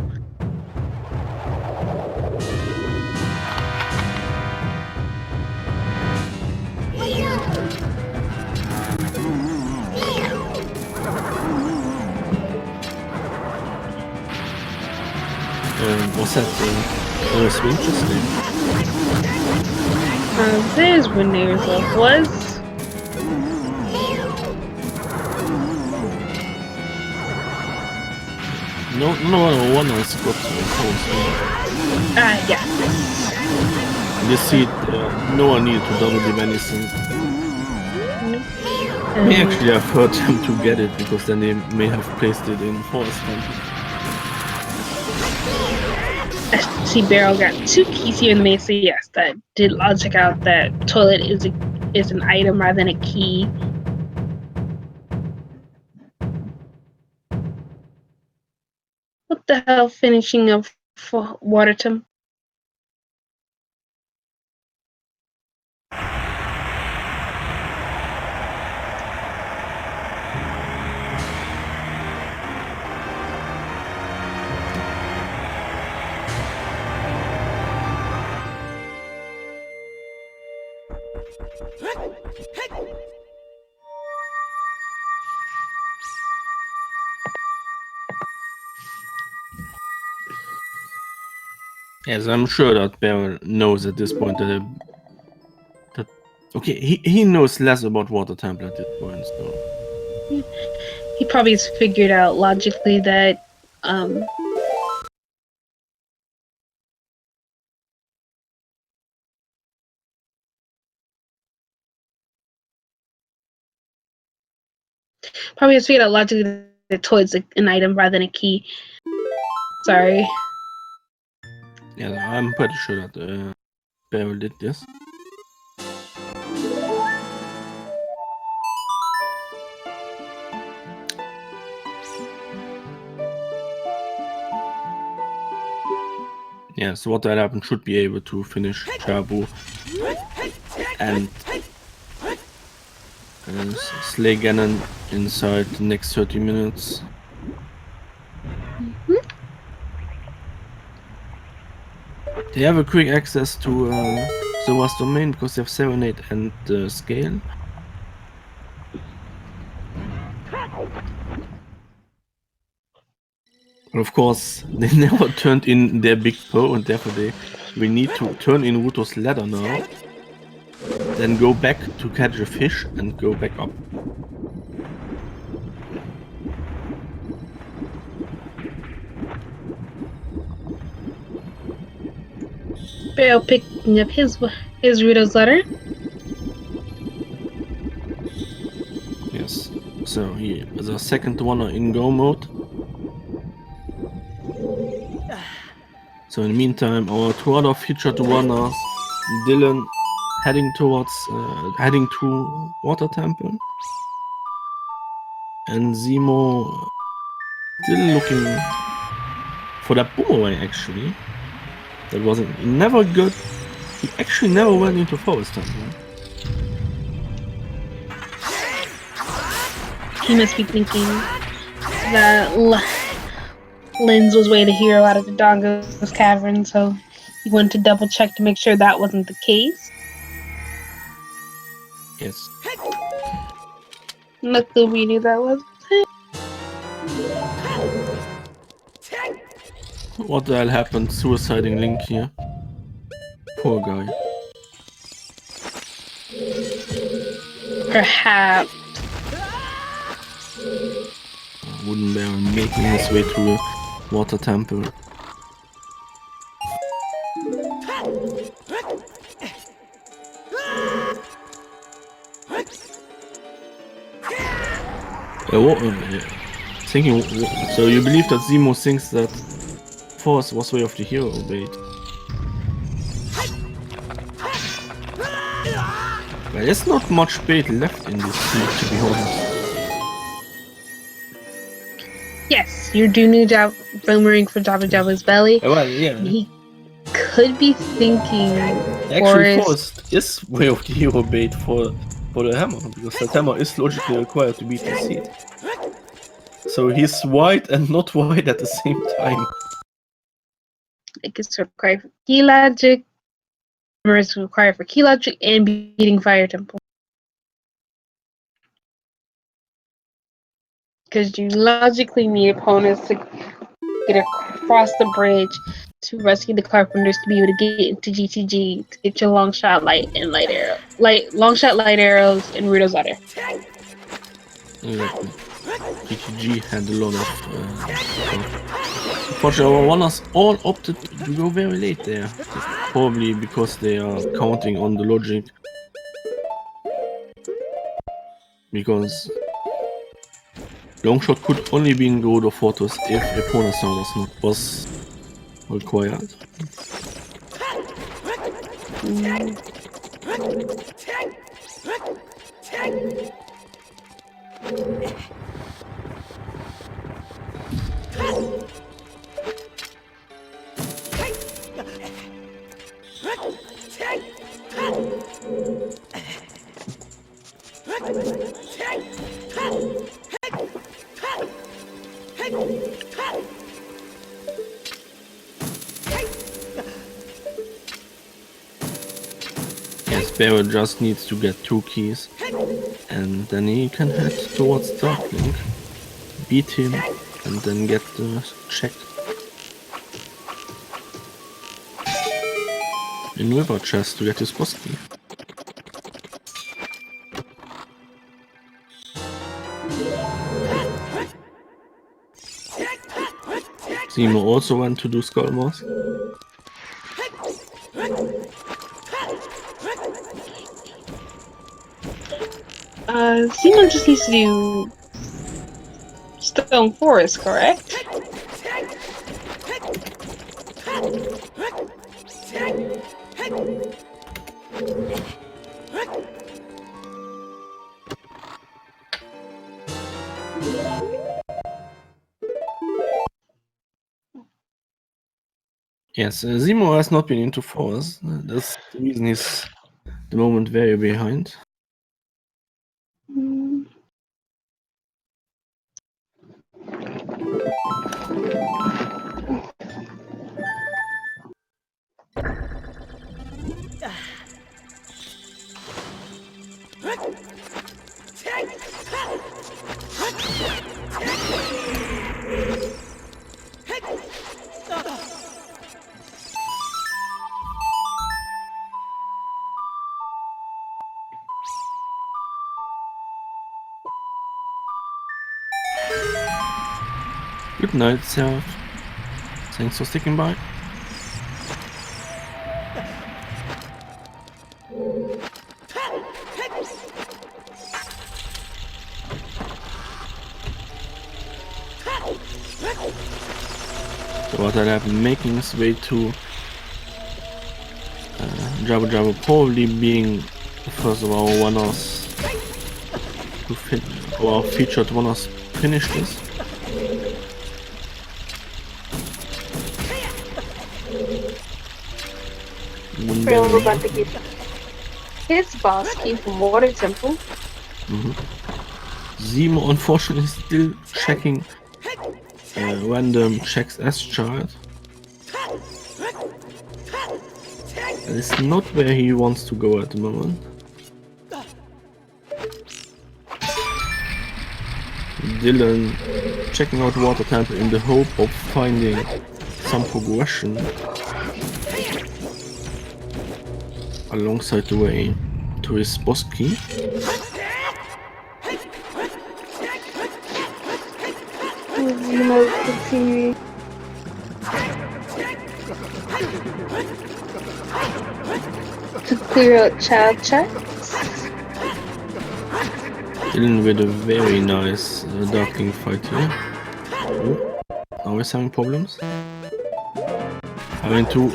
What's that swing just name? There's when there's was. No one has got phones. Yeah. You see, no one needed to double give anything. We actually have heard them to get it because then they may have placed it in Forest Temple. I see Barrel got 2 keys here in the main, so yes, that did logic out that toilet is an item rather than a key. What the hell, finishing of Water Temple? Yes, I'm sure that Beryl knows at this point that okay, he knows less about Water Temple at this point, so He probably has figured out logically that the toilet's an item rather than a key. Sorry. yeah, I'm pretty sure that Beryl did this. Yeah, so what that happened should be able to finish Jabu and slay Ganon inside the next 30 minutes. They have a quick access to the West Domain because they have 7, 8 and Scale. But of course, they never turned in their big bow and therefore they will need to turn in Ruto's ladder now. Then go back to catch a fish and go back up. Barrel picking up his Ruto's letter. So he is a second one in go mode. So in the meantime, our two other featured runners, Dylan, heading to Water Temple, and Zemo still looking for that boomerang. Actually, that wasn't never good. He actually never went into Forest Temple. He must be thinking that Linz was way to hero out of the Dongo's cavern, so he wanted to double check to make sure that wasn't the case. Yes. Luckily, we knew that was it. What the hell happened? Suiciding Link here. Poor guy. Perhaps. Wooden Baron making his way through Water Temple. Thinking, so you believe that Zemo thinks that Force was way of the hero bait? Well, there's not much bait left in this seed, to be honest. Yes, you do need rumoring for Jabba Jabba's belly. Well, yeah. He could be thinking. Actually, Force is way of the hero bait for the hammer, because that hammer is logically required to beat the seed. So he's white and not white at the same time. It is required for key logic. It's required for key logic and beating Fire Temple. Because you logically need opponents to get across the bridge to rescue the Carpenters to be able to get into GTG to get your long shot light and light arrow, long shot light arrows and Rudo's ladder. Exactly. GTG had a lot of unfortunately, our runners all opted to go very late there. Probably because they are counting on the logic. Because Longshot could only be in Gold or Fortress if Epona Sound was required. Yes, Barrel just needs to get 2 keys, and then he can head towards Darklink, beat him, and then get the check in River Chest to get his boss key. Zemo also went to do Skull Mask. Zemo just needs to do Stone Forest, correct? Yes, Zemo has not been into Force. That's the reason he's the moment very behind. Good night, Self. Thanks for sticking by. what I'll have making his way to Jabba Jabba, probably being the first of our runners to our featured runners finish this. We're about to get his boss key from Water Temple. Zemo unfortunately still checking random checks as child. And it's not where he wants to go at the moment. Dylan checking out Water Temple in the hope of finding some progression alongside the way to his boss key. Continue. To clear out child checks. Dylan with a very nice Darkling fight here. Oh, now he's having problems. Having to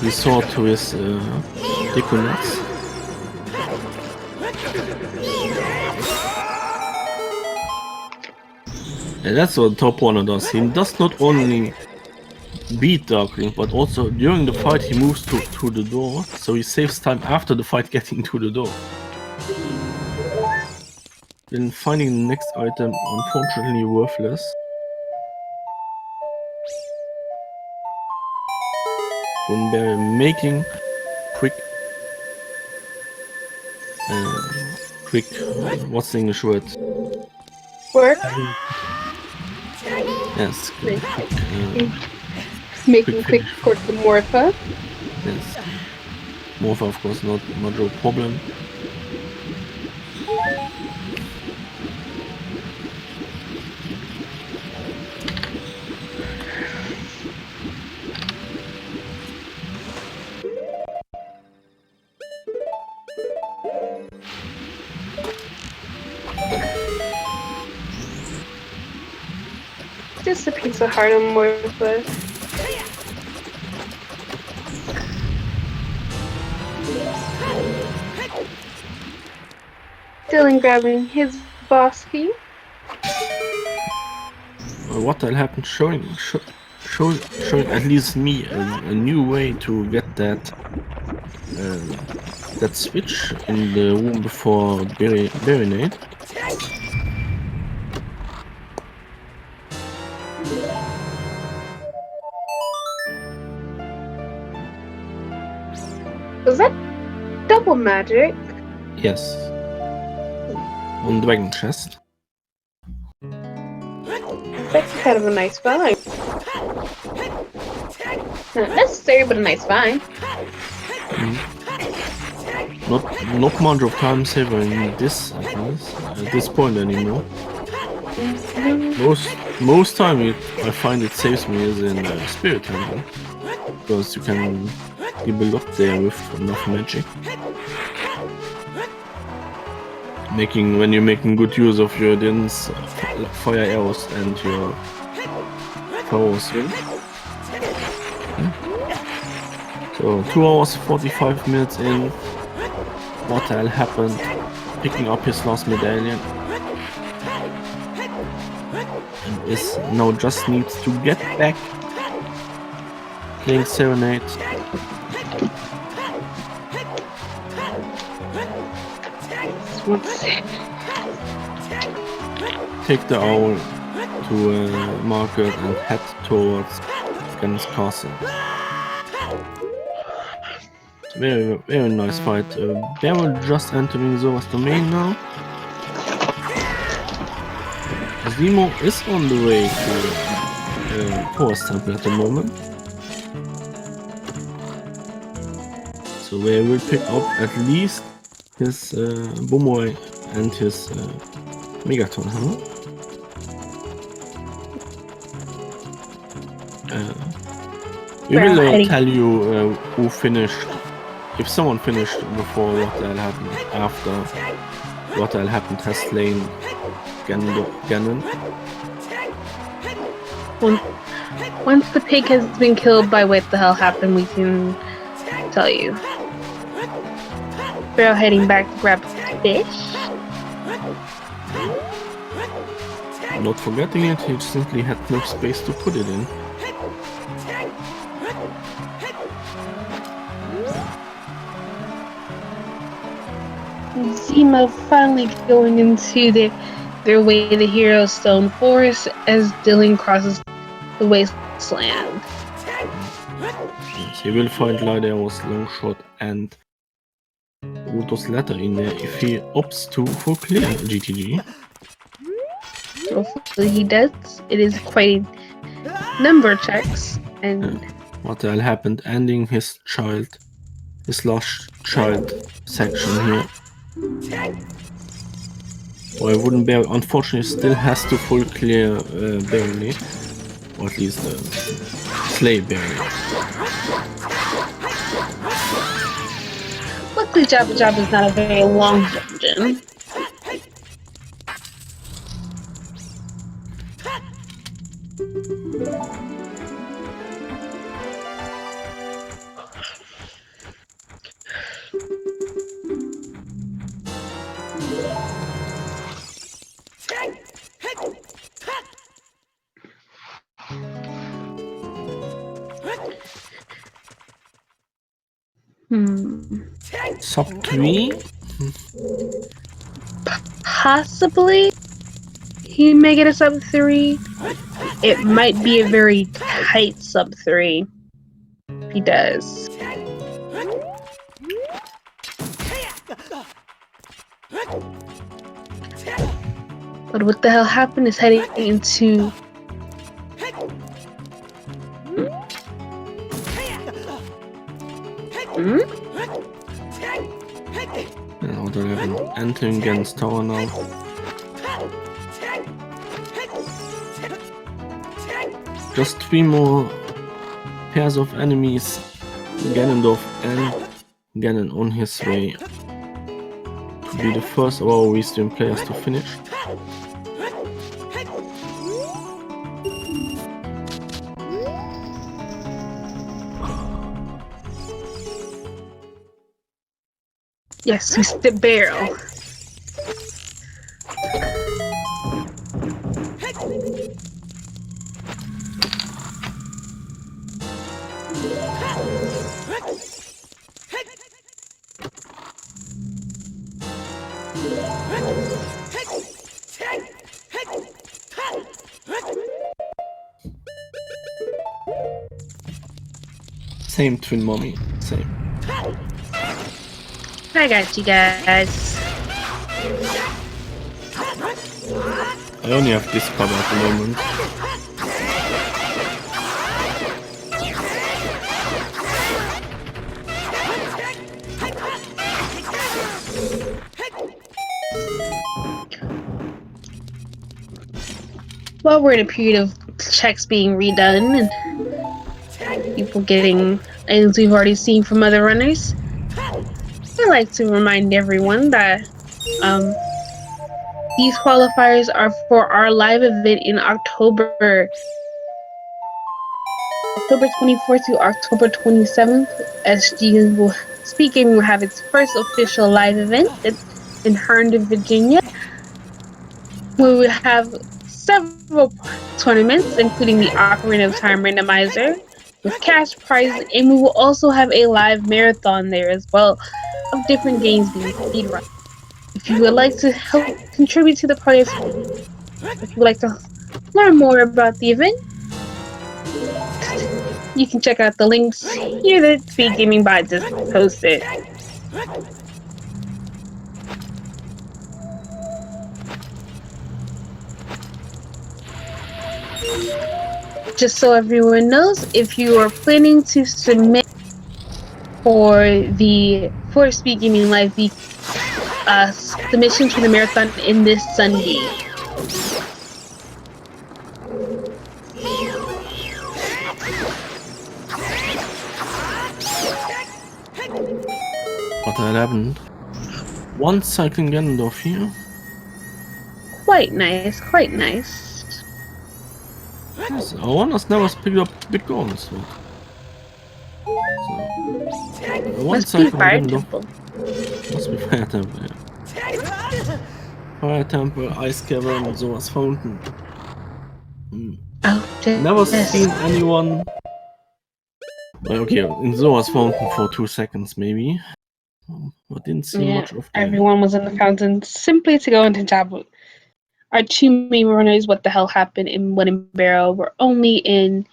resort to his Deconuts. And that's what Top Runner does. He does not only beat Darkling, but also during the fight he moves to the door, so he saves time after the fight getting to the door. Then finding the next item, unfortunately worthless. They're making quick, what's the English word? Work. Yes, Making quick for the Morpha. Yes. Morpha, of course, not much of a problem. Just a piece of heart on Morpha. Dylan grabbing his boss key. What will happen? Showing at least me a new way to get that switch in the room before Baronade. Was that double magic? Yes. On Dragon Chest. That's kind of a nice find. Not necessary, but a nice find. Not much of time saver in this at this point anymore. Most time I find it saves me is in Spirit Temple, because you can be blocked there with enough magic. When you're making good use of your Din's fire arrows and your power swing. So 2 hours 45 minutes in, what the hell happened? Picking up his last medallion. And is now just needs to get back. Playing Serenade. Take the owl to market and head towards Gan's castle. Very, very nice fight. Beryl just entering Zora's domain now. Zemo is on the way to Forest Temple at the moment. So we will pick up at least his Boomerang and his Megaton hammer. We will tell you who finished, if someone finished before what will happen after what will happen has slain Ganon. Once the pig has been killed by what the hell happened, we can tell you. Sparrow heading back to grab fish. Not forgetting it, he simply had no space to put it in. Zima finally going into their way to Hero Stone Forest as Dylan crosses the wasteland. Yes, he will find Lydia's Longshot and Ruto's letter in there if he opts to for clear GTG. Hopefully he does. It is quite a number of checks, and What the hell happened? Ending his last child section here. Or I wouldn't bear. Unfortunately, still has to full clear barely, or at least slay barely. luckily Jabba Jabba is not a very long dungeon. Sub 3? Possibly. He may get a sub 3. It might be a very tight sub 3. He does. But what the hell happened is heading into... Order 11. Entering against tower now. Just 3 more pairs of enemies. Ganondorf and Ganon on his way to be the first of our Wisdom players to finish. Yes, he's the barrel. Same twin mommy, same. I got you guys. I only have this cover at the moment. Well, we're in a period of checks being redone and people getting items we've already seen from other runners. I like to remind everyone that these qualifiers are for our live event in October 24th to October 27th. SpeedGaming will have its first official live event in Herndon, Virginia. We will have several tournaments, including the Ocarina of Time Randomizer, with cash prizes, and we will also have a live marathon there as well of different games being speedrun. If you would like to help contribute to the party, if you would like to learn more about the event, you can check out the links here that SpeedGaming Bot just posted. Just so everyone knows, if you are planning to submit for SpeedGaming Live, the submission to the marathon in this Sunday. What had happened? One cycling Ganondorf here. quite nice, quite nice. Yes, our runners never picked up big guns. So, one Must side be from Fire them, though. Temple. Must be Fire Temple, yeah. Fire Temple, Ice Cavern, sowas, Fountain. Oh, Never yes. seen anyone. Okay, in Zoa's Fountain for 2 seconds, maybe. But didn't see Yeah, much of them. everyone was in the fountain simply to go into Jabu. Our two main runners, what the hell happened in Wooden Barrel, were only in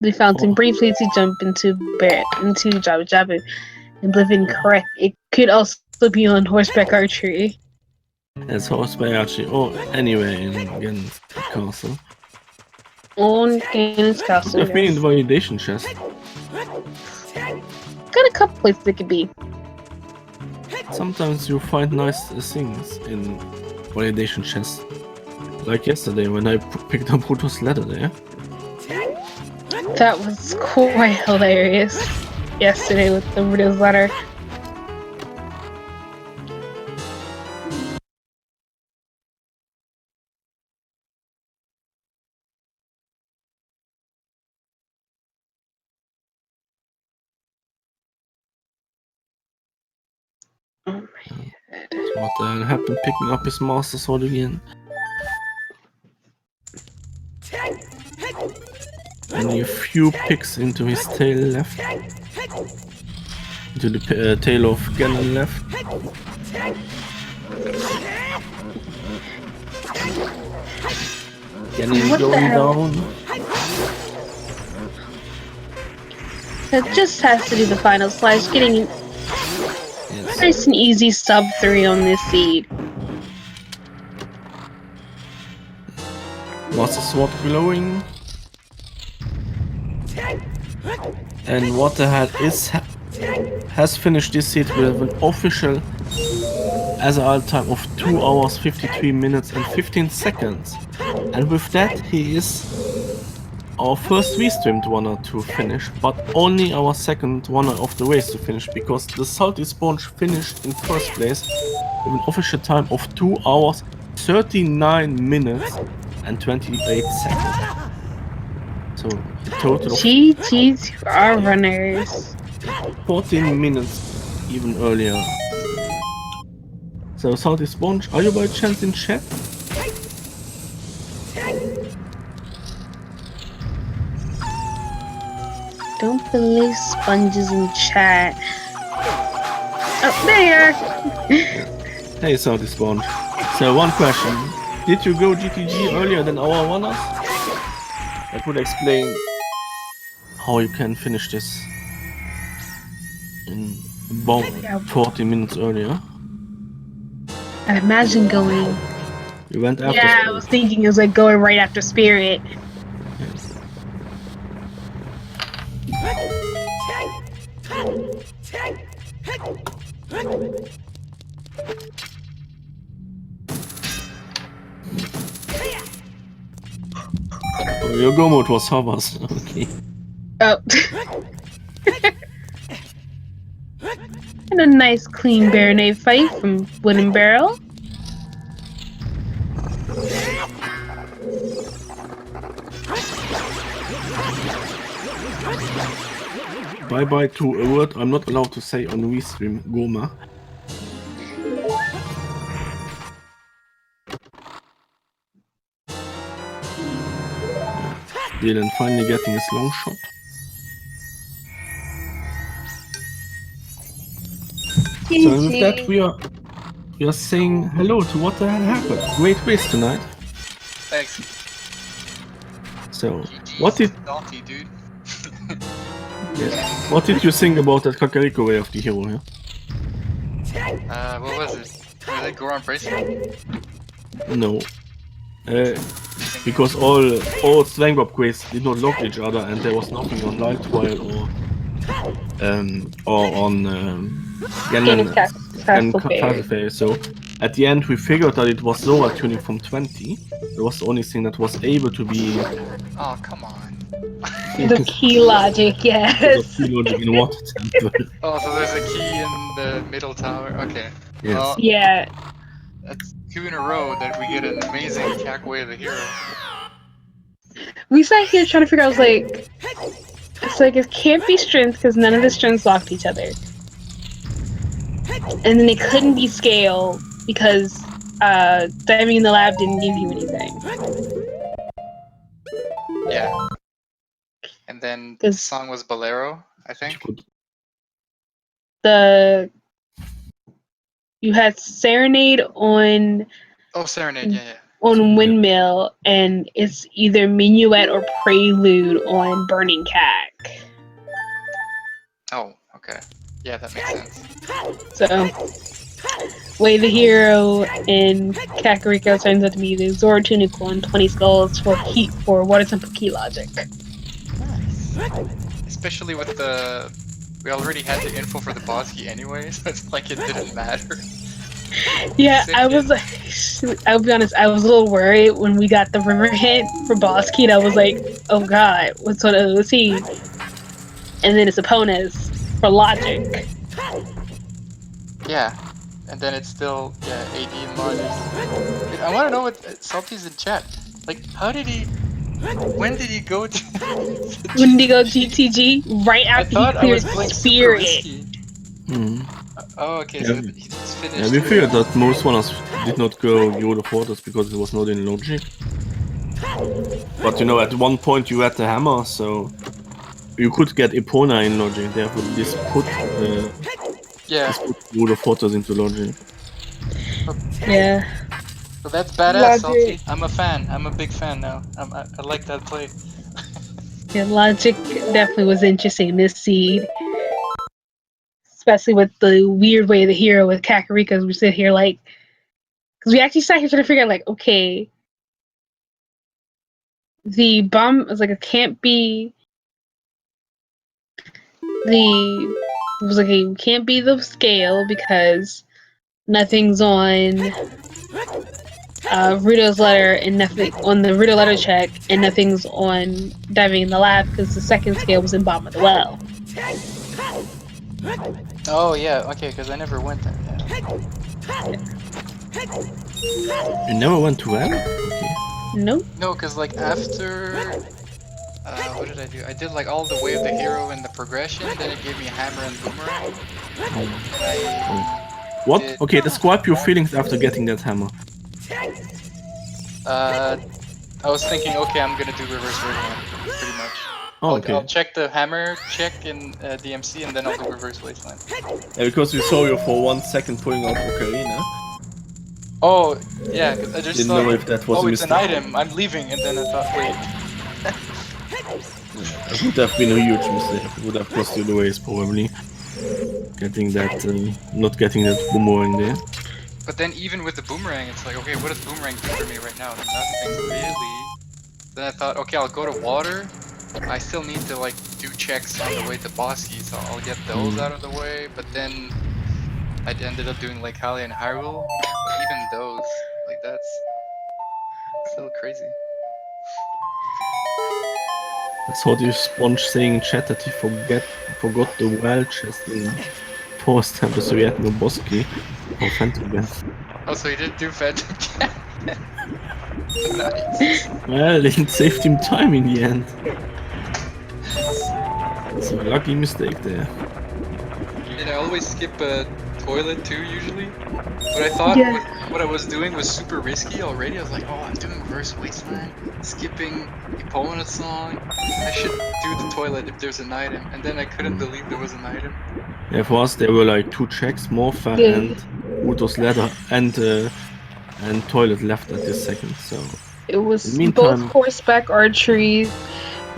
the fountain briefly to jump into Jabu Jabu. And live incorrect. It could also be on horseback archery. It's horseback archery. Oh, anyway, against the castle. On Ganon's castle. Could have been in the validation chest. Got a couple places it could be. Sometimes you find nice things in validation chests. Like yesterday when I picked up Bruto's ladder there. That was quite hilarious. Yesterday with the Bruto's ladder. Oh my god. What the hell happened picking up his master sword again? Only a few picks into his tail left. Into the tail of Ganon left. Ganon What the going hell? down. It just has to do the final slice, getting Yes. nice and easy sub 3 on this seed. Master sword glowing. And what the hell has finished this seed with an official SRL time of 2 hours 53 minutes and 15 seconds. And with that he is our first restreamed runner to finish, but only our second runner of the race to finish, because the Salty Sponge finished in first place with an official time of 2 hours 39 minutes and 28 seconds. So a total of GG to our runners. 14 minutes even earlier. So Salty Sponge, are you by chance in chat? Don't believe sponges in chat. Oh, there! Hey Salty Sponge. So one question. Did you go GTG earlier than our runners? That would explain how you can finish this in about 40 minutes earlier. I imagine going. You went after Yeah, I Spirit. was thinking it was like going right after Spirit. Yes. Oh, your go mode was hovers. Okay. Oh. And a nice clean Baronade fight from Wooden Barrel. Bye bye to a word I'm not allowed to say on Restream, Goma. Dylan finally getting his long shot. So with that we are saying hello to what the hell happened. Great race tonight. Thanks. So GG's what did naughty, dude? what did you think about that Kakariko way of the hero here? What was it? Did it go on bracelet? No. Because all Slang upgrades did not lock each other and there was nothing on Light Wire or on Ganon and Qualifiers. So at the end we figured that it was lower tuning from 20. It was the only thing that was able to be Oh, come on. The key logic, yes. logic in Water Temple. Oh, so there's a key in the middle tower? Okay. Yes. Well, Yeah. That's 2 in a row that we get an amazing Cack Way of the Hero. We sat here trying to figure out. I was like, it's like it can't be strength because none of the strengths locked each other, and then it couldn't be scale because diving in the lab didn't give you anything. Yeah. And then the 'Cause- song was Bolero, I You think. could You had Serenade on Oh, Serenade, yeah. on Windmill, and it's either Minuet or Prelude on Burning Cack. Oh, okay. Yeah, that makes sense. So, Way the Hero in Kakariko turns out to be the Zora Tunicle and 20 skulls for Water Temple Key Logic. Nice. Especially with the... We already had the info for the boss key anyway, so it's like it didn't matter. Yeah, I was Second. like, I'll be honest, I was a little worried when we got the river hint for boss key. I was like, oh god, what's on OOT? And then it's Epona's for logic. Yeah. And then it's still, yeah, AD and logic. Dude, I want to know what Salty's in chat. Like, how did he... When did he go to... When did he go GTG? Right I after he thought I cleared was playing super Spirit. risky. Mm. Oh, okay, Yeah, so he just finished. Yeah, we figured that most runners did not go Euro Fortress because it was not in logic. But you know, at one point you had the hammer, so you could get Epona in logic. Therefore, this put Euro Fortress into logic. Yeah. So that's badass, Salty. Logic. I'm a fan. I'm a big fan now. I like that play. Yeah, logic definitely was interesting this seed. Especially with the weird way of the hero with Kakariko, we sit here like, because we actually sat here trying to figure out like, okay, the bomb was like it can't be can't be the scale because nothing's on Rudo's letter and nothing on the Rudo letter check and nothing's on diving in the lab because the second scale was in bottom of the well. Oh yeah, okay, because I never went there. Yeah. You never went to well? Nope. No, because like after, what did I do? I did like all the way of the hero and the progression. Then it gave me a hammer and boomerang. What? Did- Okay, describe your feelings after getting that hammer. I was thinking, okay, I'm gonna do reverse wasteland, pretty much. Oh, okay. I'll check the hammer check in DMC and then I'll do reverse wasteland. Yeah, because we saw you for 1 second pulling out Ocarina. Oh, yeah, 'cause I just Didn't thought, know if that was oh, a it's an mistake. item, I'm leaving, and then I thought, wait. That would have been a huge mistake. It would have cost you the ways probably. Getting that, not getting that boomerang there. But then even with the boomerang, it's like, okay, what does boomerang do for me right now? Nothing really. Then I thought, okay, I'll go to water. I still need to like do checks on the way to boss key, so I'll get those out of the way. But then I ended up doing like Hylia and Hyrule. But even those, like that's still crazy. I saw the Sponge saying in chat that he forgot the well chest in Forest Temple, so he had no boss key for Phantom Gun. Oh, so you did do Phantom Cat? Nice. Well, it saved him time in the end. It's a lucky mistake there. And I always skip a toilet too, usually. But I thought what I was doing was super risky already. I was like, oh, I'm doing reverse wasteland, skipping Epona song. I should do the toilet if there's an item. And then I couldn't believe there was an item. Yeah, for us there were like 2 checks, Morpha and Uto's ladder and toilet left at this second, so... It was In the meantime- both horseback archery,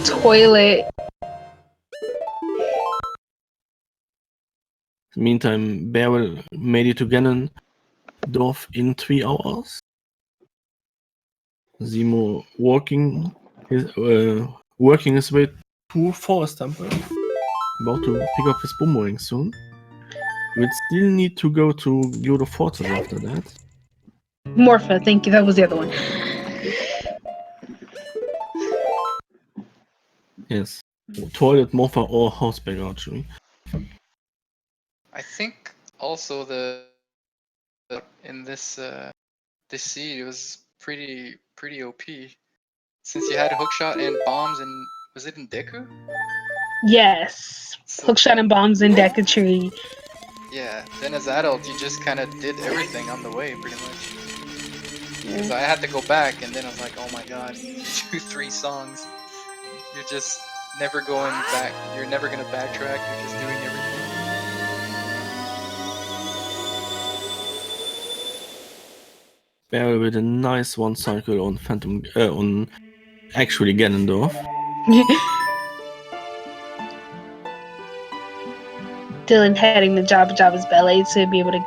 toilet. In the meantime, Beryl made it to Ganondorf in 3 hours. Zemo working his way to Forest Temple. About to pick up his boomerang soon. We'll still need to go to Yoda Fortress after that. Morpha, thank you, that was the other one. Yes. Toilet, Morpha, or Horseback Archery. I think also in this this seed was pretty OP. Since you had hookshot and bombs, and was it in Deku? Yes. So Hookshot and bombs in Deku Tree. yeah, then as adult, you just kind of did everything on the way, pretty much. Because I had to go back, and then I was like, oh my god, you do 3 songs. You're just never going back. You're never gonna backtrack. You're just doing everything. Barrel with a nice one cycle on Phantom, on actually Ganondorf. Dylan heading to Jabba's belly to be able to.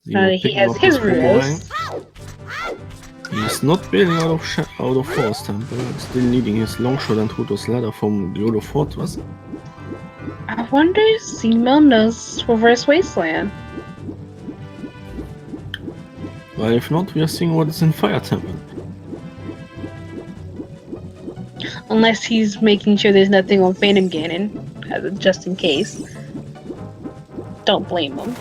He Picking has up his boomerang. rules. He's not bailing out of Force Temple, still needing his longshot and Tuto's ladder from the Yodo Fortress. I wonder if Seamel knows Reverse Wasteland. Well, if not, we are seeing what is in Fire Temple. Unless he's making sure there's nothing on Phantom Ganon, just in case. Don't blame him.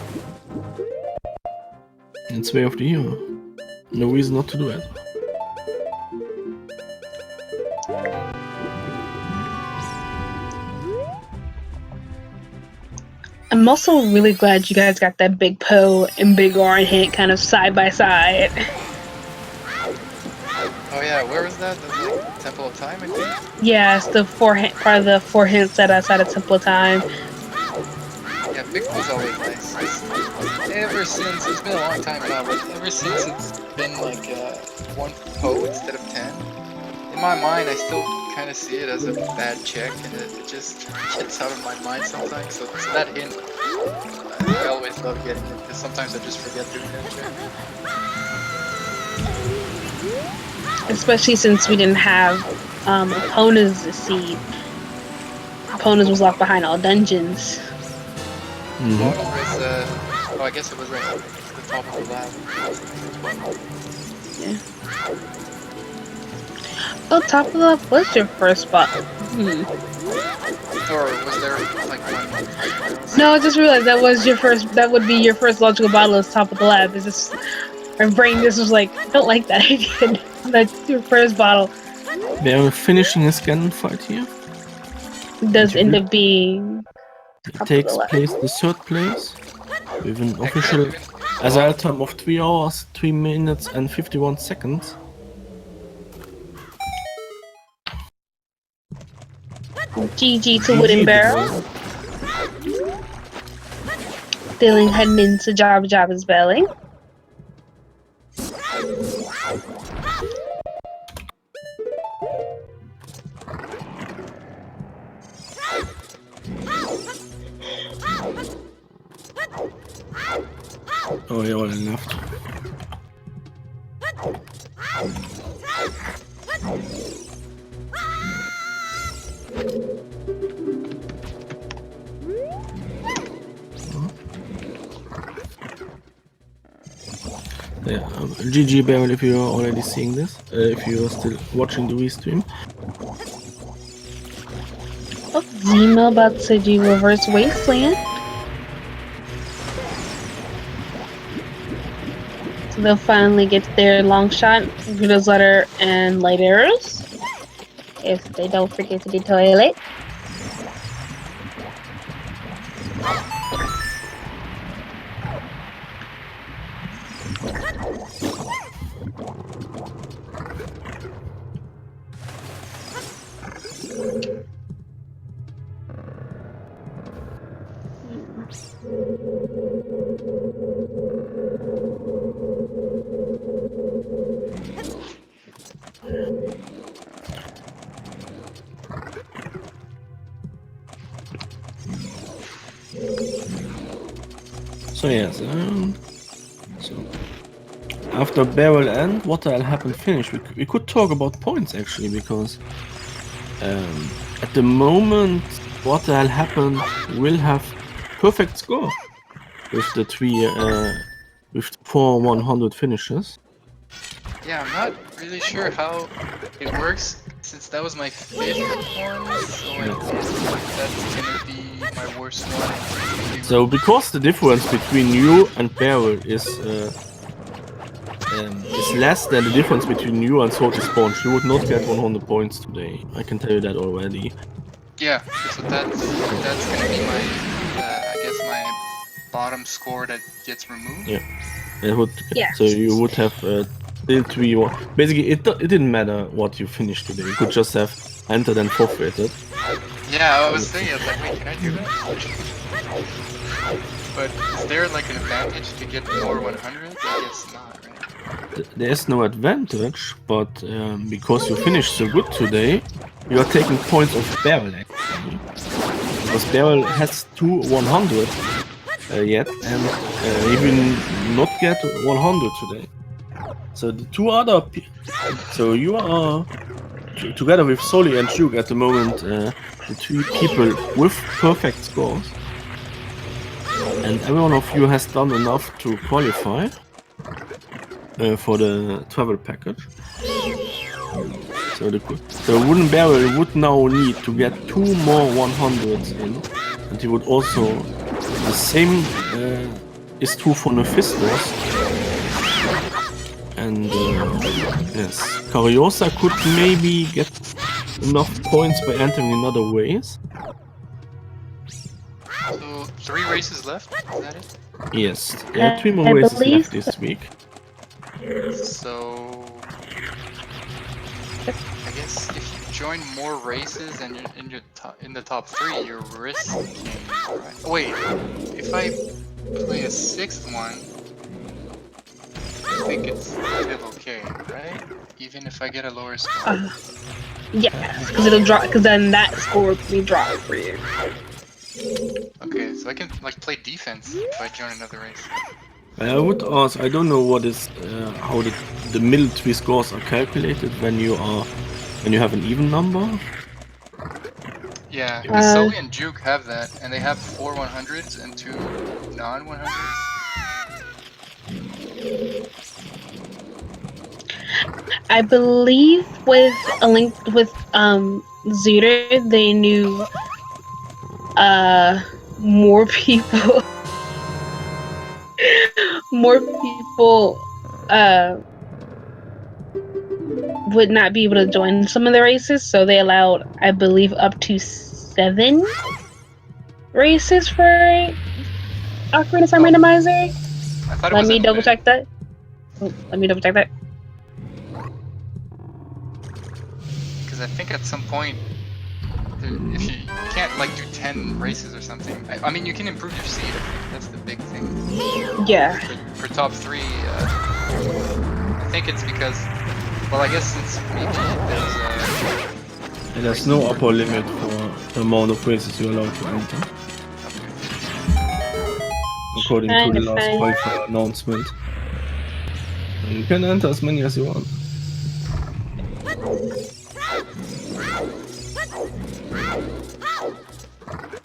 It's way of the hero. No reason not to do it. I'm also really glad you guys got that Big Poe and Big R hint kind of side by side. Oh yeah, where was that? That's like Temple of Time, I think? Yeah, it's the part of the 4 hints that outside of Temple of Time. Yeah, Big Poe's always nice. Ever since, it's been a long time now, but ever since it's been like 1 Poe instead of 10, in my mind I still kind of see it as a bad check, and it just gets out of my mind sometimes, so that hint, I always love getting it, because sometimes I just forget doing that check. Especially since we didn't have Epona's seed. Epona's was locked behind all dungeons. Oh, I guess it was at the top of the lab. Yeah. Oh, top of the lab was your first spot. Or was there like one? No, I just realized that was your first. That would be your first logical bottle is top of the lab. It's just my brain just was like, I don't like that idea. That's your first bottle. They are finishing his Ganon fight here. It does end up being. It takes place the 3rd place with an official Azal time of 3 hours, 3 minutes and 51 seconds. GG to Wooden Barrel. Dylan heading into Jabba's belly. Oh yeah, all left. Yeah, GG Barrel if you're already seeing this, if you're still watching the restream. Oh, Zima about to do Reverse Wasteland. So they'll finally get their long shot, Vito's letter, and light arrows. If they don't forget to do toilet. So yes, so after Barrel and what the hell happened finish, we could talk about points actually, because at the moment what the hell happened will have perfect score with the 4 100 finishes. Yeah, I'm not really sure how it works, since that was my 5th one, so I think that's gonna be my worst one. So because the difference between you and Barrel is less than the difference between you and Salty Sponge, you would not get 100 points today. I can tell you that already. Yeah, so that's gonna be my, I guess my bottom score that gets removed. Yeah. It would, Yeah. So you would have still 3-1. Basically, it didn't matter what you finished today. You could just have entered and forfeited. Yeah, I was thinking, I was like, wait, can I do that? But is there like an advantage to get more 100s? I guess not, right? There is no advantage, but because you finished so good today, you are taking points of Barrel actually. Because Barrel has 2 100 yet, and he will not get 100 today. So the two other so you are together with Soli and Juke at the moment the 2 people with perfect scores. And every one of you has done enough to qualify for the travel package. So the Wooden Barrel would now need to get 2 more 100s in, and he would also, the same is true for Nephistos. And yes, Cariosa could maybe get enough points by entering in other ways. So 3 races left, is that it? Yes, there are 3 more I races believe left this week. So I guess if you join more races and you're in the top 3, you're risking. Right? Wait, if I play a 6th one, I think it's still okay, right? Even if I get a lower score. Yeah, because it'll drop. Because then that score will be dropped for you. Okay, so I can like play defense if I join another race. I would ask, I don't know what is how the middle 3 scores are calculated when you have an even number. Yeah, because Sully and Juke have that, and they have 4 100s and 2 non-100s. I believe with a link with zootr, they knew more people would not be able to join some of the races, so they allowed, I believe, up to 7 races for Ocarina Time Randomizer. I thought it Let was me double unlimited. check that. Because I think at some point, if you can't like do 10 races or something. I mean, you can improve your seed. That's the big thing. Yeah. For top 3, I think it's because, well, I guess since There's no upper limit for the amount of races you're allowed to enter, according to the last qualifier announcement. You can enter as many as you want.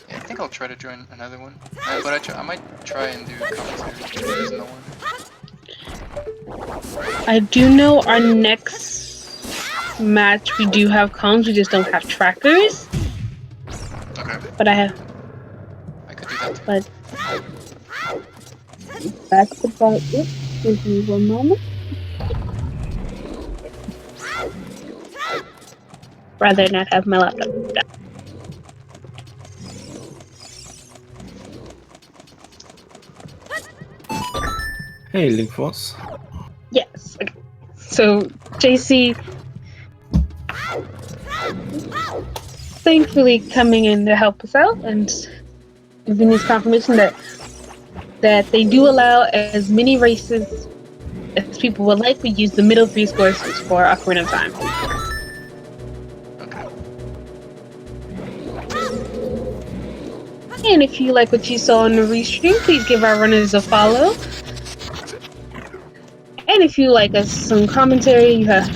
Yeah, I think I'll try to join another one. But I might try and do commentary if there's no one. I do know our next match we do have comms, we just don't have trackers. Okay. But I could do that too. But that's about it. Give me 1 moment. Rather not have my laptop down. Hey, Linkforce. Yes. Okay. So JC thankfully coming in to help us out and giving us confirmation that they do allow as many races as people would like. We use the middle 3 scores for Ocarina of Time. And if you like what you saw in the restream, please give our runners a follow. And if you like us some commentary, you have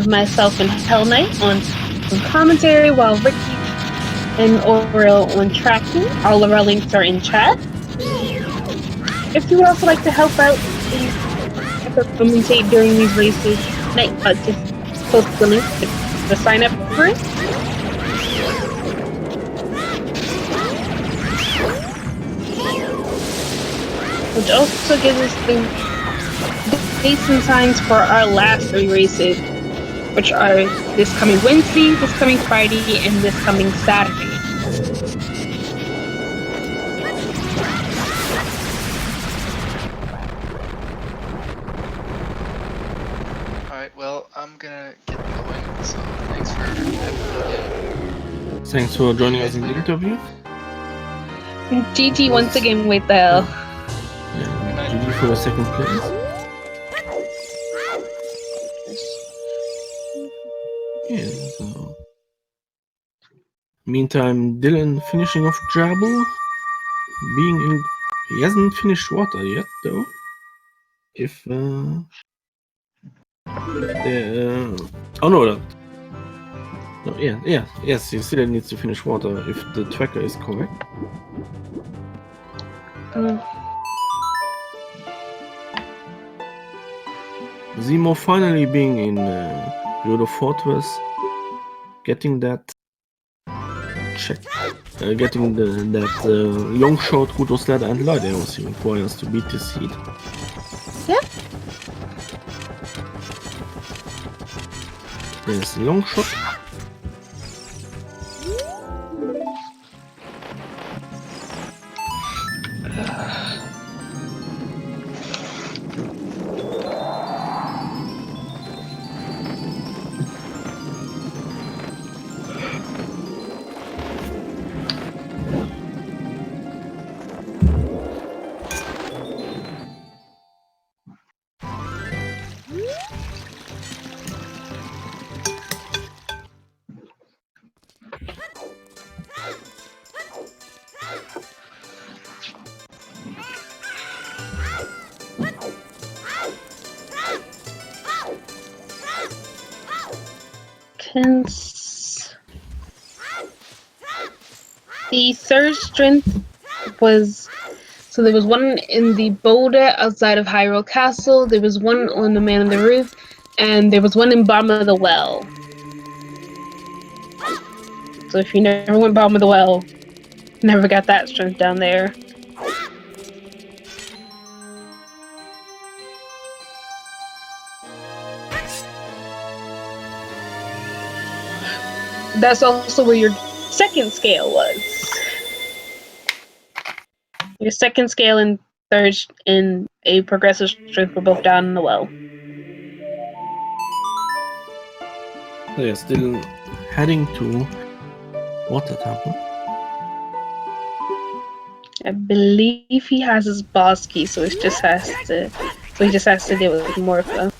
myself and Hell Knight on some commentary, while Ricky and Oreo on tracking. All of our links are in chat. If you would also like to help out and commentate during these races, just post the link to sign up for it. which also gives us the dates and times for our last 3 races, which are this coming Wednesday, this coming Friday, and this coming Saturday. Alright, well, I'm gonna get going, so thanks for having me again. Thanks for joining us in the interview. GG once again with the GG for the second place. Yeah, so. Meantime, Dylan finishing off Jabu. He hasn't finished water yet, though. If oh no, no, yes, he still needs to finish water if the tracker is correct. Zemo finally being in Yodo Fortress, getting that check, getting that long shot Kudos ladder and light arrows he requires to beat this seed. Yep. There's long shot. The third strength was, so there was one in the boulder outside of Hyrule Castle, there was one on the Man on the Roof, and there was one in Bottom of the Well. So if you never went Bottom of the Well, never got that strength down there. That's also where your second scale was. Your second scale and third in a progressive strength were both down in the well. So yeah, still heading to Water Temple. I believe he has his boss key, so he just has to deal with Morpha.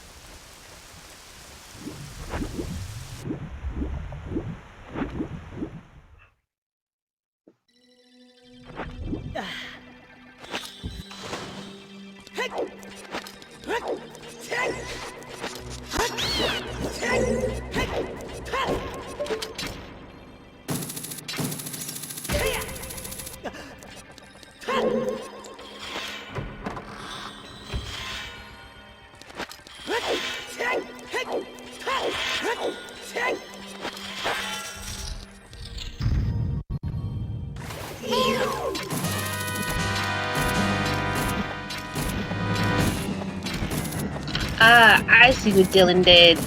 Ah, I see what Dylan did.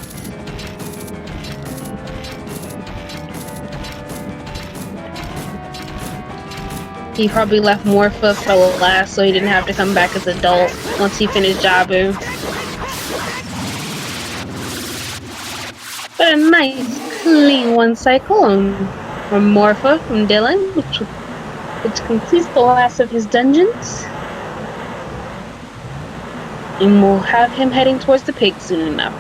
He probably left Morpha for last so he didn't have to come back as adult once he finished Jabu. But a nice, clean one cycle from Morpha, from Dylan, which completes the last of his dungeons. And we'll have him heading towards the pig soon enough.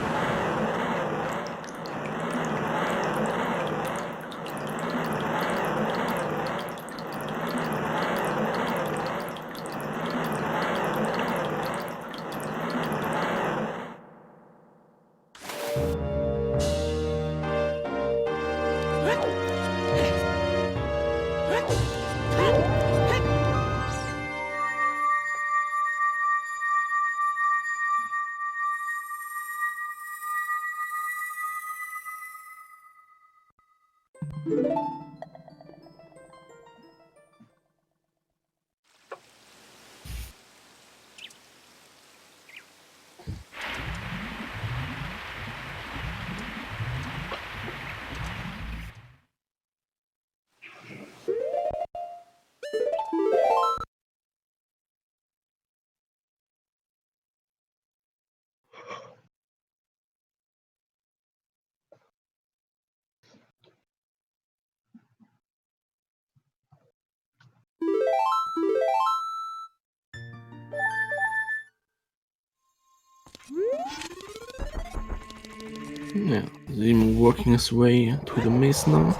Yeah, him working his way to the maze now.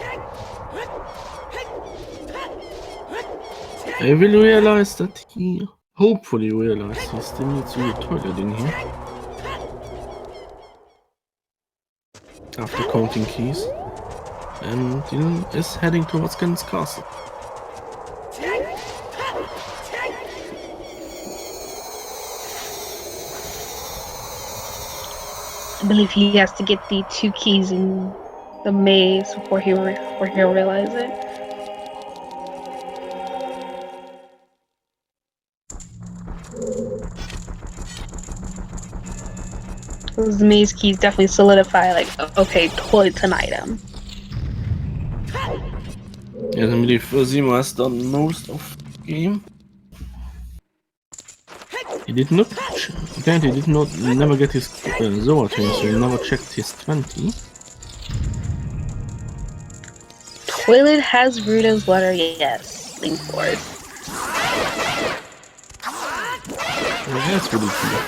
I will realize that he hopefully realized he still needs to use the toilet in here. After counting keys. And Dylan is heading towards Ganon's castle. I believe he has to get the 2 keys in the maze before he'll realize it. Those maze keys definitely solidify, like, okay, toilet's an item. Yes, I believe Zemo has done most of the game. He did not, apparently he did not never get his zootr, so he never checked his 20. Toilet has Ruto's letter, yes. Link Force. Yeah, that's really cool.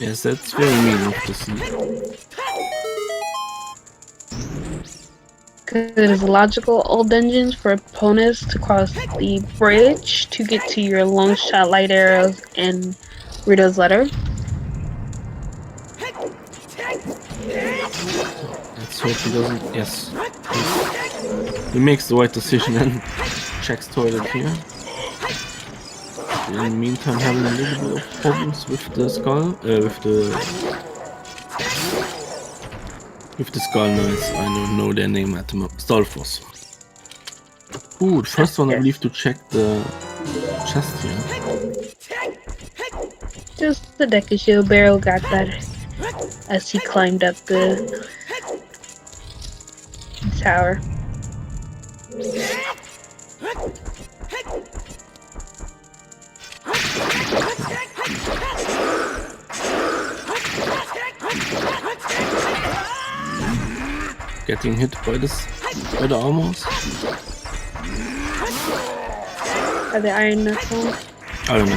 Yes, that's very meaningful to see. It is logical old dungeons for opponents to cross the bridge to get to your long shot light arrows and Ruto's letter. Let's hope he doesn't. Yes. He makes the right decision and checks toilet here. In the meantime, having a little bit of problems with the skull, with the skull knights. I don't know their name at the moment. Stalfos. Ooh, the first one I believe to check the chest here. Just the Dekashield barrel got that as he climbed up the tower. Getting hit by the armors. Are the iron knuckles? I don't know.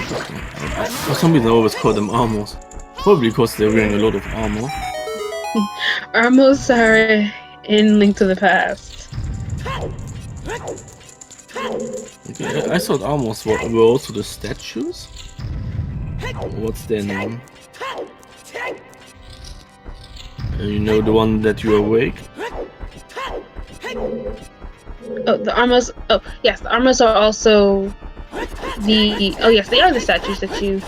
For some reason I always call them armors. Probably because they're wearing a lot of armor. Armors are in Link to the Past. Okay, I thought armors were also the statues. What's their name? You know, the one that you awake? Oh, the armors. Oh, yes, the armors are also the. Oh, yes, they are the statues that you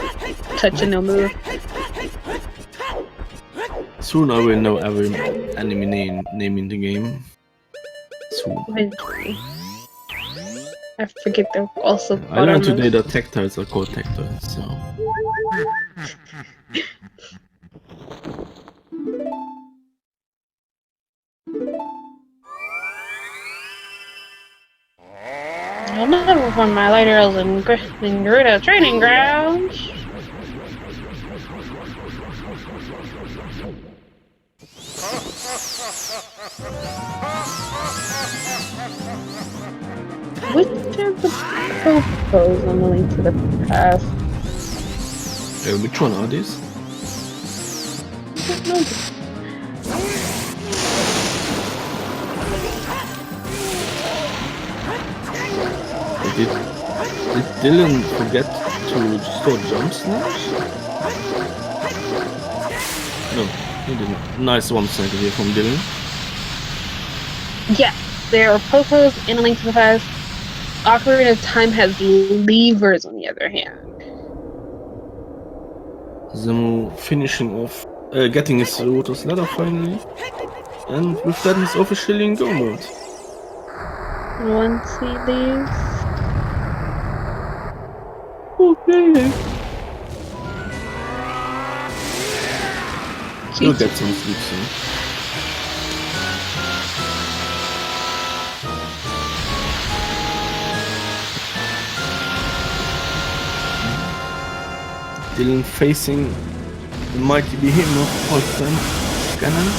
touch and they'll move. Soon I will know every enemy name in the game. Soon. Eventually. I forget they're also I learned today that tactiles are called tactiles, so. I'll never perform my light arrows in Gerudo training grounds. Which are the popos on the Link to the Past? Which one are these? I don't know. Did Dylan forget to store jump snaps? No, he didn't. Nice 1 second here from Dylan. Yes, there are popos in A Link to the Past. Ocarina of Time has levers on the other hand. Zemo finishing off, getting his Lotus letter finally. And with that he's officially in go mode. Once he leaves. Okay. You'll get some sleep soon. Dylan facing the mighty behemoth of Ganon.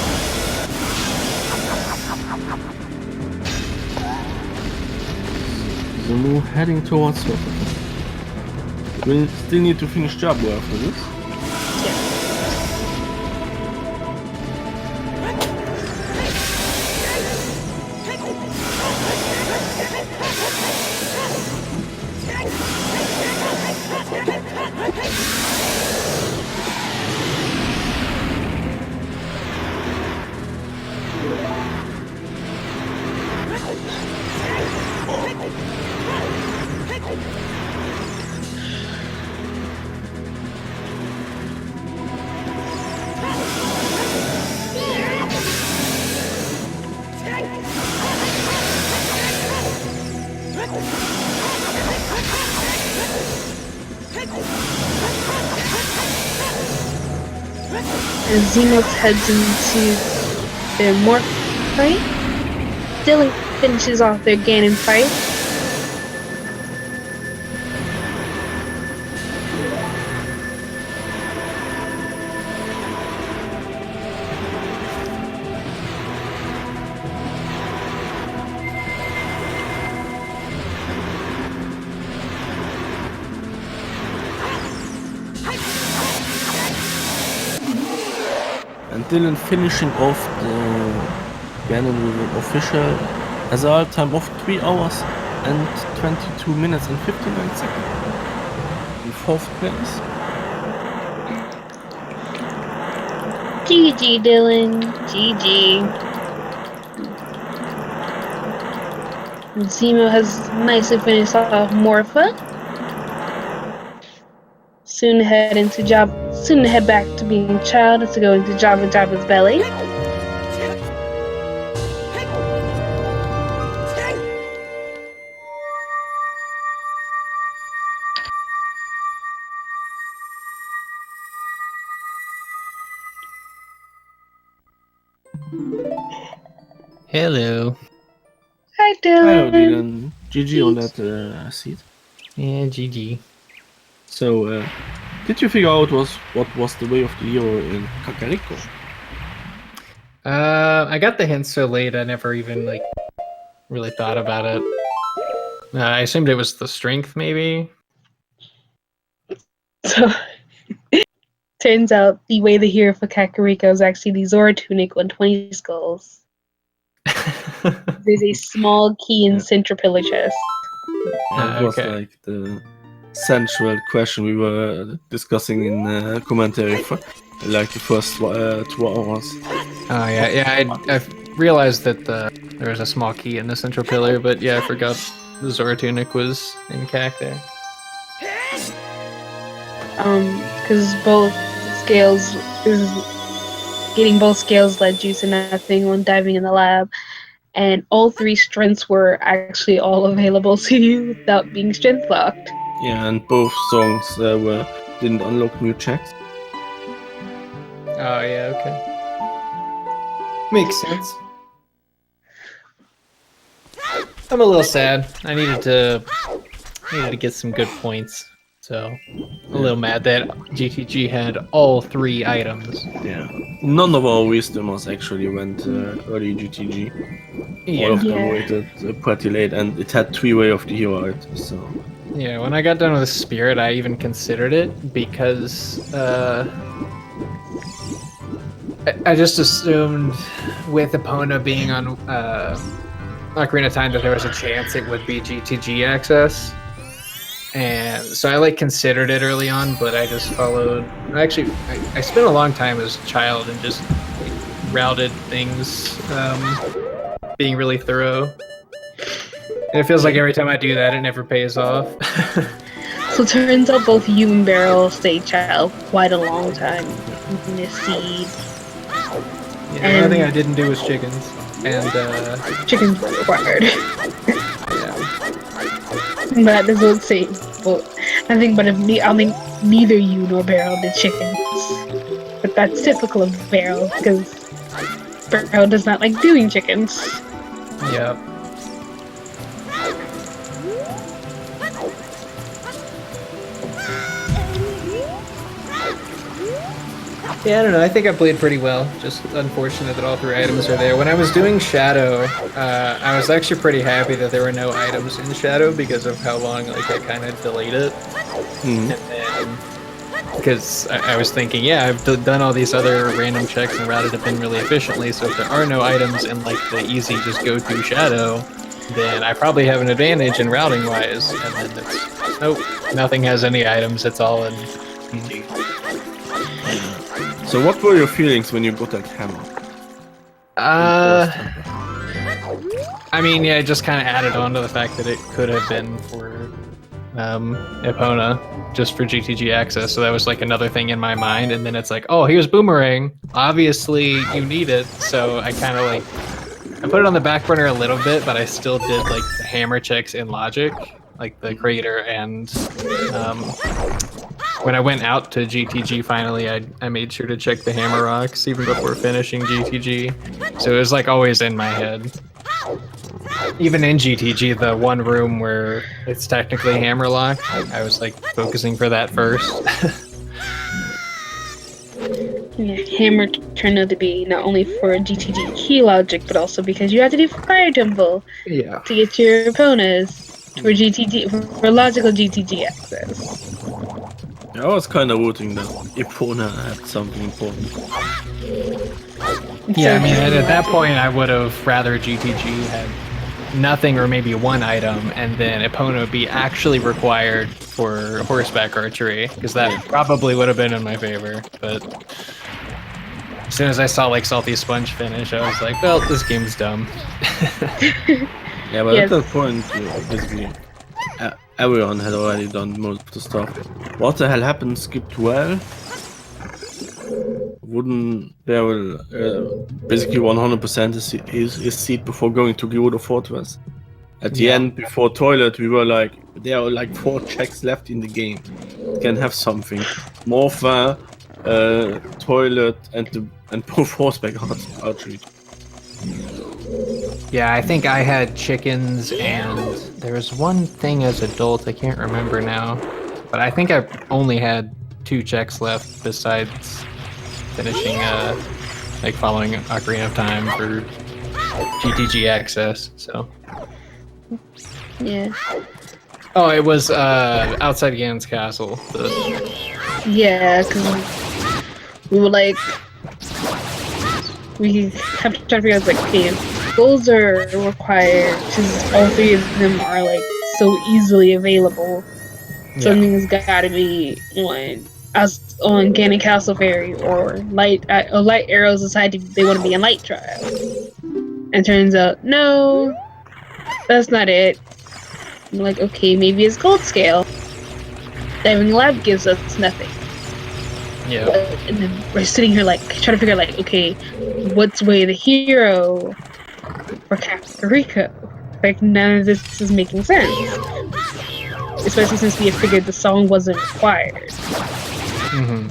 Zemo heading towards her. We still need to finish Jabu after this. And Xenox heads into their morph fight. Dylan finishes off their Ganon fight. And Dylan finishing off the Ganon with an official hazard time of 3 hours and 22 minutes and 59 seconds. In 4th place. GG, Dylan. GG. Zemo has nicely finished off Morpha. Soon head back to being a child to go into Jabba's belly. Hello. Hi, Dylan. Hello, Dylan. GG on that seat. Yeah, GG. So, did you figure out what was the way of the hero in Kakariko? I got the hint so late I never even really thought about it. I assumed it was the strength, maybe. So, turns out the way the hero for Kakariko is actually the Zora tunic on 20 skulls. There's a small key in center pillar chest. It was okay. like the central question we were discussing in commentary for like the first 2 hours. Oh yeah. I realized that there was a small key in the central pillar, but yeah, I forgot the Zora tunic was in CAC there. Because both scales getting both scales led you to nothing when diving in the lab, and all 3 strengths were actually all available to you without being strength locked. Yeah, and both songs didn't unlock new checks. Oh yeah, okay. Makes sense. I'm a little sad. I needed to get some good points. So a little mad that GTG had all 3 items. Yeah. None of our wisdomers actually went early GTG. All of them waited pretty late, and it had 3 way of the hero items, so... Yeah, when I got done with the Spirit, I even considered it, because I just assumed with Epona being on Ocarina of Time that there was a chance it would be GTG access. And so I considered it early on, but I just followed. Actually, I spent a long time as a child and just routed things, being really thorough. And it feels like every time I do that, it never pays off. So it turns out both you and Beryl stayed child quite a long time. Miss Seed. Yeah, the only thing I didn't do was chickens. And chickens were required. Yeah. That is what saying. But I think neither you nor Beryl did chickens. But that's typical of Beryl, because Beryl does not like doing chickens. Yep. Yeah, I don't know. I think I played pretty well. Just unfortunate that all 3 items are there. When I was doing Shadow, I was actually pretty happy that there were no items in Shadow because of how long like I kind of delayed it. Mhm. And then, because I was thinking, yeah, I've done all these other random checks and routed it in really efficiently. So if there are no items in like the easy just go to Shadow, then I probably have an advantage in routing wise. And then it's nope, nothing has any items. It's all in GT. So what were your feelings when you got that hammer? I mean, yeah, it just kind of added on to the fact that it could have been for Epona, just for GTG access. So that was like another thing in my mind. And then it's like, oh, here's Boomerang. Obviously, you need it. So I kind of like, I put it on the back burner a little bit, but I still did like the hammer checks in Logic, like the Crater and when I went out to GTG finally, I made sure to check the hammer rocks even before finishing GTG. So it was like always in my head. Even in GTG, the one room where it's technically hammer locked, I was like focusing for that first. Yeah, hammer turned out to be not only for GTG key logic, but also because you had to do Fire Temple Yeah. to get your Eponas for GTG for logical GTG access. I was kind of rooting that Epona had something important. Yeah, I mean, at that point, I would have rather GTG had nothing or maybe one item, and then Epona would be actually required for horseback archery, because that probably would have been in my favor. But as soon as I saw like Salty Sponge finish, I was like, well, this game's dumb. Yeah, but Yes. at that point, basically, everyone had already done most of the stuff. What the hell happened? Skip 12? Wouldn't Beryl basically 100% his seat before going to Geoda Fortress? At the end, before toilet, we were like, there are like 4 checks left in the game. You can have something. Morpha, toilet, and both horseback archery. Yeah, I think I had chickens, and there was one thing as adult, I can't remember now. But I think I only had 2 checks left besides finishing, like following Ocarina of Time for GTG access, so. Yeah. Oh, it was outside Ganon's castle. Yeah, because we were like, we have to try to figure out, like, okay, goals are required because all 3 of them are like so easily available. Something's gotta be on Ganon Castle Fairy or light arrows decided they want to be in light trial. And turns out, no, that's not it. I'm like, okay, maybe it's gold scale. Diving Lab gives us nothing. Yeah. And then we're sitting here like trying to figure out like, okay, what's Way of the Hero for Captain Rico? Like none of this is making sense. Especially since we had figured the song wasn't required. Mm-hmm.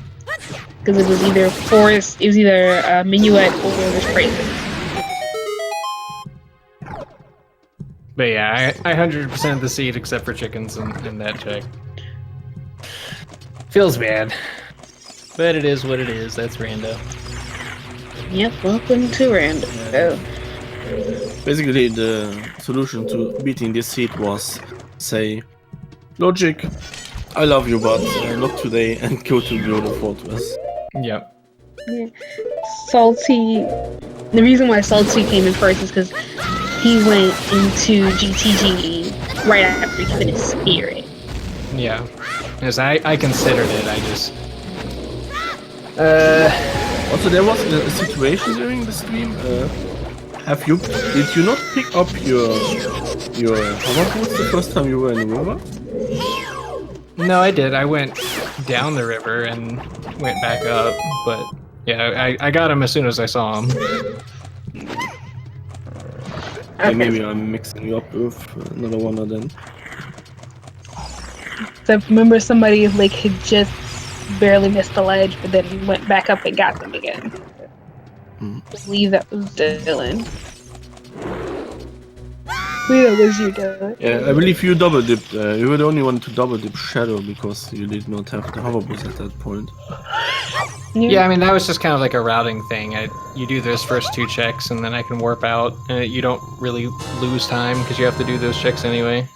Because it was either forest, it was either Minuet or it was Craven. But yeah, I 100% the seed except for chickens in that check. Feels bad. But it is what it is, that's rando. Yep, welcome to Random. Oh. Basically, the solution to beating this seed was say, Logic, I love you, but not today, and go to Geoda Fortress. Yep. Yeah. Salty. The reason why Salty came in first is because he went into GTG right after he finished Spirit. Yeah. Yes, I considered it, I just... Also, there was a situation during the stream. Did you not pick up your hammer boots the first time you were in the river? No, I did. I went down the river and went back up, but yeah, I got him as soon as I saw him. Okay, maybe I'm mixing you up with another one of them. So I remember somebody like had just barely missed the ledge, but then went back up and got them again. I believe that was Dylan. That was you, Dylan. Yeah, I believe you double dipped. You were the only one to double dip Shadow because you did not have the hover boost at that point. Yeah, I mean, that was just kind of like a routing thing. You do those first 2 checks, and then I can warp out. And you don't really lose time, because you have to do those checks anyway.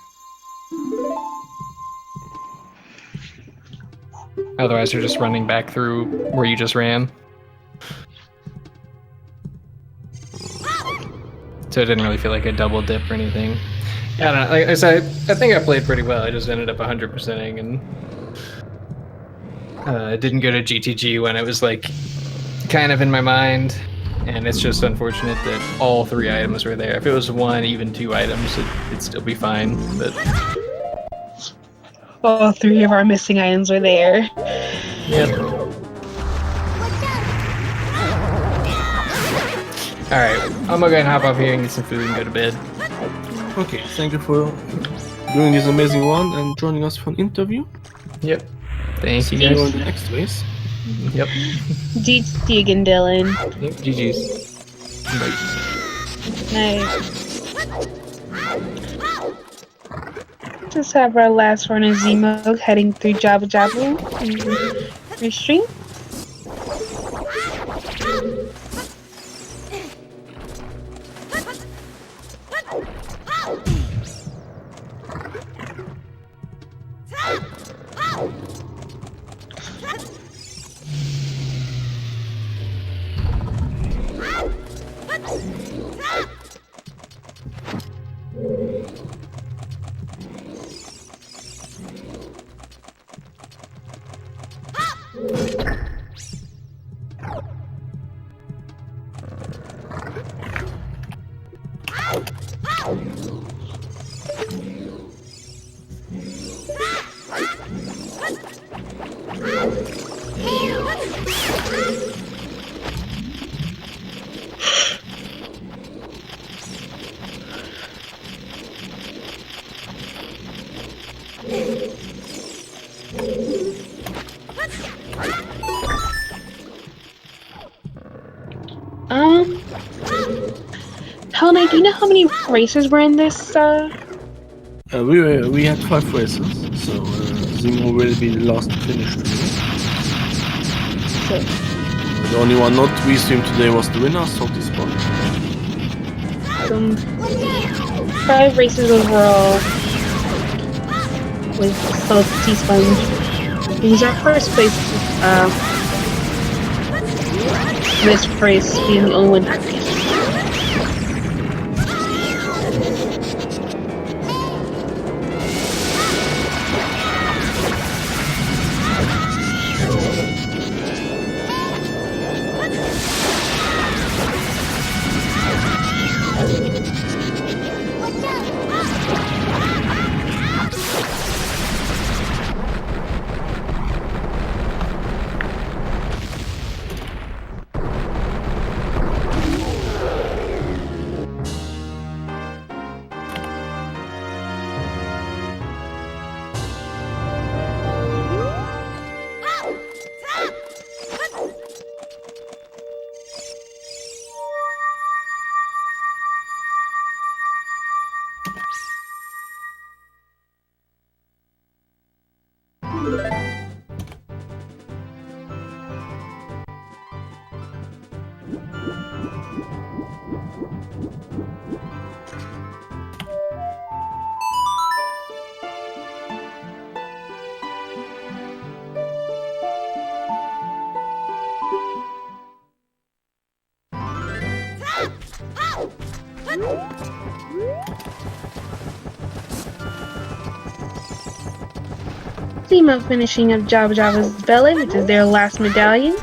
Otherwise, you're just running back through where you just ran. So it didn't really feel like a double dip or anything. I don't know. Like I said, I think I played pretty well. I just ended up 100%ing and didn't go to GTG when it was like kind of in my mind. And it's just unfortunate that all 3 items were there. If it was 1, even 2 items, it'd still be fine. But All 3 of our missing items were there. yep. Alright, I'm gonna go and hop off here and get some food and go to bed. Okay, thank you for doing this amazing one and joining us for an interview. Yep. Thank you See you guys. on the next race. Yep. GG again, Dylan. Yep. GG's. Bye. Nice. Just have our last run of Zemo heading through Jabba Jabba Restream. Helena, do you know how many races were in this? We had 5 races, so Zemo will be the last to finish today. The only one not restreamed today was the winner, Salty Spot. 5 races overall with Salty Sponge. He's our first place. This race being the only one. Zemo finishing up Jabba Jabba's belly, which is their last medallion.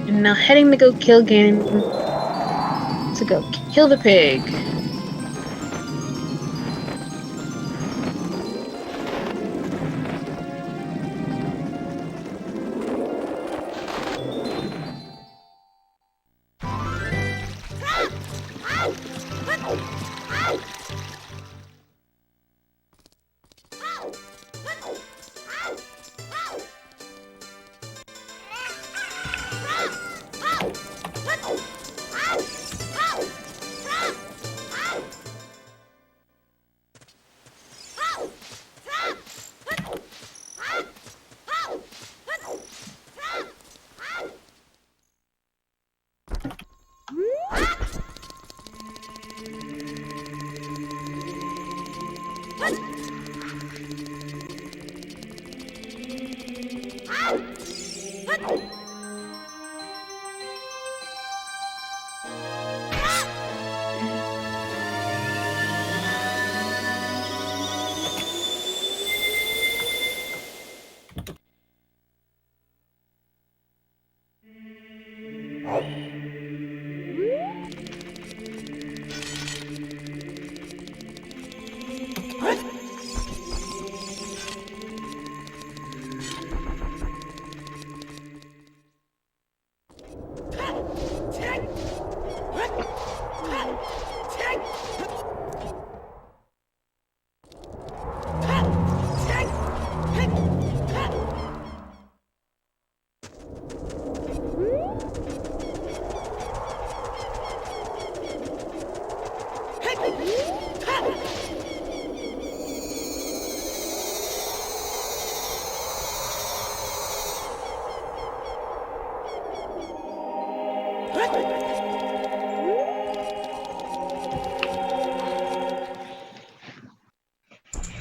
And now heading to go kill the pig.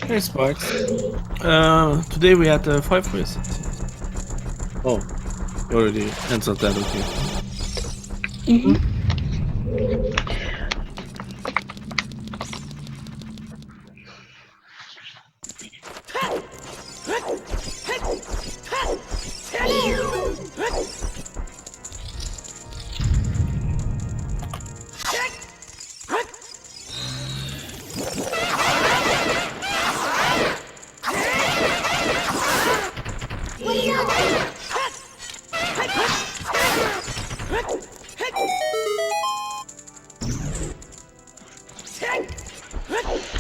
Hey Spikes. Today we had 5 races. Oh, you already answered that, okay.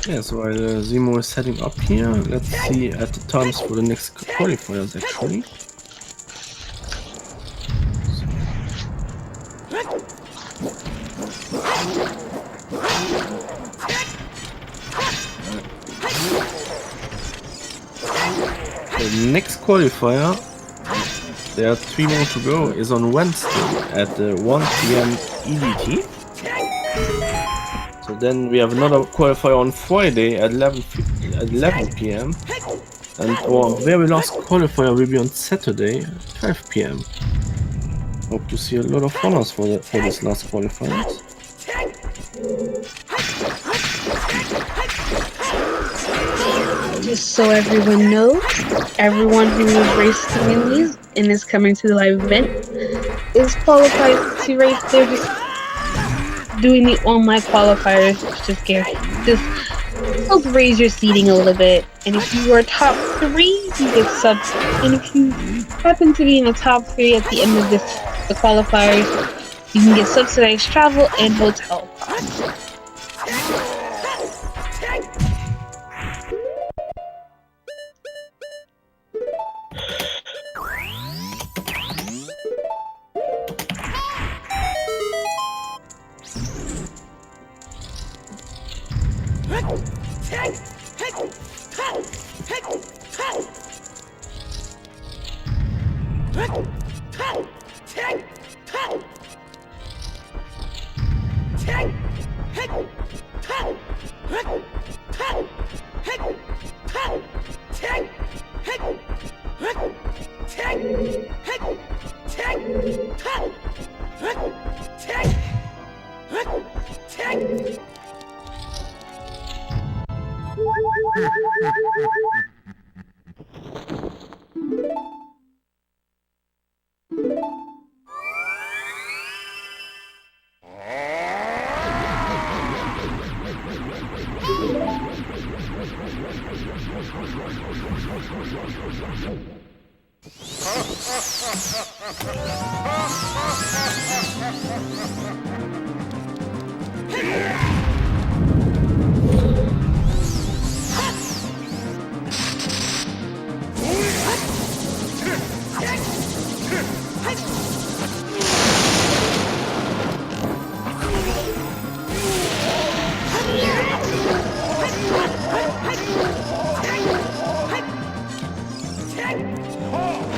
Yeah, so while Zemo is setting up here, let's see at the times for the next qualifiers actually. The next qualifier, there are 3 more to go, is on Wednesday at 1 PM EDT. So then we have another qualifier on Friday at 11 PM. And our very last qualifier will be on Saturday at 5 PM. Hope to see a lot of runners for this last qualifiers. Just so everyone knows, everyone who is racing in these and is coming to the live event is qualified to race. They're just doing the online qualifiers. Just help raise your seating a little bit. And if you are top 3, you get subs. And if you happen to be in the top 3 at the end of the qualifiers, you can get subsidized travel and hotel.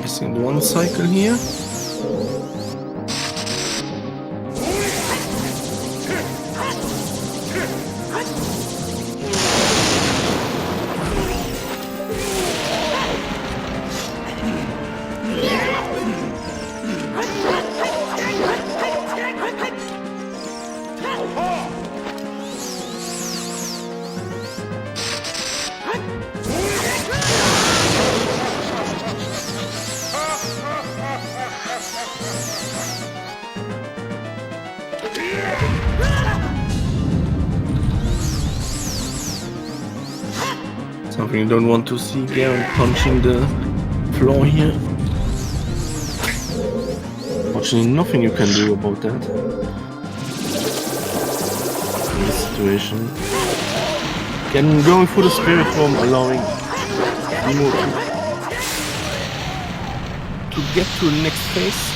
Missing one cycle here. Something you don't want to see, Garen punching the floor here. Fortunately, nothing you can do about that. In this situation. Again, going through the spirit form, allowing Nemo to get to the next phase.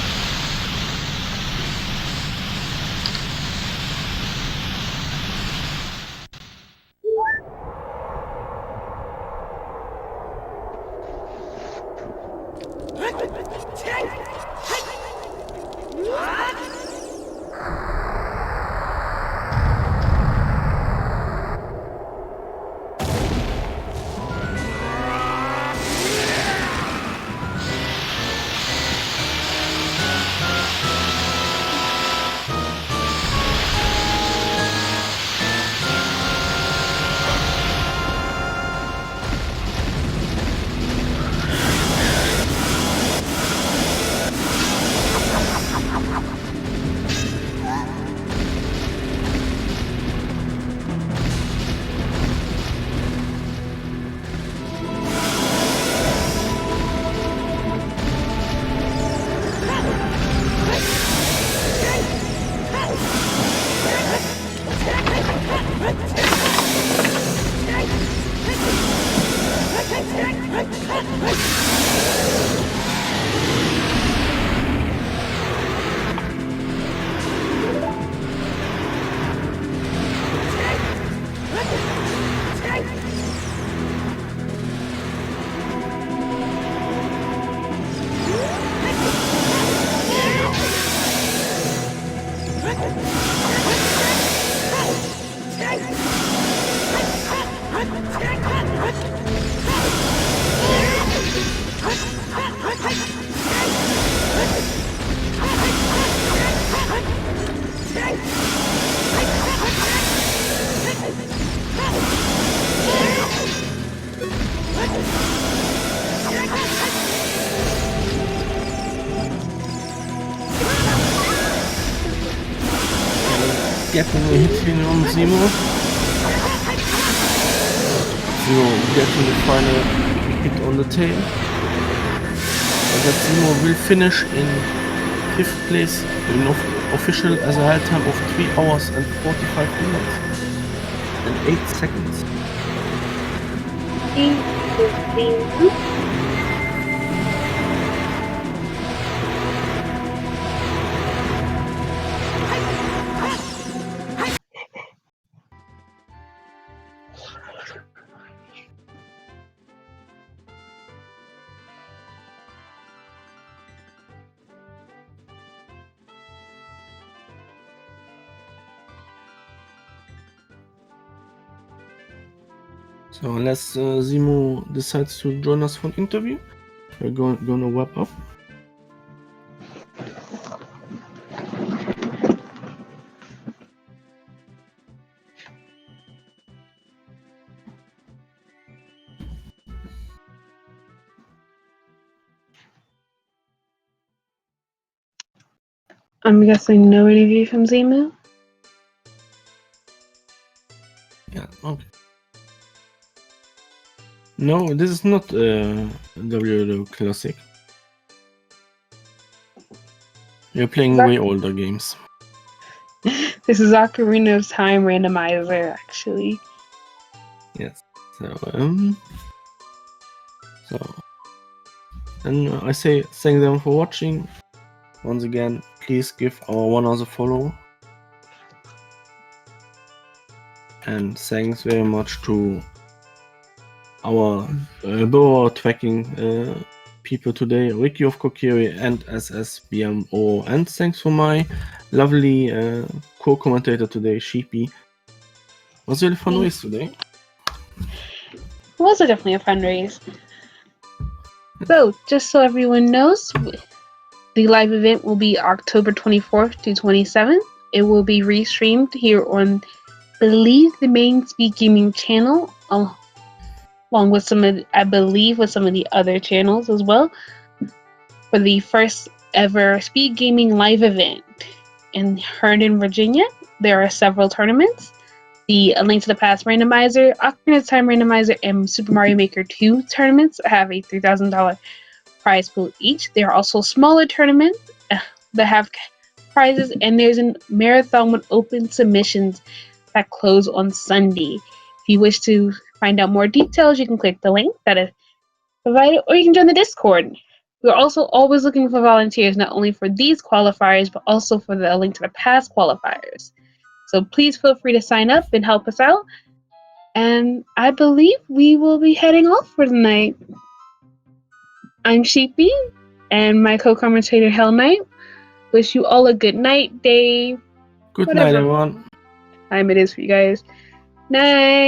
Getting a hit here on Zemo. Zemo getting the final hit on the tail. But that Zemo will finish in 5th place in official as a high time of 3 hours and 45 minutes and 8 seconds. So unless Zemo decides to join us for an interview, we're gonna wrap up. I'm guessing no interview from Zemo. Yeah, okay. No, this is not WoW Classic. You're playing way older games. This is Ocarina of Time Randomizer, actually. Yes. And I say thank them for watching. Once again, please give our one other follow. And thanks very much to our bow tracking people today, Ricky of Kokiri and SSBMO. And thanks for my lovely co-commentator today, Sheepy. Was really fun race today. It was definitely a fun race. So, just so everyone knows, the live event will be October 24th to 27th. It will be restreamed here on, I believe, the main SpeedGaming channel, along with some of the other channels as well, for the first ever SpeedGaming live event in Herndon, Virginia. There are several tournaments. the A Link to the Past Randomizer, Ocarina of Time Randomizer, and Super Mario Maker 2 tournaments have a $3,000 prize pool each. There are also smaller tournaments that have prizes, and there's a marathon with open submissions that close on Sunday. If you wish to find out more details, you can click the link that is provided, or you can join the Discord. We're also always looking for volunteers, not only for these qualifiers, but also for the A Link to the Past qualifiers. So please feel free to sign up and help us out. And I believe we will be heading off for the night. I'm Sheepy, and my co-commentator Hell Knight. Wish you all a good night, day, Good whatever night, everyone. time it is for you guys. Night.